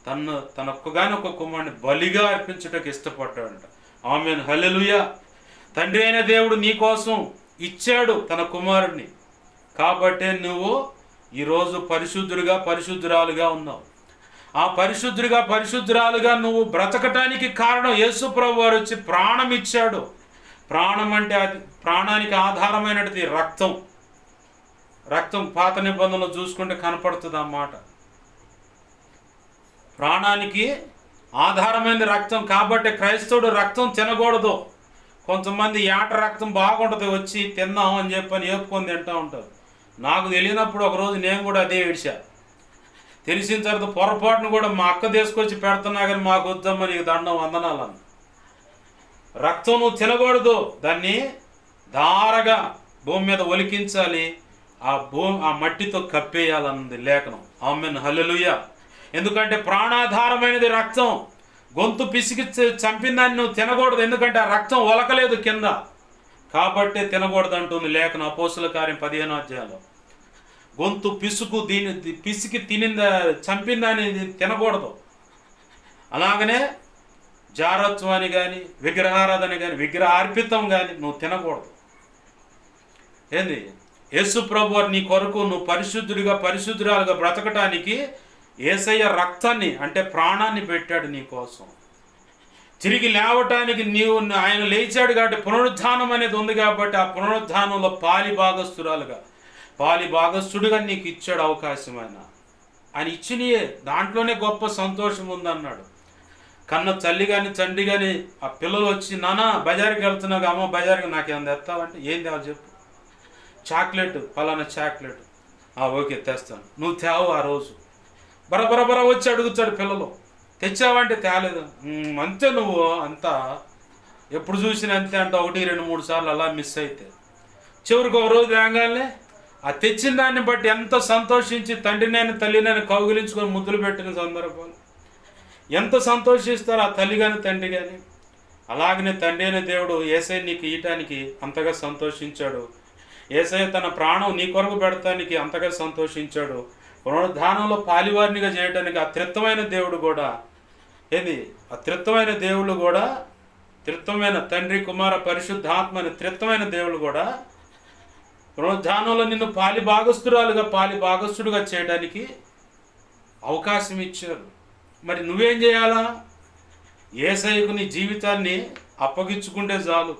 తన ఒక్కగానొక్క కుమారుని బలిగా అర్పించుటకు ఇష్టపడ్డాడంట. ఆమేన్, హల్లెలూయా. తండ్రి అయిన దేవుడు నీ కోసం ఇచ్చాడు తన కుమారుడిని, కాబట్టే నువ్వు ఈరోజు పరిశుద్ధురాలుగా ఉన్నావు. ఆ పరిశుద్ధురాలుగా నువ్వు బ్రతకటానికి కారణం యేసు ప్రభు వారు వచ్చి ప్రాణం ఇచ్చాడు. ప్రాణం అంటే అది ప్రాణానికి ఆధారమైనది రక్తం పాత నిబంధనలు చూసుకుంటే కనపడుతుంది ఆ మాట. ప్రాణానికి ఆధారమైనది రక్తం, కాబట్టి క్రైస్తవుడు రక్తం తినకూడదు. కొంతమంది ఏట రక్తం బాగుంటుంది వచ్చి తిందాం అని చెప్పని ఏపుకొని తింటూ ఉంటారు. నాకు తెలియనప్పుడు ఒకరోజు నేను కూడా అదే ఏడ్చా. తెలిసిన తర్వాత పొరపాటును కూడా మా అక్క తీసుకొచ్చి పెడుతున్నా కానీ మాకు వద్దమ్మా, నీకు దండం వందనాలని. రక్తం నువ్వు తినకూడదు, దాన్ని ధారగా భూమి మీద ఒలికించాలి, ఆ మట్టితో కప్పేయాలన్నది లేఖనం. ఆమేన్, హల్లెలూయా. ఎందుకంటే ప్రాణాధారమైనది రక్తం. గొంతు పిసికి చంపిందాన్ని నువ్వు తినకూడదు, ఎందుకంటే ఆ రక్తం ఒలకలేదు కింద, కాబట్టే తినకూడదు అంటుంది లేఖనం. అపోస్తుల కార్యం 15వ అధ్యాయంలో గొంతు పిసికి చంపిందాన్ని తినకూడదు. అలాగనే జారత్వాన్ని కానీ విగ్రహారాధన కానీ విగ్రహార్పితం కానీ నువ్వు తినకూడదు. ఏంది? యేసు ప్రభు నీ కొరకు నువ్వు పరిశుద్ధురాలుగా బ్రతకటానికి యేసయ్య రక్తాన్ని అంటే ప్రాణాన్ని పెట్టాడు నీ కోసం. తిరిగి లేవటానికి ఆయన లేచాడు కాబట్టి పునరుద్ధానం అనేది ఉంది కాబట్టి ఆ పునరుద్ధానంలో పాలి భాగస్థుడిగా నీకు ఇచ్చాడు అవకాశం. ఆయన ఇచ్చినయే దాంట్లోనే గొప్ప సంతోషం ఉందన్నాడు. కన్న తల్లి కానీ తండ్రి కానీ ఆ పిల్లలు వచ్చి నాన్న బజార్కి వెళ్తున్నావు, అమ్మ బజార్కి నాకేమైనా తెస్తావంటే ఏం తేవాలి చెప్పు, చాక్లెట్ పలానా చాక్లెట్, ఓకే తెస్తాను, నువ్వు తేవు. ఆ రోజు బరబరబర వచ్చి అడుగుతాడు పిల్లలు, తెచ్చావంటే తేలేదు, అంతే నువ్వు అంతా ఎప్పుడు చూసినా అంతే అంట, 1, 2, 3 సార్లు అలా మిస్ అయితే చివరికి ఒక రోజు రాగానే ఆ తెచ్చిన దాన్ని బట్టి ఎంత సంతోషించి తండ్రినైనా తల్లినైనా కౌగిలించుకొని ముద్దులు పెట్టిన సందర్భాలు ఎంత సంతోషిస్తారు ఆ తల్లి కానీ తండ్రి కానీ. అలాగనే తండ్రి అయిన దేవుడు యేసయ్య నీకు ఇయటానికి అంతగా సంతోషించాడు. యేసయ్య తన ప్రాణం నీ కొరకు పెడతానికి అంతగా సంతోషించాడు. పునరుద్ధానంలో పాలివారినిగా చేయడానికి ఆ త్రిత్వమైన దేవుడు కూడా త్రిత్వమైన తండ్రి కుమార పరిశుద్ధాత్మ అనే త్రిత్వమైన దేవుడు కూడా పునరుద్ధానంలో నిన్ను పాలి భాగస్థుడుగా చేయడానికి అవకాశం ఇచ్చారు. మరి నువ్వేం చేయాలా? యేసయ్యకు నీ జీవితాన్ని అప్పగించుకుంటే చాలు.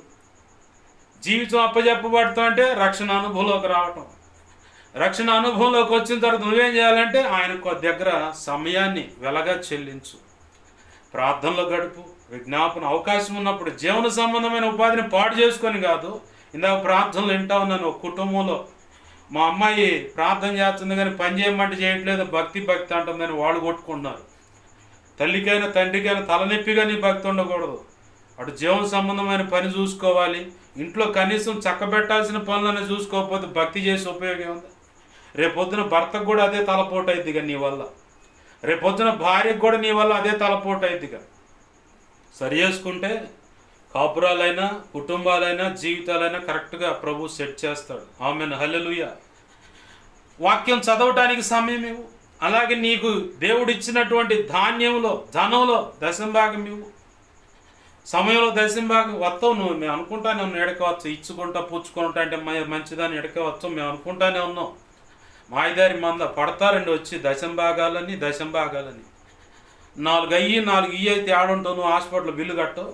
జీవితం అప్పజెప్పబడతా అంటే రక్షణ అనుభవంలోకి రావటం. రక్షణ అనుభవంలోకి వచ్చిన తర్వాత నువ్వేం చేయాలంటే ఆయనకు దగ్గర సమయాన్ని వెలగా చెల్లించు, ప్రార్థనలో గడుపు, విజ్ఞాపన అవకాశం ఉన్నప్పుడు జీవన సంబంధమైన ఉపాధిని పాడు చేసుకొని కాదు. ఇందాక ప్రార్థనలు వింటా ఉన్నాను, ఒక కుటుంబంలో మా అమ్మాయి ప్రార్థన చేస్తుంది కానీ పని చేయమంటే చేయట్లేదు, భక్తి అంటుందని వాళ్ళు కొట్టుకుంటున్నారు. తల్లికైనా తండ్రికైనా తలనొప్పిగా నీ భక్తి ఉండకూడదు. అటు జీవన సంబంధమైన పని చూసుకోవాలి, ఇంట్లో కనీసం చక్కబెట్టాల్సిన పనులను చూసుకోకపోతే భక్తి చేసి ఉపయోగం ఉంది. రేపొద్దున భర్తకు కూడా అదే తలపోటు అయిద్దిగా నీ వల్ల, రేపొద్దున భార్యకు కూడా నీ వల్ల అదే తలపోటు అయిద్దిగా. సరి చేసుకుంటే కాపురాలైనా కుటుంబాలైనా జీవితాలైనా కరెక్ట్గా ప్రభు సెట్ చేస్తాడు. ఆమెన్, హల్లెలూయా. వాక్యం చదవటానికి సమయం ఇవ్వు. అలాగే నీకు దేవుడు ఇచ్చినటువంటి ధనంలో 10% ఇవ్వు. సమయంలో 10% వస్తావు నువ్వు. మేము అనుకుంటానే ఉన్నాం ఎడకవచ్చు, ఇచ్చుకుంటా పుచ్చుకుంటా అంటే మంచిదాన్ని ఎడకవచ్చు మేము అనుకుంటానే ఉన్నాం. మాయదారి మంద పడతారండి వచ్చి 10% 4 ఇయ్యి అయితే ఆడుంటావు. నువ్వు హాస్పిటల్ బిల్లు కట్టవు.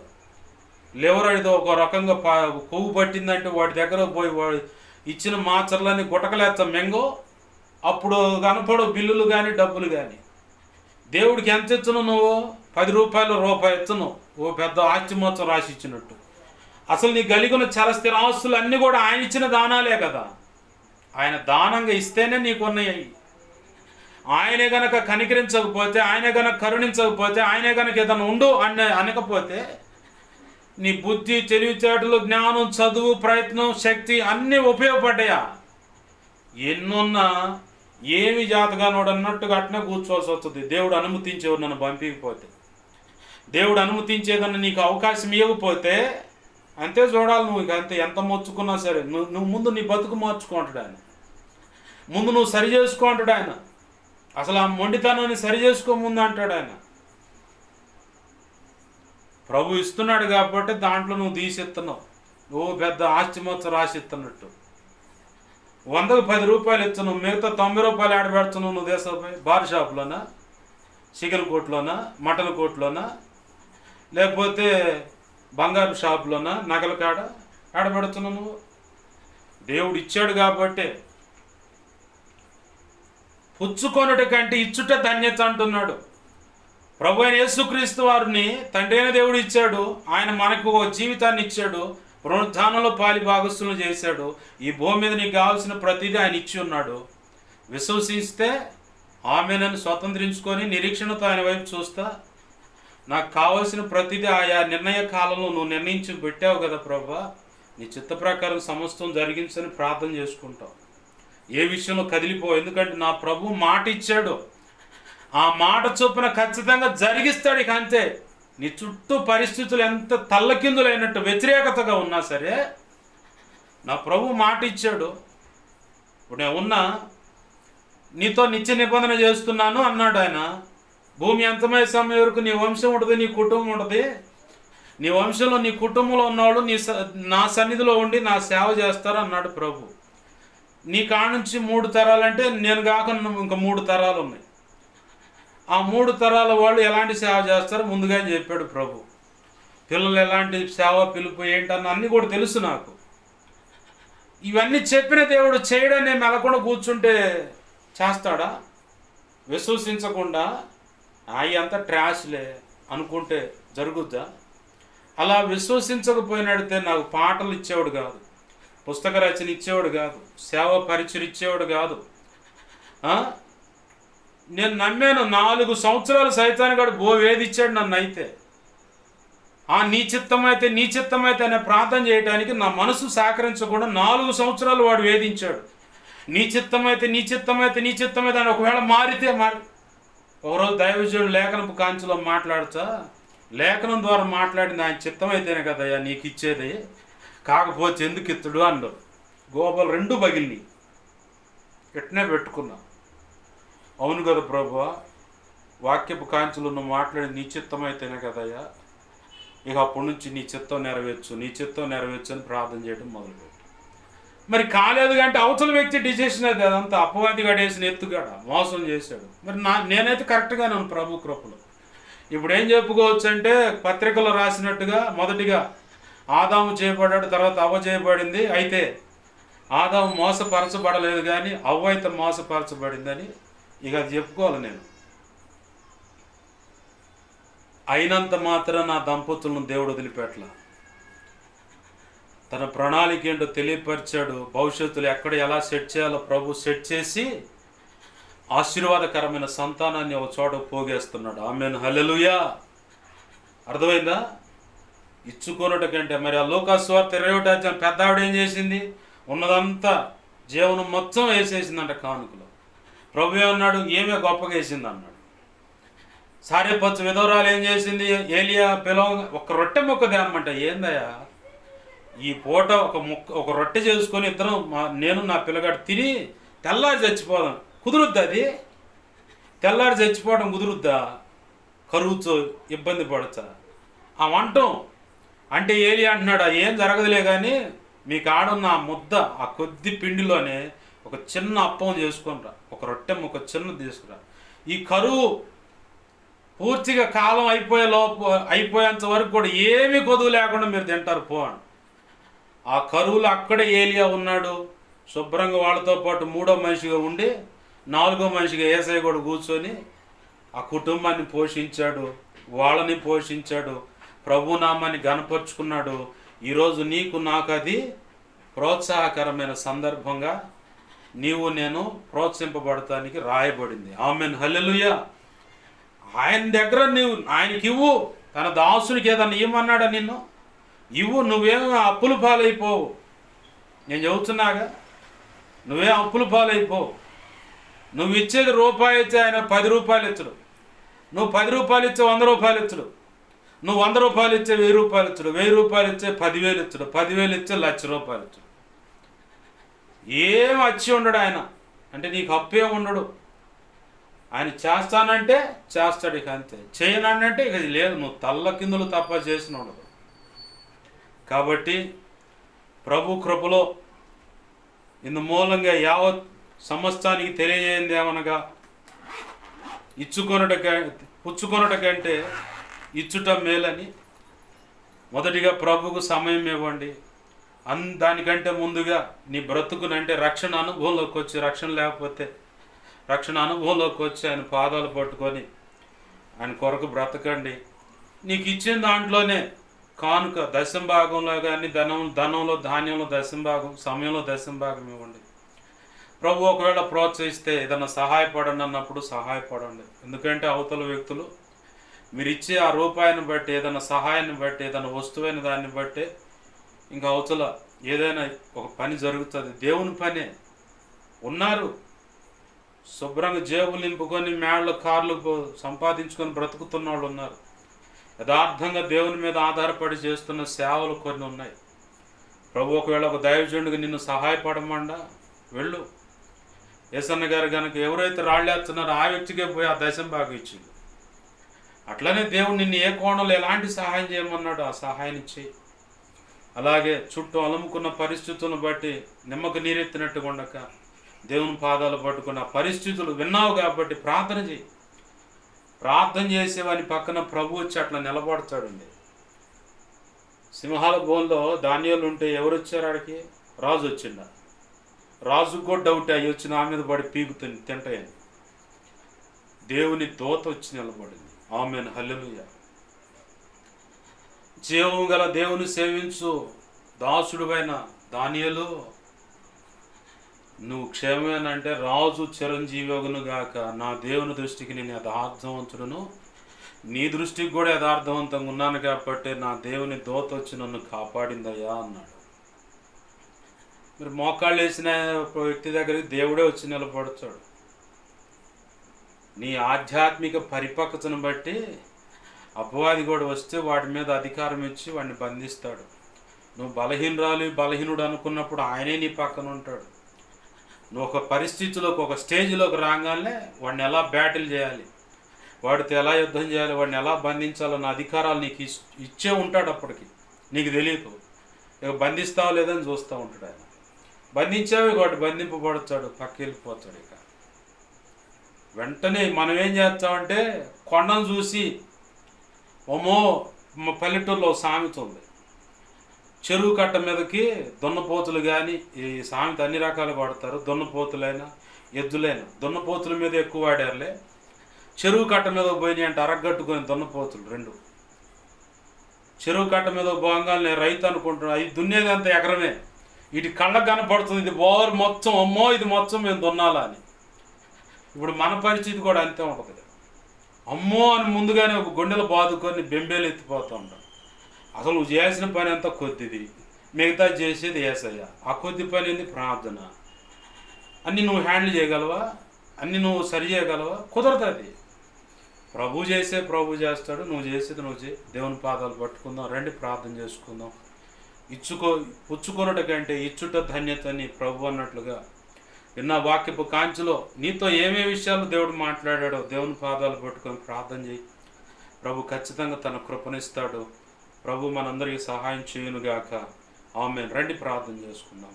లివర్ అయితే ఒక రకంగా కొవ్వు పట్టిందంటే వాడి దగ్గర పోయి వాడు ఇచ్చిన మాచర్లని గుటకలేస్తా మెంగో, అప్పుడు కనపడవు బిల్లులు కానీ డబ్బులు కానీ. దేవుడికి ఎంత ఇచ్చును నువ్వు? 10 రూపాయలు ఇచ్చును, ఓ పెద్ద ఆస్తి మొత్తం రాసి ఇచ్చినట్టు. అసలు నీ కలిగిన చలస్థిర ఆస్తులు అన్నీ కూడా ఆయన ఇచ్చిన దానాలే కదా. ఆయన దానంగా ఇస్తేనే నీకున్నాయి. ఆయనే గనక కనికరించకపోతే, ఆయనే గనక కరుణించకపోతే, ఆయనే గనక ఏదైనా ఉండు అనకపోతే నీ బుద్ధి, తెలివితేటలు, జ్ఞానం, చదువు, ప్రయత్నం, శక్తి అన్నీ ఉపయోగపడ్డాయా? ఎన్నున్నా ఏమి జాతగానోడు అన్నట్టుగా అట్నే కూర్చోవాల్సి వస్తుంది. దేవుడు అనుమతించేవారు నన్ను పంపించకపోతే, దేవుడు అనుమతించేదన్న నీకు అవకాశం ఇవ్వకపోతే అంతే చూడాలి నువ్వు. ఇక అంతే, ఎంత మొచ్చుకున్నా సరే నువ్వు ముందు నీ బతుకు మార్చుకుంటాడు ఆయన, ముందు నువ్వు సరి చేసుకుంటాడు ఆయన. అసలు ఆ మొండితనాన్ని సరి చేసుకో ముందు అంటాడు ఆయన. ప్రభు ఇస్తున్నాడు కాబట్టి దాంట్లో నువ్వు తీసిస్తున్నావు. ఓ పెద్ద ఆస్తి మొత్తం రాసి ఇస్తున్నట్టు. 100కు 10 రూపాయలు ఇస్తున్నావు, మిగతా 90 రూపాయలు ఆడ పెడుతున్నావు. నువ్వు దేశపోయి బార్ షాప్లోనా, చికెన్ కోట్లోనా, మటన్ కోట్లోనా, లేకపోతే బంగారు షాపులోనా, నగల కాడ ఆడబెడుతున్నావు నువ్వు. దేవుడు ఇచ్చాడు కాబట్టి పుచ్చుకొనుట కంటే ఇచ్చుట ధన్యత అంటున్నాడు. ప్రభు అయిన యేసుక్రీస్తు వారిని తండ్రి అయిన దేవుడు ఇచ్చాడు. ఆయన మనకు ఒక జీవితాన్ని ఇచ్చాడు, పునరుద్ధానంలో పాలి భాగస్తులను చేశాడు. ఈ భూమి మీద నీకు కావాల్సిన ప్రతిదీ ఆయన ఇచ్చి ఉన్నాడు. విశ్వసిస్తే ఆమెనని స్వతంత్రించుకొని నిరీక్షణతో ఆయన వైపు చూస్తా, నాకు కావాల్సిన ప్రతిదీ ఆయా నిర్ణయ కాలంలో నువ్వు నిర్ణయించి పెట్టావు కదా ప్రభా, నీ చిత్త ప్రకారం సమస్తం జరిగించని ప్రార్థన చేసుకుంటావు. ఏ విషయంలో కదిలిపో, ఎందుకంటే నా ప్రభు మాట ఇచ్చాడు, ఆ మాట చొప్పున ఖచ్చితంగా జరిగిస్తాడు. ఇక అంతే. నీ చుట్టూ పరిస్థితులు ఎంత తల్లకిందులైనట్టు వ్యతిరేకతగా ఉన్నా సరే, నా ప్రభు మాట ఇచ్చాడు. ఇప్పుడు నేను ఉన్నా, నీతో నిత్య నిబంధన చేస్తున్నాను అన్నాడు ఆయన. భూమి అంతమయ్యే సమయం వరకు నీ వంశం ఉంటుంది, నీ కుటుంబం ఉంటుంది. నీ వంశంలో నీ కుటుంబంలో ఉన్నవాళ్ళు నా సన్నిధిలో ఉండి నా సేవ చేస్తారు అన్నాడు ప్రభు. నీ కాడ నుంచి 3 తరాలంటే నేను కాక ఇంకా 3 తరాలు ఉన్నాయి. ఆ 3 తరాల వాళ్ళు ఎలాంటి సేవ చేస్తారో ముందుగా చెప్పాడు ప్రభు. పిల్లలు ఎలాంటి సేవ పిలుపు ఏంటన్న అన్నీ కూడా తెలుసు నాకు. ఇవన్నీ చెప్పిన దేవుడు చేయడని మెలకుండా కూర్చుంటే చేస్తాడా? విశ్వసించకుండా అవి అంతా ట్రాష్లే అనుకుంటే జరుగుద్దా? అలా విశ్వసించకపోయినడితే నాకు పాటలు ఇచ్చేవాడు కాదు, పుస్తక రచన ఇచ్చేవాడు కాదు, సేవ పరిచయం ఇచ్చేవాడు కాదు. నేను నమ్మాను 4 సంవత్సరాలు సైతాన్ని కూడా వేధించాడు నన్ను. అయితే నీ చిత్తమైతే నీ చిత్తమైతే అనే ప్రార్థన చేయడానికి నా మనసు సహకరించకుండా 4 సంవత్సరాలు వాడు వేధించాడు. నీ చిత్తమైతే నీ చిత్తమైతే నీ చిత్తమైతే అని ఒకవేళ మారితే ఒకరోజు దైవజనుడు లేఖనపు కాంచిలో మాట్లాడతా, లేఖనం ద్వారా మాట్లాడింది ఆయన చిత్తమైతేనే కదయ్యా నీకు ఇచ్చేది, కాకపోతే ఎందుకు ఇత్తడు అన్నాడు. గోపాలు 2 పగిలిని ఇట్నే పెట్టుకున్నా. అవును కదా ప్రభువా, వాక్యపు కాంచులు నువ్వు మాట్లాడి నీ చిత్తమైతేనే కదయ్యా, ఇక అప్పటి నుంచి నీ చిత్తం నెరవేర్చు నీ చిత్తం నెరవేర్చు అని ప్రార్థన చేయడం మొదలుపెట్టు. మరి కాలేదు అంటే అవతల వ్యక్తి డిసిషన్ అది, అదంతా అపవాది గడేసిన ఎత్తుగాడ మోసం చేశాడు. మరి నేనైతే కరెక్ట్గానే ఉన్నాను ప్రభు కృపలో. ఇప్పుడు ఏం చెప్పుకోవచ్చు అంటే పత్రికలో రాసినట్టుగా మొదటిగా ఆదాము చేయబడ్డాడు, తర్వాత అవ్వ చేయబడింది. అయితే ఆదాము మోసపరచబడలేదు కానీ అవ్వ అయితే మోసపరచబడిందని ఇక అది చెప్పుకోవాలి నేను. అయినంత మాత్రం నా దంపతులను దేవుడు వదిలిపెట్టల. తన ప్రణాళిక ఏంటో తెలియపరిచాడు. భవిష్యత్తులో ఎక్కడ ఎలా సెట్ చేయాలో ప్రభు సెట్ చేసి ఆశీర్వాదకరమైన సంతానాన్ని ఒక చోట పోగేస్తున్నాడు. ఆమేన్, హల్లెలూయా. అర్థమైందా? ఇచ్చుకోనట కంటే మరి ఆ లూకాసు వార్త 21 పెద్ద ఆవిడ ఏం చేసింది? ఉన్నదంతా జీవనం మొత్తం వేసేసిందంట కానుకలో. ప్రభు ఏమన్నాడు? ఏమే గొప్పగా వేసింది అన్నాడు. సారెపచ్చు విధవరాలు ఏం చేసింది? ఏలియా ఒక రొట్టె ముక్క తేమంట. ఏందయ్యా ఈ పూట ఒక రొట్టె చేసుకొని ఇద్దరం నేను నా పిల్లగాడు తిని తెల్లారి చచ్చిపోదాం, కుదురుద్దా? అది తెల్లారి చచ్చిపోవడం కుదురుద్దా? కరువుతో ఇబ్బంది పడచ్చా? ఆ వంటం అంటే ఏలియా అంటున్నాడు ఏం జరగదులే కానీ మీకు ఆడున్న ఆ ముద్ద ఆ కొద్ది పిండిలోనే ఒక చిన్న అప్పం చేసుకొనిరా, ఒక రొట్టె ఒక చిన్న తీసుకురా. ఈ కరువు పూర్తిగా కాలం అయిపోయేంత వరకు కూడా ఏమీ కొదువు లేకుండా మీరు తింటారు పో అని. ఆ కరువులో అక్కడే ఏలియా ఉన్నాడు. శుభ్రంగా వాళ్ళతో పాటు 3వ మనిషిగా ఉండి 4వ మనిషిగా యేసయ్య కూడా కూర్చొని ఆ కుటుంబాన్ని పోషించాడు, వాళ్ళని పోషించాడు, ప్రభునామాన్ని గణపరుచుకున్నాడు. ఈరోజు నీకు నాకు అది ప్రోత్సాహకరమైన సందర్భంగా నీవు నేను ప్రోత్సహింపబడటానికి రాయబడింది. ఆమేన్, హల్లెలూయా. ఆయన దగ్గర నీవు ఆయనకి ఇవ్వు. తన దాసునికి ఏదన్నా ఇవ్వమన్నాడా నిన్ను? ఇవ్వు. నువ్వేం అప్పులు పాలైపోవు. నేను చెబుతున్నాగా, నువ్వేం అప్పులు పాలైపోవు. నువ్వు ఇచ్చేది రూపాయి ఇచ్చే ఆయన 10 రూపాయలు ఇచ్చడు. నువ్వు 10 రూపాయలు ఇచ్చే 100 రూపాయలు ఇచ్చడు. నువ్వు 100 రూపాయలు ఇచ్చే 1000 రూపాయలు ఇచ్చడు. 1000 రూపాయలు ఇచ్చే 10,000 ఇచ్చడు. 10,000 ఇచ్చే 1,00,000 రూపాయలు ఇచ్చడు. ఏం వచ్చి ఉండడు ఆయన. అంటే నీకు అప్పే ఉండడు. ఆయన చేస్తానంటే చేస్తాడు, ఇక అంతే. చేయనంటే ఇక లేదు, నువ్వు తల్ల కిందులు తప్ప చేసిన ఉండదు. కాబట్టి ప్రభు కృపలో ఇందు మూలంగా యావత్ సమస్తానికి తెలియజేయండి ఏమనగా పుచ్చుకొనుట కంటే ఇచ్చుట మేలని. మొదటిగా ప్రభుకు సమయం ఇవ్వండి. దానికంటే ముందుగా నీ బ్రతుకునంటే రక్షణ అనుభవంలోకి వచ్చి, రక్షణ అనుభవంలోకి వచ్చి ఆయన పాదాలు పట్టుకొని ఆయన కొరకు బ్రతకండి. నీకు ఇచ్చిన దాంట్లోనే కానుక 10వ భాగంలో కానీ ధనంలో ధాన్యంలో 10వ భాగం, సమయంలో 10వ భాగం ఇవ్వండి. ప్రభు ఒకవేళ ప్రోత్సహిస్తే ఏదైనా సహాయపడండి అన్నప్పుడు సహాయపడండి. ఎందుకంటే అవతల వ్యక్తులు మీరు ఇచ్చే ఆ రూపాయిని బట్టి, ఏదైనా సహాయాన్ని బట్టి, ఏదైనా వస్తువైన దాన్ని బట్టి ఇంకా అవతల ఏదైనా ఒక పని జరుగుతుంది. దేవుని పనే ఉన్నారు. శుభ్రంగా జేబులు నింపుకొని మేళ్ళ కార్లు సంపాదించుకొని బ్రతుకుతున్న వాళ్ళు ఉన్నారు. యథార్థంగా దేవుని మీద ఆధారపడి చేస్తున్న సేవలు కొన్ని ఉన్నాయి. ప్రభు ఒకవేళ ఒక దైవజనుడికి నిన్ను సహాయపడమండా వెళ్ళు. యేసన్న గారు కనుక ఎవరైతే రాళ్ళేస్తున్నారో ఆ వ్యక్తికే పోయి ఆ 10వ భాగం ఇచ్చింది. అట్లనే దేవుడు నిన్ను ఏ కోణంలో ఎలాంటి సహాయం చేయమన్నాడు ఆ సహాయాన్ని చేయి. అలాగే చుట్టూ అలుముకున్న పరిస్థితులను బట్టి నిమ్మకు నీరెత్తినట్టుగా ఉండక దేవుని పాదాలు పట్టుకున్న పరిస్థితులు విన్నావు కాబట్టి ప్రార్థన చేయి. ప్రార్థన చేసేవాని పక్కన ప్రభు వచ్చి అట్లా నిలబడతాడండి. సింహాల బోన్లో ధాన్యాలు ఉంటే ఎవరు వచ్చారు ఆడికి? రాజు వచ్చిండ. రాజుకు కూడా డౌట్ అయ్యి వచ్చి నా మీద పడి పీకుతుంది తింటాయని. దేవుని దూత వచ్చి నిలబడింది. ఆమేన్, హల్లెలూయా. జీవము గల దేవుని సేవించు దాసుడువైన దానియేలు, నువ్వు క్షేమమేనంటే రాజు చిరంజీవగును గాక. నా దేవుని దృష్టికి నేను యథార్థవంతుడును, నీ దృష్టికి కూడా యథార్థవంతంగా ఉన్నాను కాబట్టి నా దేవుని దూత వచ్చి నన్ను కాపాడిందయ్యా అన్నాడు. మీరు మోకాళ్ళు వేసిన వ్యక్తి దగ్గరికి దేవుడే వచ్చి నిలబడతాడు. నీ ఆధ్యాత్మిక పరిపక్వతను బట్టి అపవాది కూడా వస్తే వాడి మీద అధికారం ఇచ్చి వాడిని బంధిస్తాడు. నువ్వు బలహీనుడు అనుకున్నప్పుడు ఆయనే నీ పక్కన ఉంటాడు. నువ్వు ఒక పరిస్థితిలోకి, ఒక స్టేజ్లోకి రాగానే వాడిని ఎలా బ్యాటిల్ చేయాలి, వాడితో ఎలా యుద్ధం చేయాలి, వాడిని ఎలా బంధించాలన్న అధికారాలు నీకు ఇచ్చే ఉంటాడు. అప్పటికి నీకు తెలియదు. ఇక బంధిస్తావా లేదని చూస్తూ ఉంటాడు ఆయన. బంధించావే వాడు బంధింపబడతాడు, పక్క వెళ్ళిపోతాడు. ఇక వెంటనే మనం ఏం చేస్తామంటే కొండను చూసి, ఓమో పల్లెటూరులో సామెత ఉంది, చెరువు కట్ట మీదకి దున్నపోతులు కానీ, ఈ సామెత అన్ని రకాలు వాడతారు, దున్నపోతులైనా ఎద్దులైనా. దున్నపోతుల మీద ఎక్కువ వాడారులే. చెరువు కట్ట మీద పోయినాయి అంటే అరగట్టుకొని దున్నపోతులు రెండు. చెరువు కట్ట మీద పోగానే రైతు అనుకుంటున్నాడు ఇది దున్నేది అంత ఎకరమే, ఇటు కళ్ళకు కనపడుతుంది, ఇది బోర్ మొత్తం, అమ్మో ఇది మొత్తం మేము దున్నాలా అని. ఇప్పుడు మన పరిస్థితి కూడా అంతే ఉంటుంది. అమ్మో అని ముందుగానే ఒక గుండెలు బాదుకొని బెంబేలు ఎత్తిపోతూ ఉంటాం. అసలు నువ్వు చేసిన పని అంతా కొద్దిది, మిగతా చేసేది యేసయ్య. ఆ కొద్ది పని ఏంది? ప్రార్థన. అన్నీ నువ్వు హ్యాండిల్ చేయగలవా? అన్నీ నువ్వు సరి చేయగలవా? కుదరదు. ప్రభు చేసే ప్రభు చేస్తాడు, నువ్వు చేసేది నువ్వు చేయి. దేవుని పాదాలు పట్టుకుందాం, రండి ప్రార్థన చేసుకుందాం. పుచ్చుకొనుట కంటే ఇచ్చుట ధన్యత అని ప్రభు అన్నట్లుగా విన్న వాక్యపు కాంచిలో నీతో ఏమే విషయాలు దేవుడు మాట్లాడాడో దేవుని పాదాలు పట్టుకొని ప్రార్థన చేయి. ప్రభు ఖచ్చితంగా తన కృపనిస్తాడు. ప్రభు మనందరికీ సహాయం చేయునుగాక. ఆమేన్. రండి ప్రార్థన చేసుకుందాం.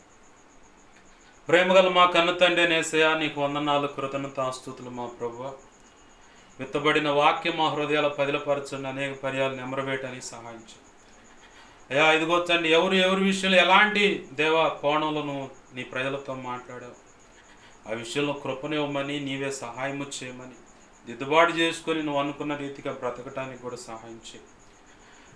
ప్రేమగల మా కన్న తండ్రి యేసయ్యా, నీకు వందనాలు, కృతజ్ఞతాస్తుతులు మా ప్రభువా. విత్తబడిన వాక్యం మా హృదయాల పదిలపరచండి, అనేక పర్యాలు నెమరవేయటానికి సహాయం చేయి అయ్యా. ఇదిగో తండ్రి, ఎవరి విషయంలో ఎలాంటి దేవా కోణంలో నువ్వు నీ ప్రజలతో మాట్లాడావు, ఆ విషయంలో కృపనివ్వమని, నీవే సహాయము చేయమని, దిద్దుబాటు చేసుకొని నువ్వు అనుకున్న రీతిగా బ్రతకటానికి కూడా సహాయం చేయి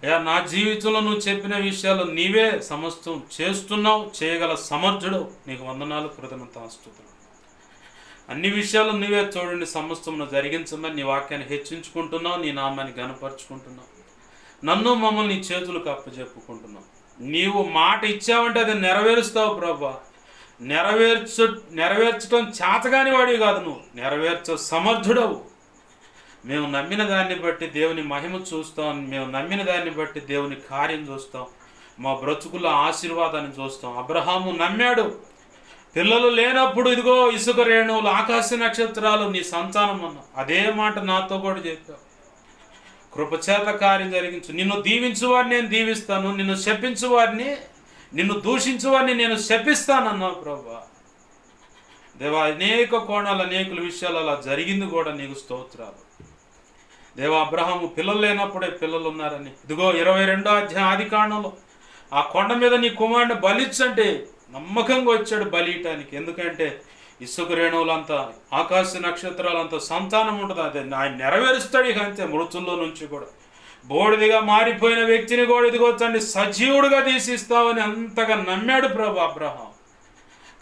అయ్యా. నా జీవితంలో నువ్వు చెప్పిన విషయాలు నీవే సమస్తం చేస్తున్నావు, చేయగల సమర్థుడు. నీకు వందనాలు, కృతజ్ఞతాస్తుతులు. అన్ని విషయాలు నీవే చూడండి, సమస్తమును జరిగించమని నీ వాక్యాన్ని హెచ్చించుకుంటున్నావు, నీ నామాన్ని గణపరుచుకుంటున్నావు. నన్ను మమ్మల్ని నీ చేతులకు అప్పచెప్పుకుంటున్నావు. నీవు మాట ఇచ్చావంటే అది నెరవేరుస్తావు ప్రభా. నెరవేర్చడం చేతగాని వాడివి కాదు, నువ్వు నెరవేర్చ సమర్థుడవు. మేము నమ్మిన దాన్ని బట్టి దేవుని మహిమ చూస్తాం, మేము నమ్మిన దాన్ని బట్టి దేవుని కార్యం చూస్తాం, మా బ్రతుకుల ఆశీర్వాదాన్ని చూస్తాం. అబ్రహాము నమ్మాడు, పిల్లలు లేనప్పుడు ఇదిగో ఇసుక రేణువులు, ఆకాశ నక్షత్రాలు నీ సంతానం అన్నావు. అదే మాట నాతో కూడా చెప్పావు. కృపచేత కార్యం జరిగించు. నిన్ను దీవించు వారిని నేను దీవిస్తాను, నిన్ను శపించు వారిని, నిన్ను దూషించు వారిని నేను శపిస్తానన్నావు ప్రభా. దేవా, అనేక కోణాలు, అనేక విషయాలు అలా జరిగింది కూడా నీకు స్తోత్రాలు. దేవా, అబ్రహాము పిల్లలు లేనప్పుడే పిల్లలు ఉన్నారని, ఇదిగో 22వ అధ్యాయం ఆదికాండంలో ఆ కొండ మీద నీ కుమారుడిని బలిచ్చంటే నమ్మకంగా వచ్చాడు బలియటానికి. ఎందుకంటే ఇసుక రేణువులంతా, ఆకాశ నక్షత్రాలంతా సంతానం ఉంటుంది. అదే ఆయన నెరవేరుస్తాడు. ఇక అంతే, మృతుల్లో నుంచి కూడా బోడిదిగా మారిపోయిన వ్యక్తిని కూడా ఇదిగొచ్చండి సజీవుడుగా తీసిస్తావని అంతగా నమ్మాడు ప్రభు అబ్రహాం.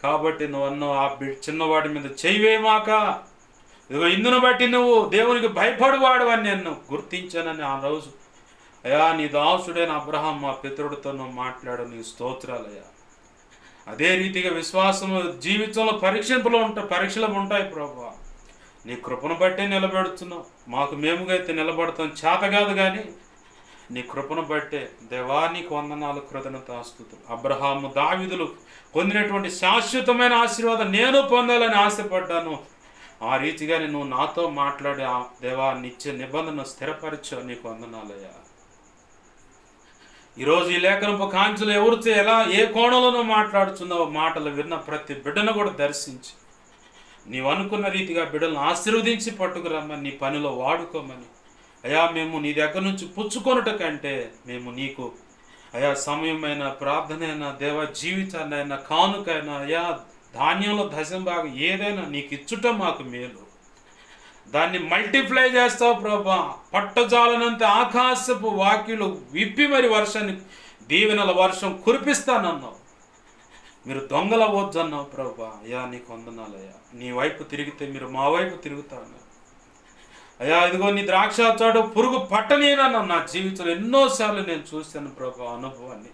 కాబట్టి నువ్వు అన్నావు, ఆ చిన్నవాడి మీద చేయవేమాక, ఇదిగో ఇందును బట్టి నువ్వు దేవునికి భయపడువాడు అని నేను గుర్తించానని ఆ రోజు అయ్యా నీ దాసుడైన అబ్రహాం మా పితరుడితో నువ్వు మాట్లాడు. నీ స్తోత్రాలయ్యా. అదే రీతిగా విశ్వాసము జీవితంలో పరీక్షలు ఉంటాయి ప్రభు. నీ కృపను బట్టే నిలబెడుతున్నావు. మాకు మేముగా అయితే నిలబడతాం చేత కాదు, కానీ నీ కృపను బట్టే దేవా నీకు వందనాలు, కృతజ్ఞతాస్తుతులు. అబ్రహాము దావీదులు పొందినటువంటి శాశ్వతమైన ఆశీర్వాదం నేను పొందాలని ఆశపడ్డాను. ఆ రీతిగానే నువ్వు నాతో మాట్లాడి ఆ దేవా నిత్య నిబంధన స్థిరపరిచావు. నీకు వందనాలయ్యా. ఈరోజు ఈ లేఖనపు కాంచులు ఎవరితో ఎలా ఏ కోణంలో నువ్వు మాట్లాడుతున్నావో మాటలు విన్న ప్రతి బిడ్డను కూడా దర్శించి నీవు అనుకున్న రీతిగా బిడ్డలను ఆశీర్వదించి పట్టుకురమ్మని, నీ పనిలో వాడుకోమని అయ్యా. మేము నీ దగ్గర నుంచి పుచ్చుకొనుట కంటే మేము నీకు అయా సమయమైనా, ప్రార్థనైనా, దేవ జీవితాన్నైనా, కానుకైనా, అయా ధాన్యంలో దశం భాగం ఏదైనా నీకు ఇచ్చుట మాకు మేలు. దాన్ని మల్టిప్లై చేస్తావు ప్రభా. పట్టజాలనంత ఆకాశపు వాక్యులు విప్పి మరి వర్షాన్ని, దీవెనల వర్షం కురిపిస్తానన్నావు. మీరు దొంగలవ్వద్దు అన్నావు ప్రభా. అయ్యా నీకు వందనాలయ్యా. నీ వైపు తిరిగితే మీరు మా వైపు తిరుగుతాను. అయ్యా ఇదిగో నీ ద్రాక్ష చాటు పురుగు పట్టనేనన్నావు. నా జీవితంలో ఎన్నోసార్లు నేను చూశాను ప్రభా అనుభవాన్ని.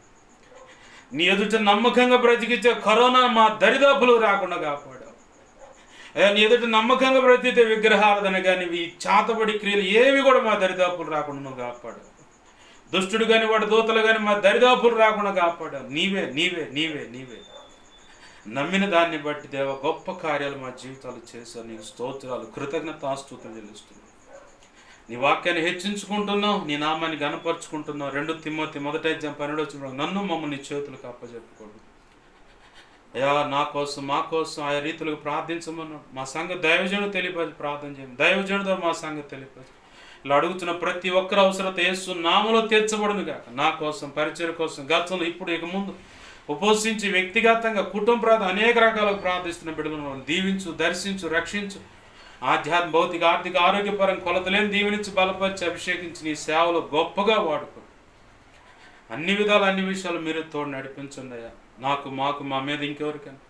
నీ ఎదుట నమ్మకంగా బ్రతికితే కరోనా మా దరిదాపులు రాకుండా కాపాడావు. అయ్యా నీ ఎదుట నమ్మకంగా బ్రతికితే విగ్రహారాధన కానీ ఈ చాతబడి క్రియలు ఏవి కూడా మా దరిదాపులు రాకుండా నువ్వు కాపాడావు. దుష్టుడు కానీ వాడి దూతలు కానీ మా దరిదాపులు రాకుండా కాపాడావు. నీవే నీవే నీవే నీవే. నమ్మిన దాన్ని బట్టి దేవ గొప్ప కార్యాలు మా జీవితాలు చేశావు. నీకు స్తోత్రాలు, కృతజ్ఞతాస్తుతులు చెల్లిస్తున్నావు. నీ వాక్యాన్ని హెచ్చించుకుంటున్నావు, నీ నామాన్ని గణపరుచుకుంటున్నావు. 2 తిమోతి 1:12 నన్ను మమ్మల్ని చేతులకు అప్పచెప్పుకోడు. అయ్యా నా కోసం మా కోసం ఆయా రీతులకు ప్రార్థించమన్నాడు. మా సంగతి దైవజనుడు తెలియపరిచి ప్రార్థన చేయండి. దైవజనుడు మా సంగతి తెలియపరిచి ఇలా అడుగుతున్న ప్రతి ఒక్కరి అవసరత యేసు నామములో తీర్చబడును గాక. నా కోసం, పరిచయం కోసం, గతంలో ఇప్పుడు ఇక ముందు ఉపవసించి వ్యక్తిగతంగా కుటుంబ ప్రార్థన అనేక రకాలుగా ప్రార్థిస్తున్న బిడ్డలను దీవించు, దర్శించు, రక్షించు. ఆధ్యాత్మిక, భౌతిక, ఆర్థిక, ఆరోగ్యపరం కొలతలేని దీవెనించి బలపరిచి అభిషేకించి నీ సేవలో గొప్పగా వాడుకో. అన్ని విధాలు అన్ని విషయాలు మీరు తోడు నడిపించండి అయ్యా. నాకు, మాకు, మా మీద ఇంకెవరికైనా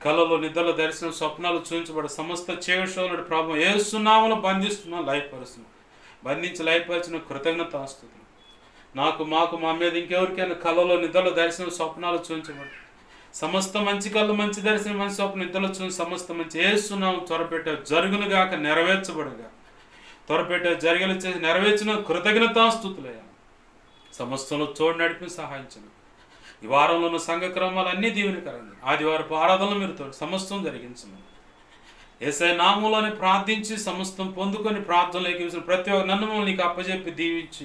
కళలో, నిద్రలో, దర్శనం, స్వప్నాలు చూపించబడే సమస్త చేషోనుడి ప్రభావం యేసు నామములో బంధిస్తున్నాం, లయపరుస్తున్నాం. బంధించి లయపరిచిన కృతజ్ఞతాస్తుతులు. నాకు, మాకు, మా మీద ఇంకెవరికైనా కళలో, నిద్రలో, దర్శనం, స్వప్నాలు చూపించబడి సమస్త మంచి కళ్ళు, మంచి దర్శనం, మంచి స్వప్నం, నిద్రలో చూసి సమస్త మంచి యేసునామం త్వరపెట్టే జరుగునుగాక, నెరవేర్చబడుగా. త్వరపెట్టే జరిగేలా చేసి నెరవేర్చిన కృతజ్ఞతాస్తుతులయ్యా. సమస్తంలో తోడు నడిపి సహాయించను. ఈ వారంలో ఉన్న సంఘ క్రమాలు అన్నీ దీవెనకరండి. ఆదివారపు ఆరాధనలు మీరు తోడు సమస్తం జరిగించమని యేసయ్య నామములోనే ప్రార్థించి సమస్తం పొందుకొని ప్రార్థనలోకి వేసిన ప్రతి ఒక్క నన్ను నీకు అప్పచెప్పి దీవించి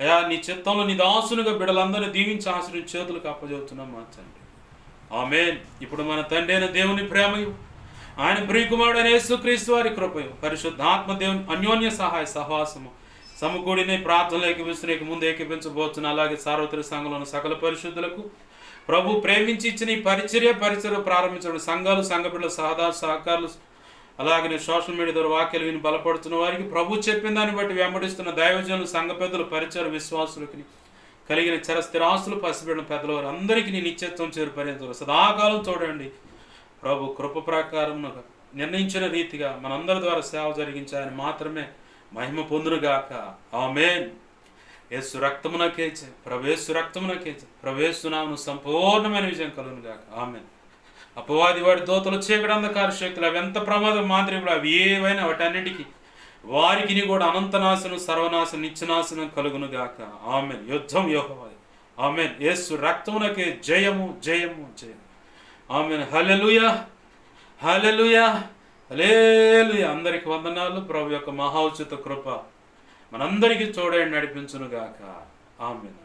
అయ్యా నీ చిత్తంలో నీ దాసునుగా బిడ్డలందరినీ దీవించి ఆశ్రయించి చేతులకు అప్పచెబుతున్నాం మా తండ్రి. ఆమేన్. ఇప్పుడు మన తండ్రి అయిన దేవుని ప్రేమయు, ఆయన ప్రియకుమారుడైన యేసుక్రీస్తు వారి కృపయు, పరిశుద్ధాత్మ దేవుని అన్యోన్య సహాయ సహవాసము సమకూడిని ప్రార్థనలోకి విసురేకి ముందు ఏకీపించబోతున్న అలాగే సార్వత్రిక సంఘంలోని సకల పరిశుద్ధులకు ప్రభు ప్రేమించి ఇచ్చిన ఈ పరిచర్య ప్రారంభించిన సంఘాలు, సంఘ బిడ్డల సహకారులు, అలాగే సోషల్ మీడియా ద్వారా వాక్యాలు విని బలపడుతున్న వారికి, ప్రభు చెప్పిన దాన్ని బట్టి వెంబడిస్తున్న దైవజనులు, సంఘ పెద్దలు, పరిచయ విశ్వాసులకి కలిగిన చరస్థిరాస్తులు, పసిబిడ్డ పెద్దల వారు అందరికీ నీ నిత్యత్వం చేరుపరేందుకు సదాకాలం చూడండి. ప్రభు కృప ప్రకారం నిర్ణయించిన రీతిగా మనందరి ద్వారా సేవ జరిగించాలని మాత్రమే మహిమ పొందునుగాక. ఆమేన్. యేసు రక్తమునకేచే, ప్రవేశు రక్తమునకేచే, ప్రవేశునామను సంపూర్ణమైన విజయం కలుగునుగాక. ఆమేన్. అపవాది వాడి దోతలు, చీకటి, అంధకార శక్తులు అవి ఎంత ప్రమాదం మాదిరిలో అవి ఏవైనా వాటన్నిటికీ వారికి కూడా అనంతనాశనం, సర్వనాశనం, నిత్యనాశనం కలుగునుగాక. ఆమేన్. యుద్ధం యెహోవాది. ఆమేన్. యేసు రక్తమునకే జయము జయము జయము. ఆమేన్. హల్లెలూయా హల్లెలూయా హల్లెలూయా. అందరికి వందనాలు. ప్రభు యొక్క మహోచిత కృప మనందరికీ తోడై నడిపించునుగాక. ఆమేన్.